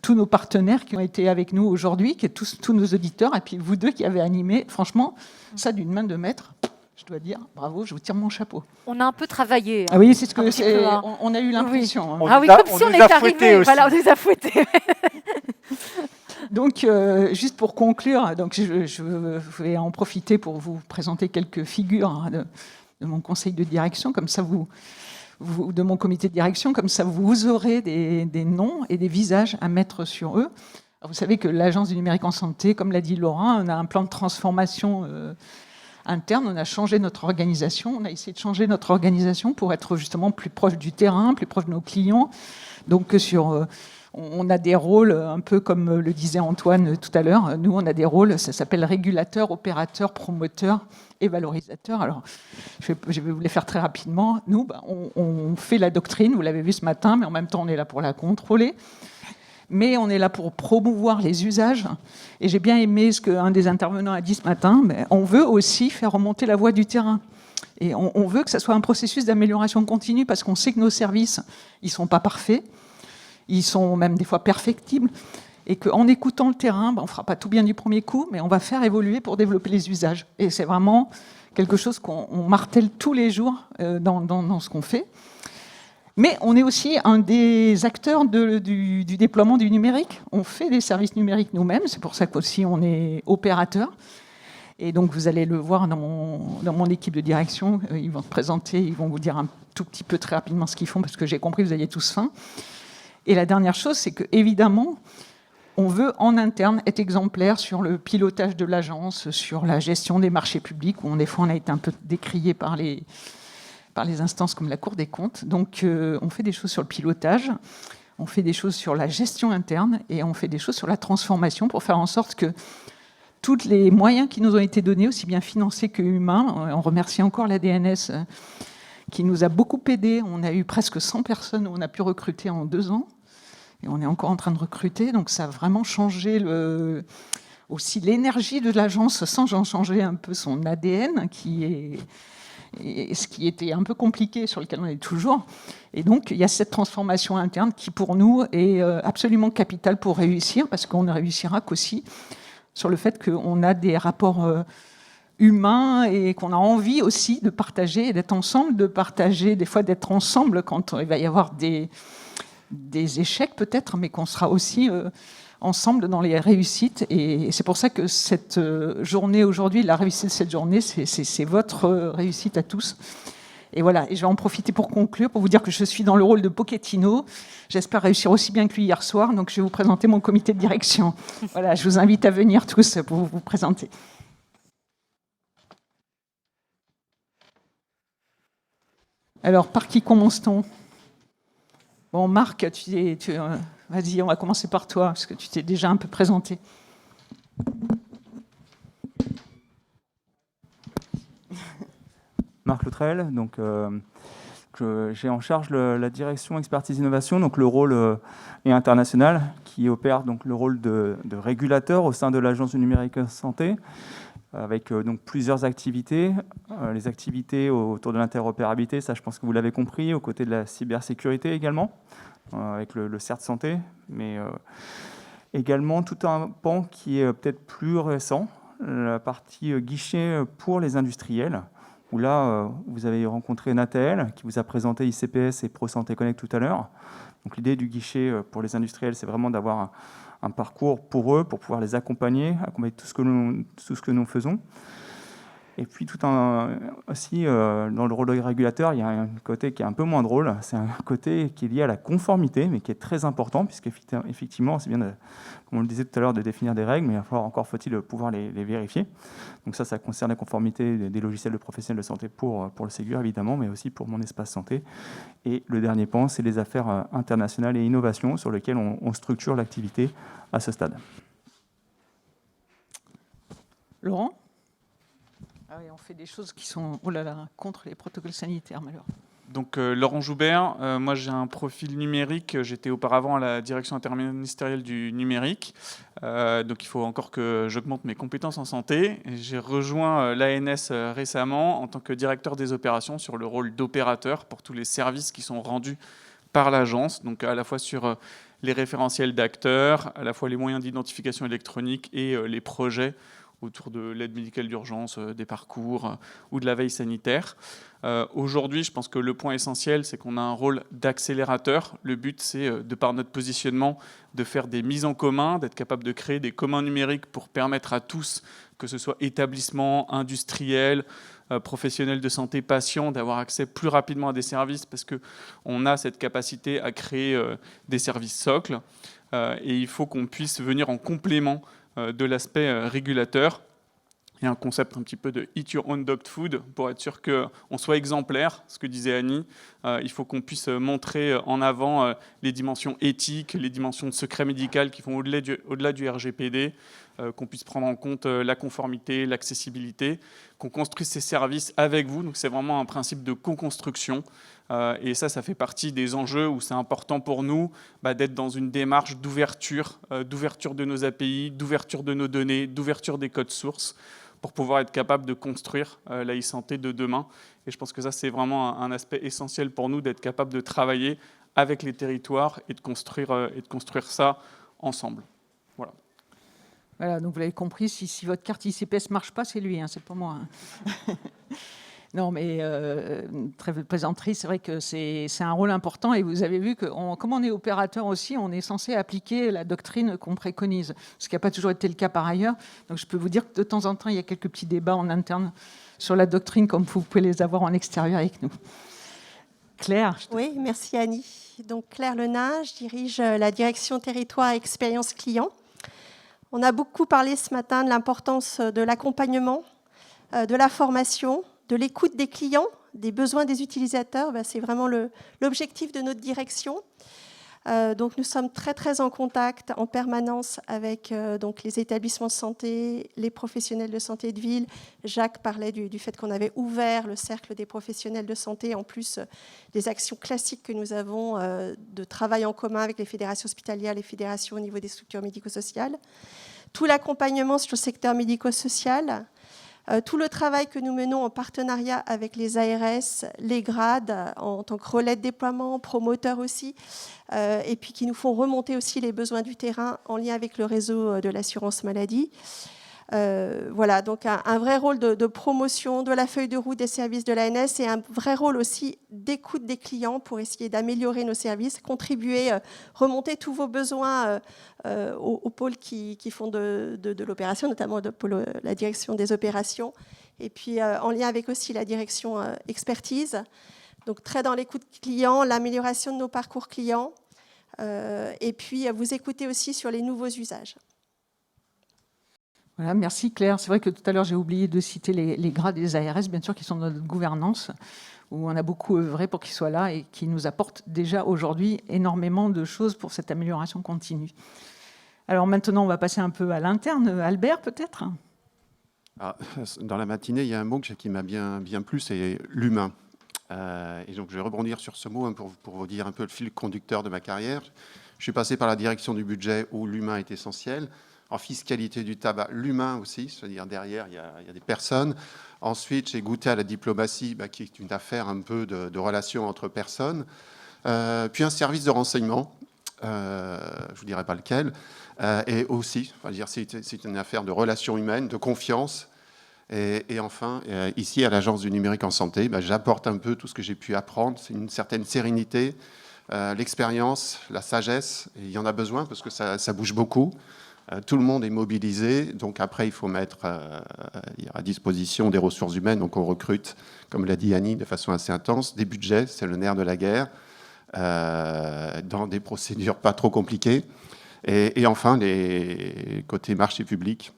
tous nos partenaires qui ont été avec nous aujourd'hui, tous nos auditeurs, et puis vous deux qui avez animé, franchement, ça d'une main de maître, je dois dire, bravo, je vous tire mon chapeau. On a un peu travaillé. Ah oui, c'est ce que c'est. On a eu l'impression. Oui. Ah oui, comme si on était arrivé. Voilà, on nous a fouettés. Donc, juste pour conclure, donc je vais en profiter pour vous présenter quelques figures de mon conseil de direction, comme ça de mon comité de direction, comme ça vous aurez des noms et des visages à mettre sur eux. Alors, vous savez que l'Agence du numérique en santé, comme l'a dit Laurent, on a un plan de transformation interne, on a changé notre organisation, on a essayé de changer notre organisation pour être justement plus proche du terrain, plus proche de nos clients. Donc on a des rôles, un peu comme le disait Antoine tout à l'heure, nous on a des rôles, ça s'appelle régulateur, opérateur, promoteur et valorisateur. Alors je vais vous les faire très rapidement. Nous, on fait la doctrine, vous l'avez vu ce matin, mais en même temps on est là pour la contrôler. Mais on est là pour promouvoir les usages. Et j'ai bien aimé ce qu'un des intervenants a dit ce matin, mais on veut aussi faire remonter la voix du terrain. Et on veut que ça soit un processus d'amélioration continue, parce qu'on sait que nos services, ils ne sont pas parfaits. Ils sont même des fois perfectibles, et qu'en écoutant le terrain, on ne fera pas tout bien du premier coup, mais on va faire évoluer pour développer les usages. Et c'est vraiment quelque chose qu'on martèle tous les jours dans ce qu'on fait. Mais on est aussi un des acteurs du déploiement du numérique. On fait des services numériques nous-mêmes, c'est pour ça qu'aussi on est opérateur. Et donc vous allez le voir dans mon équipe de direction, ils vont se présenter, ils vont vous dire un tout petit peu très rapidement ce qu'ils font, parce que j'ai compris que vous aviez tous faim. Et la dernière chose, c'est qu'évidemment, on veut en interne être exemplaire sur le pilotage de l'agence, sur la gestion des marchés publics, où des fois on a été un peu décrié par les instances comme la Cour des comptes. Donc on fait des choses sur le pilotage, on fait des choses sur la gestion interne, et on fait des choses sur la transformation pour faire en sorte que tous les moyens qui nous ont été donnés, aussi bien financiers que humains, on remercie encore la DNS qui nous a beaucoup aidés. On a eu presque 100 personnes où on a pu recruter en 2 ans. Et on est encore en train de recruter, donc ça a vraiment changé aussi l'énergie de l'agence, sans changer un peu son ADN, ce qui était un peu compliqué, sur lequel on est toujours. Et donc, il y a cette transformation interne qui, pour nous, est absolument capitale pour réussir, parce qu'on ne réussira qu'aussi sur le fait qu'on a des rapports humains et qu'on a envie aussi de partager et d'être ensemble, de partager, des fois d'être ensemble quand il va y avoir des échecs peut-être, mais qu'on sera aussi ensemble dans les réussites. Et c'est pour ça que cette journée aujourd'hui, la réussite de cette journée, c'est votre réussite à tous. Et voilà, et je vais en profiter pour conclure, pour vous dire que je suis dans le rôle de Pochettino. J'espère réussir aussi bien que lui hier soir, donc je vais vous présenter mon comité de direction. Voilà, je vous invite à venir tous pour vous présenter. Alors, par qui commence-t-on ? Bon, Marc, vas-y, on va commencer par toi, parce que tu t'es déjà un peu présenté. Marc Lautrel, donc j'ai en charge la direction expertise innovation, donc le rôle est international, qui opère donc le rôle de régulateur au sein de l'Agence du numérique santé. avec donc plusieurs activités. Les activités autour de l'interopérabilité, ça je pense que vous l'avez compris, aux côtés de la cybersécurité également, avec le CERT Santé, mais également tout un pan qui est peut-être plus récent, la partie guichet pour les industriels, où là, vous avez rencontré Nathalie, qui vous a présenté ICPS et ProSanté Connect tout à l'heure. Donc l'idée du guichet pour les industriels, c'est vraiment d'avoir un parcours pour eux, pour pouvoir les accompagner tout ce que nous faisons. Et puis aussi, dans le rôle de régulateur, il y a un côté qui est un peu moins drôle. C'est un côté qui est lié à la conformité, mais qui est très important, puisqu'effectivement, c'est bien, comme on le disait tout à l'heure, de définir des règles, mais il va falloir encore faut-il pouvoir les vérifier. Donc ça concerne la conformité des logiciels de professionnels de santé pour le Ségur, évidemment, mais aussi pour mon espace santé. Et le dernier point, c'est les affaires internationales et innovation, sur lesquelles on structure l'activité à ce stade. Laurent ? Ah oui, on fait des choses qui sont contre les protocoles sanitaires, malheureusement. Donc Laurent Joubert, moi j'ai un profil numérique, j'étais auparavant à la direction interministérielle du numérique, donc il faut encore que j'augmente mes compétences en santé. J'ai rejoint l'ANS récemment en tant que directeur des opérations sur le rôle d'opérateur pour tous les services qui sont rendus par l'agence, donc à la fois sur les référentiels d'acteurs, à la fois les moyens d'identification électronique et les projets autour de l'aide médicale d'urgence, des parcours ou de la veille sanitaire. Aujourd'hui, je pense que le point essentiel, c'est qu'on a un rôle d'accélérateur. Le but, c'est, de par notre positionnement, de faire des mises en commun, d'être capable de créer des communs numériques pour permettre à tous, que ce soit établissements, industriels, professionnels de santé, patients, d'avoir accès plus rapidement à des services parce qu'on a cette capacité à créer des services socles. Et il faut qu'on puisse venir en complément de l'aspect régulateur. Il y a un concept un petit peu de « eat your own dog food » pour être sûr qu'on soit exemplaire, ce que disait Annie. Il faut qu'on puisse montrer en avant les dimensions éthiques, les dimensions de secret médical qui vont au-delà du RGPD, qu'on puisse prendre en compte la conformité, l'accessibilité, qu'on construise ces services avec vous. Donc c'est vraiment un principe de co-construction. Et ça fait partie des enjeux où c'est important pour nous d'être dans une démarche d'ouverture de nos API, d'ouverture de nos données, d'ouverture des codes sources, pour pouvoir être capable de construire la e-santé de demain. Et je pense que ça, c'est vraiment un aspect essentiel pour nous, d'être capable de travailler avec les territoires et de construire ça ensemble. Voilà. Voilà, donc vous l'avez compris, si votre carte ICPS ne marche pas, c'est lui, c'est pas moi. Non, mais très plaisanterie, c'est vrai que c'est un rôle important et vous avez vu que comme on est opérateur aussi, on est censé appliquer la doctrine qu'on préconise, ce qui n'a pas toujours été le cas par ailleurs. Donc je peux vous dire que de temps en temps, il y a quelques petits débats en interne sur la doctrine, comme vous pouvez les avoir en extérieur avec nous. Claire. Oui, merci Annie. Donc Claire Lenain, je dirige la direction territoire et expérience client. On a beaucoup parlé ce matin de l'importance de l'accompagnement, de la formation, de l'écoute des clients, des besoins des utilisateurs. C'est vraiment l'objectif de notre direction. Donc nous sommes très très en contact en permanence avec donc les établissements de santé, les professionnels de santé de ville. Jacques parlait du fait qu'on avait ouvert le cercle des professionnels de santé, en plus des actions classiques que nous avons de travail en commun avec les fédérations hospitalières, les fédérations au niveau des structures médico-sociales. Tout l'accompagnement sur le secteur médico-social, tout le travail que nous menons en partenariat avec les ARS, les grades, en tant que relais de déploiement, promoteurs aussi, et puis qui nous font remonter aussi les besoins du terrain en lien avec le réseau de l'assurance maladie. Voilà, donc un vrai rôle de promotion de la feuille de route des services de l'ANS et un vrai rôle aussi d'écoute des clients pour essayer d'améliorer nos services, contribuer, remonter tous vos besoins aux pôles qui font de l'opération, notamment la direction des opérations, et puis en lien avec aussi la direction expertise. Donc très dans l'écoute client, l'amélioration de nos parcours clients, et puis vous écoutez aussi sur les nouveaux usages. Voilà, merci Claire. C'est vrai que tout à l'heure, j'ai oublié de citer les grades des ARS, bien sûr, qui sont dans notre gouvernance, où on a beaucoup œuvré pour qu'ils soient là et qui nous apportent déjà aujourd'hui énormément de choses pour cette amélioration continue. Alors maintenant, on va passer un peu à l'interne. Albert, peut-être ? Dans la matinée, il y a un mot qui m'a bien plu, c'est l'humain. Et donc, je vais rebondir sur ce mot pour vous dire un peu le fil conducteur de ma carrière. Je suis passé par la direction du budget où l'humain est essentiel. en fiscalité du tabac, l'humain aussi, c'est-à-dire derrière, il y a des personnes. Ensuite, j'ai goûté à la diplomatie, qui est une affaire un peu de relations entre personnes. Puis un service de renseignement, je ne vous dirai pas lequel, et aussi, c'est une affaire de relations humaines, de confiance. Et enfin, ici, à l'Agence du numérique en santé, j'apporte un peu tout ce que j'ai pu apprendre. C'est une certaine sérénité, l'expérience, la sagesse. Et il y en a besoin parce que ça bouge beaucoup. Tout le monde est mobilisé. Donc après, il faut mettre à disposition des ressources humaines. Donc on recrute, comme l'a dit Annie, de façon assez intense, des budgets, c'est le nerf de la guerre, dans des procédures pas trop compliquées. Et enfin, les côtés marché public.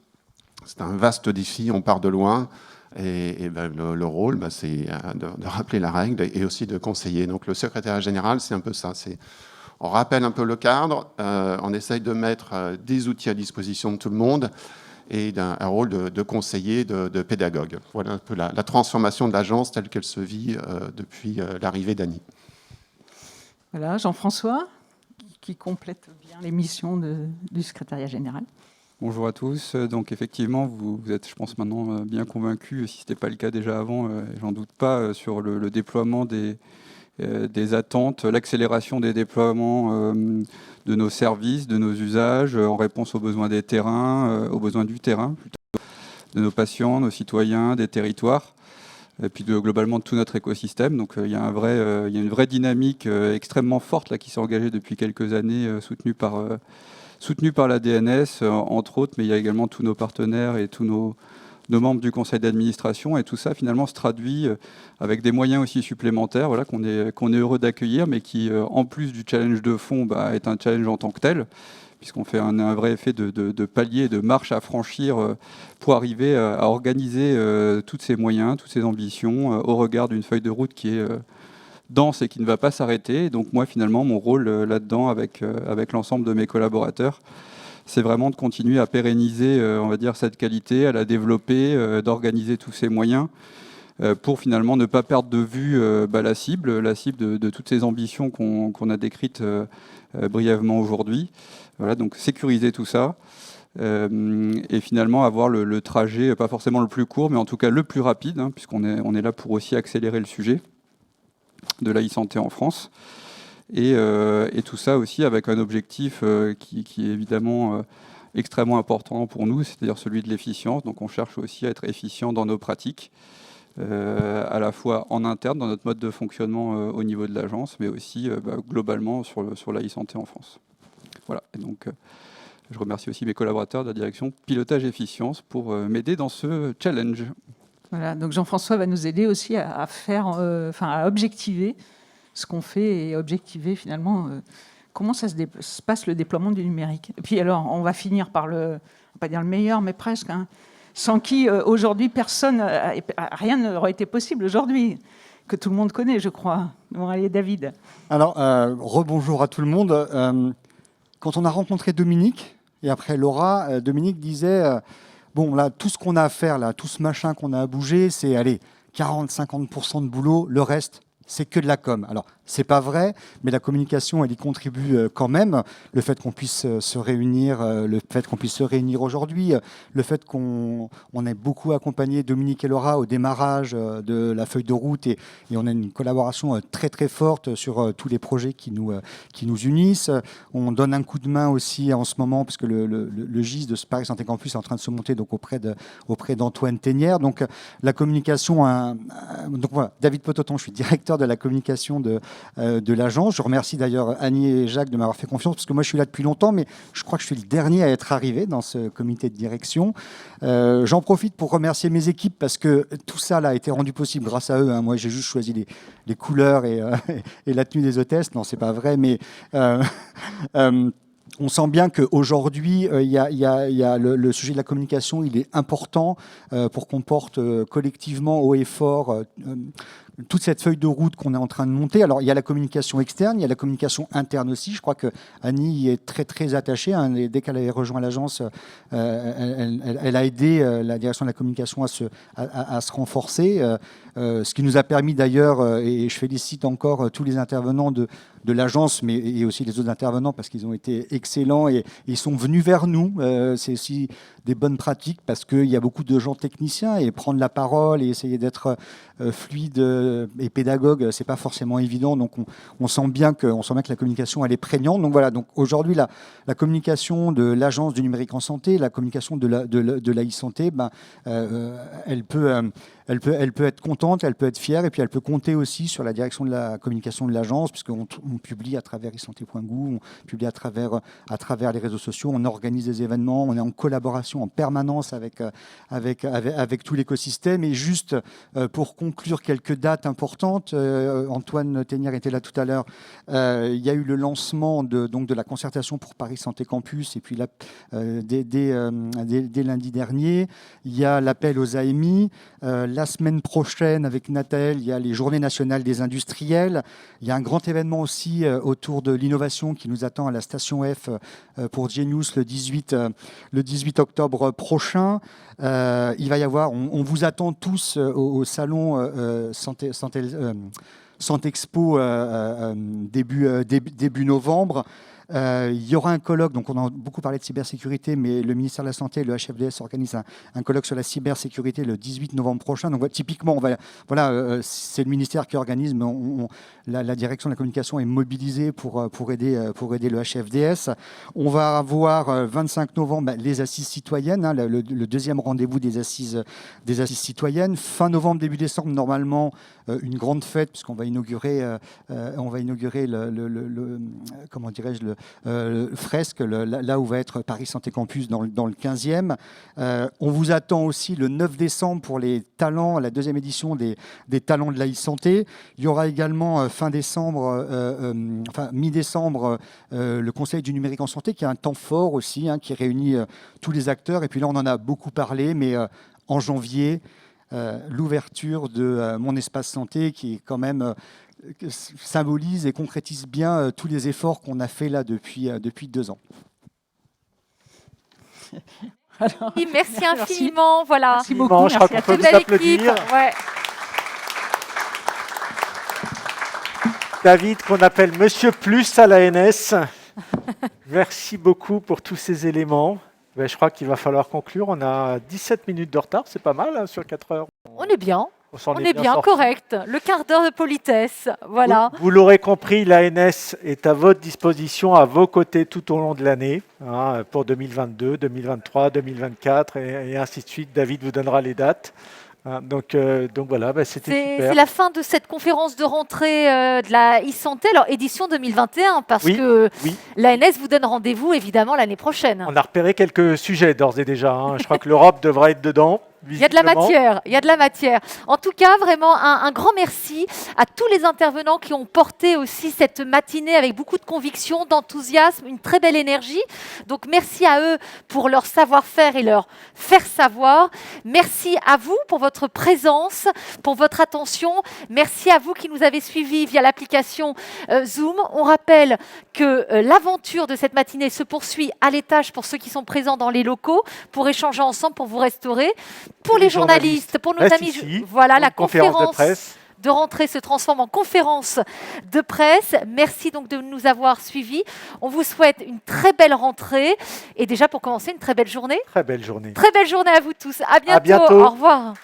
C'est un vaste défi, on part de loin, et le rôle, c'est de rappeler la règle et aussi de conseiller. Donc le secrétaire général, c'est un peu ça. On rappelle un peu le cadre, on essaye de mettre des outils à disposition de tout le monde, et un rôle de conseiller, de pédagogue. Voilà un peu la transformation de l'agence telle qu'elle se vit depuis l'arrivée d'Annie. Voilà, Jean-François, qui complète bien les missions du secrétariat général. Bonjour à tous. Donc effectivement, vous êtes, je pense, maintenant bien convaincus, si ce n'était pas le cas déjà avant, j'en doute pas, sur le déploiement des attentes, l'accélération des déploiements de nos services, de nos usages, en réponse aux besoins des terrains, aux besoins du terrain, plutôt, de nos patients, nos citoyens, des territoires, et puis globalement de tout notre écosystème. Donc il y a une vraie dynamique extrêmement forte là, qui s'est engagée depuis quelques années, soutenue par la DNS, entre autres, mais il y a également tous nos partenaires et tous nos membres du conseil d'administration. Et tout ça, finalement, se traduit avec des moyens aussi supplémentaires, voilà, qu'on est heureux d'accueillir, mais qui, en plus du challenge de fond, est un challenge en tant que tel, puisqu'on fait un vrai effet de palier, de marche à franchir pour arriver à organiser tous ces moyens, toutes ces ambitions, au regard d'une feuille de route qui est dense et qui ne va pas s'arrêter. Donc moi, finalement, mon rôle là-dedans, avec l'ensemble de mes collaborateurs, c'est vraiment de continuer à pérenniser, on va dire, cette qualité, à la développer, d'organiser tous ces moyens pour finalement ne pas perdre de vue la cible de toutes ces ambitions qu'on a décrites brièvement aujourd'hui. Voilà, donc sécuriser tout ça. Et finalement avoir le trajet, pas forcément le plus court, mais en tout cas le plus rapide, hein, puisqu'on est là pour aussi accélérer le sujet de l'e-santé en France, et tout ça aussi avec un objectif qui est évidemment extrêmement important pour nous, c'est-à-dire celui de l'efficience. Donc on cherche aussi à être efficient dans nos pratiques, à la fois en interne, dans notre mode de fonctionnement au niveau de l'agence, mais aussi globalement sur la e-santé en France. Voilà, et donc je remercie aussi mes collaborateurs de la direction Pilotage Efficience pour m'aider dans ce challenge. Voilà, donc Jean-François va nous aider aussi à à objectiver ce qu'on fait et objectiver finalement comment ça se passe le déploiement du numérique. Et puis alors, on va finir par on va pas dire le meilleur, mais presque, hein, sans qui aujourd'hui rien n'aurait été possible aujourd'hui, que tout le monde connaît, je crois. Bon, allez, David. Alors, rebonjour à tout le monde. Quand on a rencontré Dominique et après Laura, Dominique disait bon, là, tout ce qu'on a à faire, là, tout ce machin qu'on a à bouger, c'est, allez, 40-50% de boulot, le reste, c'est que de la com. Alors, c'est pas vrai, mais la communication, elle y contribue quand même. Le fait qu'on puisse se réunir, le fait qu'on puisse se réunir aujourd'hui, le fait qu'on ait beaucoup accompagné Dominique et Laura au démarrage de la feuille de route et on a une collaboration très très forte sur tous les projets qui nous unissent. On donne un coup de main aussi en ce moment, parce que le GIS de Paris Santé Campus est en train de se monter donc auprès d'Antoine Ténière. Donc la communication, donc voilà, David Pototon, je suis directeur de la communication de l'agence. Je remercie d'ailleurs Annie et Jacques de m'avoir fait confiance, parce que moi je suis là depuis longtemps, mais je crois que je suis le dernier à être arrivé dans ce comité de direction. J'en profite pour remercier mes équipes, parce que tout ça là a été rendu possible grâce à eux, hein. Moi j'ai juste choisi les couleurs et la tenue des hôtesses. Non, c'est pas vrai, mais on sent bien qu'aujourd'hui, il y a le sujet de la communication, il est important pour qu'on porte collectivement haut et fort toute cette feuille de route qu'on est en train de monter. Alors, il y a la communication externe, il y a la communication interne aussi. Je crois que Annie y est très, très attachée. Hein. Dès qu'elle a rejoint l'agence, elle a aidé la direction de la communication à se renforcer. Ce qui nous a permis d'ailleurs, et je félicite encore tous les intervenants de l'agence, mais et aussi les autres intervenants parce qu'ils ont été excellents et ils sont venus vers nous. C'est aussi des bonnes pratiques parce qu'il y a beaucoup de gens techniciens et prendre la parole et essayer d'être fluide et pédagogue, c'est pas forcément évident. Donc on sent bien que la communication elle est prégnante. Donc voilà. Donc aujourd'hui la communication de l'agence du numérique en santé, la communication de la e-santé, elle peut être contente, elle peut être fière, et puis elle peut compter aussi sur la direction de la communication de l'agence, puisqu'on publie à travers e-santé.gouv, on publie à travers les réseaux sociaux, on organise des événements, on est en collaboration en permanence avec tout l'écosystème. Et juste pour conclure quelques dates importantes, Antoine Ténière était là tout à l'heure, il y a eu le lancement de la concertation pour Paris Santé Campus, et puis là, dès lundi dernier, il y a l'appel aux AMI. La semaine prochaine, avec Nathalie, il y a les Journées nationales des industriels. Il y a un grand événement aussi autour de l'innovation qui nous attend à la station F pour Genius le 18 octobre prochain. Il va y avoir, on vous attend tous au salon Santexpo début novembre. Il y aura un colloque, donc on a beaucoup parlé de cybersécurité, mais le ministère de la Santé et le HFDS organisent un colloque sur la cybersécurité le 18 novembre prochain. Donc typiquement, c'est le ministère qui organise, mais la direction de la communication est mobilisée pour aider le HFDS. On va avoir 25 novembre les assises citoyennes, hein, le deuxième rendez-vous des assises citoyennes. Fin novembre, début décembre, normalement, une grande fête, puisqu'on va inaugurer le fresque, là où va être Paris Santé Campus dans le 15e. On vous attend aussi le 9 décembre pour les talents, la deuxième édition des talents de la e-santé. Il y aura également mi-décembre, le Conseil du numérique en santé, qui est un temps fort aussi, hein, qui réunit tous les acteurs. Et puis là, on en a beaucoup parlé, mais en janvier, l'ouverture de Mon Espace Santé, qui est quand même symbolise et concrétise bien tous les efforts qu'on a fait là depuis 2 ans. Oui, merci infiniment. Voilà. Merci beaucoup. Je crois qu'on peut vous applaudir. Ouais. David, qu'on appelle Monsieur Plus à l'ANS. Merci beaucoup pour tous ces éléments. Je crois qu'il va falloir conclure. On a 17 minutes de retard, c'est pas mal hein, sur 4 heures. On est bien. On est bien correct. Le quart d'heure de politesse, voilà. Vous l'aurez compris, l'ANS est à votre disposition, à vos côtés tout au long de l'année, hein, pour 2022, 2023, 2024 et ainsi de suite. David vous donnera les dates. Donc voilà, c'était super. C'est la fin de cette conférence de rentrée de la e-santé, alors édition 2021, parce que l'ANS vous donne rendez-vous évidemment l'année prochaine. On a repéré quelques sujets d'ores et déjà. Hein. Je crois que l'Europe devra être dedans. Il y a de la matière, En tout cas, vraiment, un grand merci à tous les intervenants qui ont porté aussi cette matinée avec beaucoup de conviction, d'enthousiasme, une très belle énergie. Donc, merci à eux pour leur savoir-faire et leur faire savoir. Merci à vous pour votre présence, pour votre attention. Merci à vous qui nous avez suivis via l'application Zoom. On rappelle que l'aventure de cette matinée se poursuit à l'étage pour ceux qui sont présents dans les locaux, pour échanger ensemble, pour vous restaurer. Pour les journalistes, pour nos amis, ici, voilà, la conférence de presse de rentrée se transforme en conférence de presse. Merci donc de nous avoir suivis. On vous souhaite une très belle rentrée et déjà pour commencer, une très belle journée. Très belle journée. Très belle journée à vous tous. À bientôt. À bientôt. Au revoir.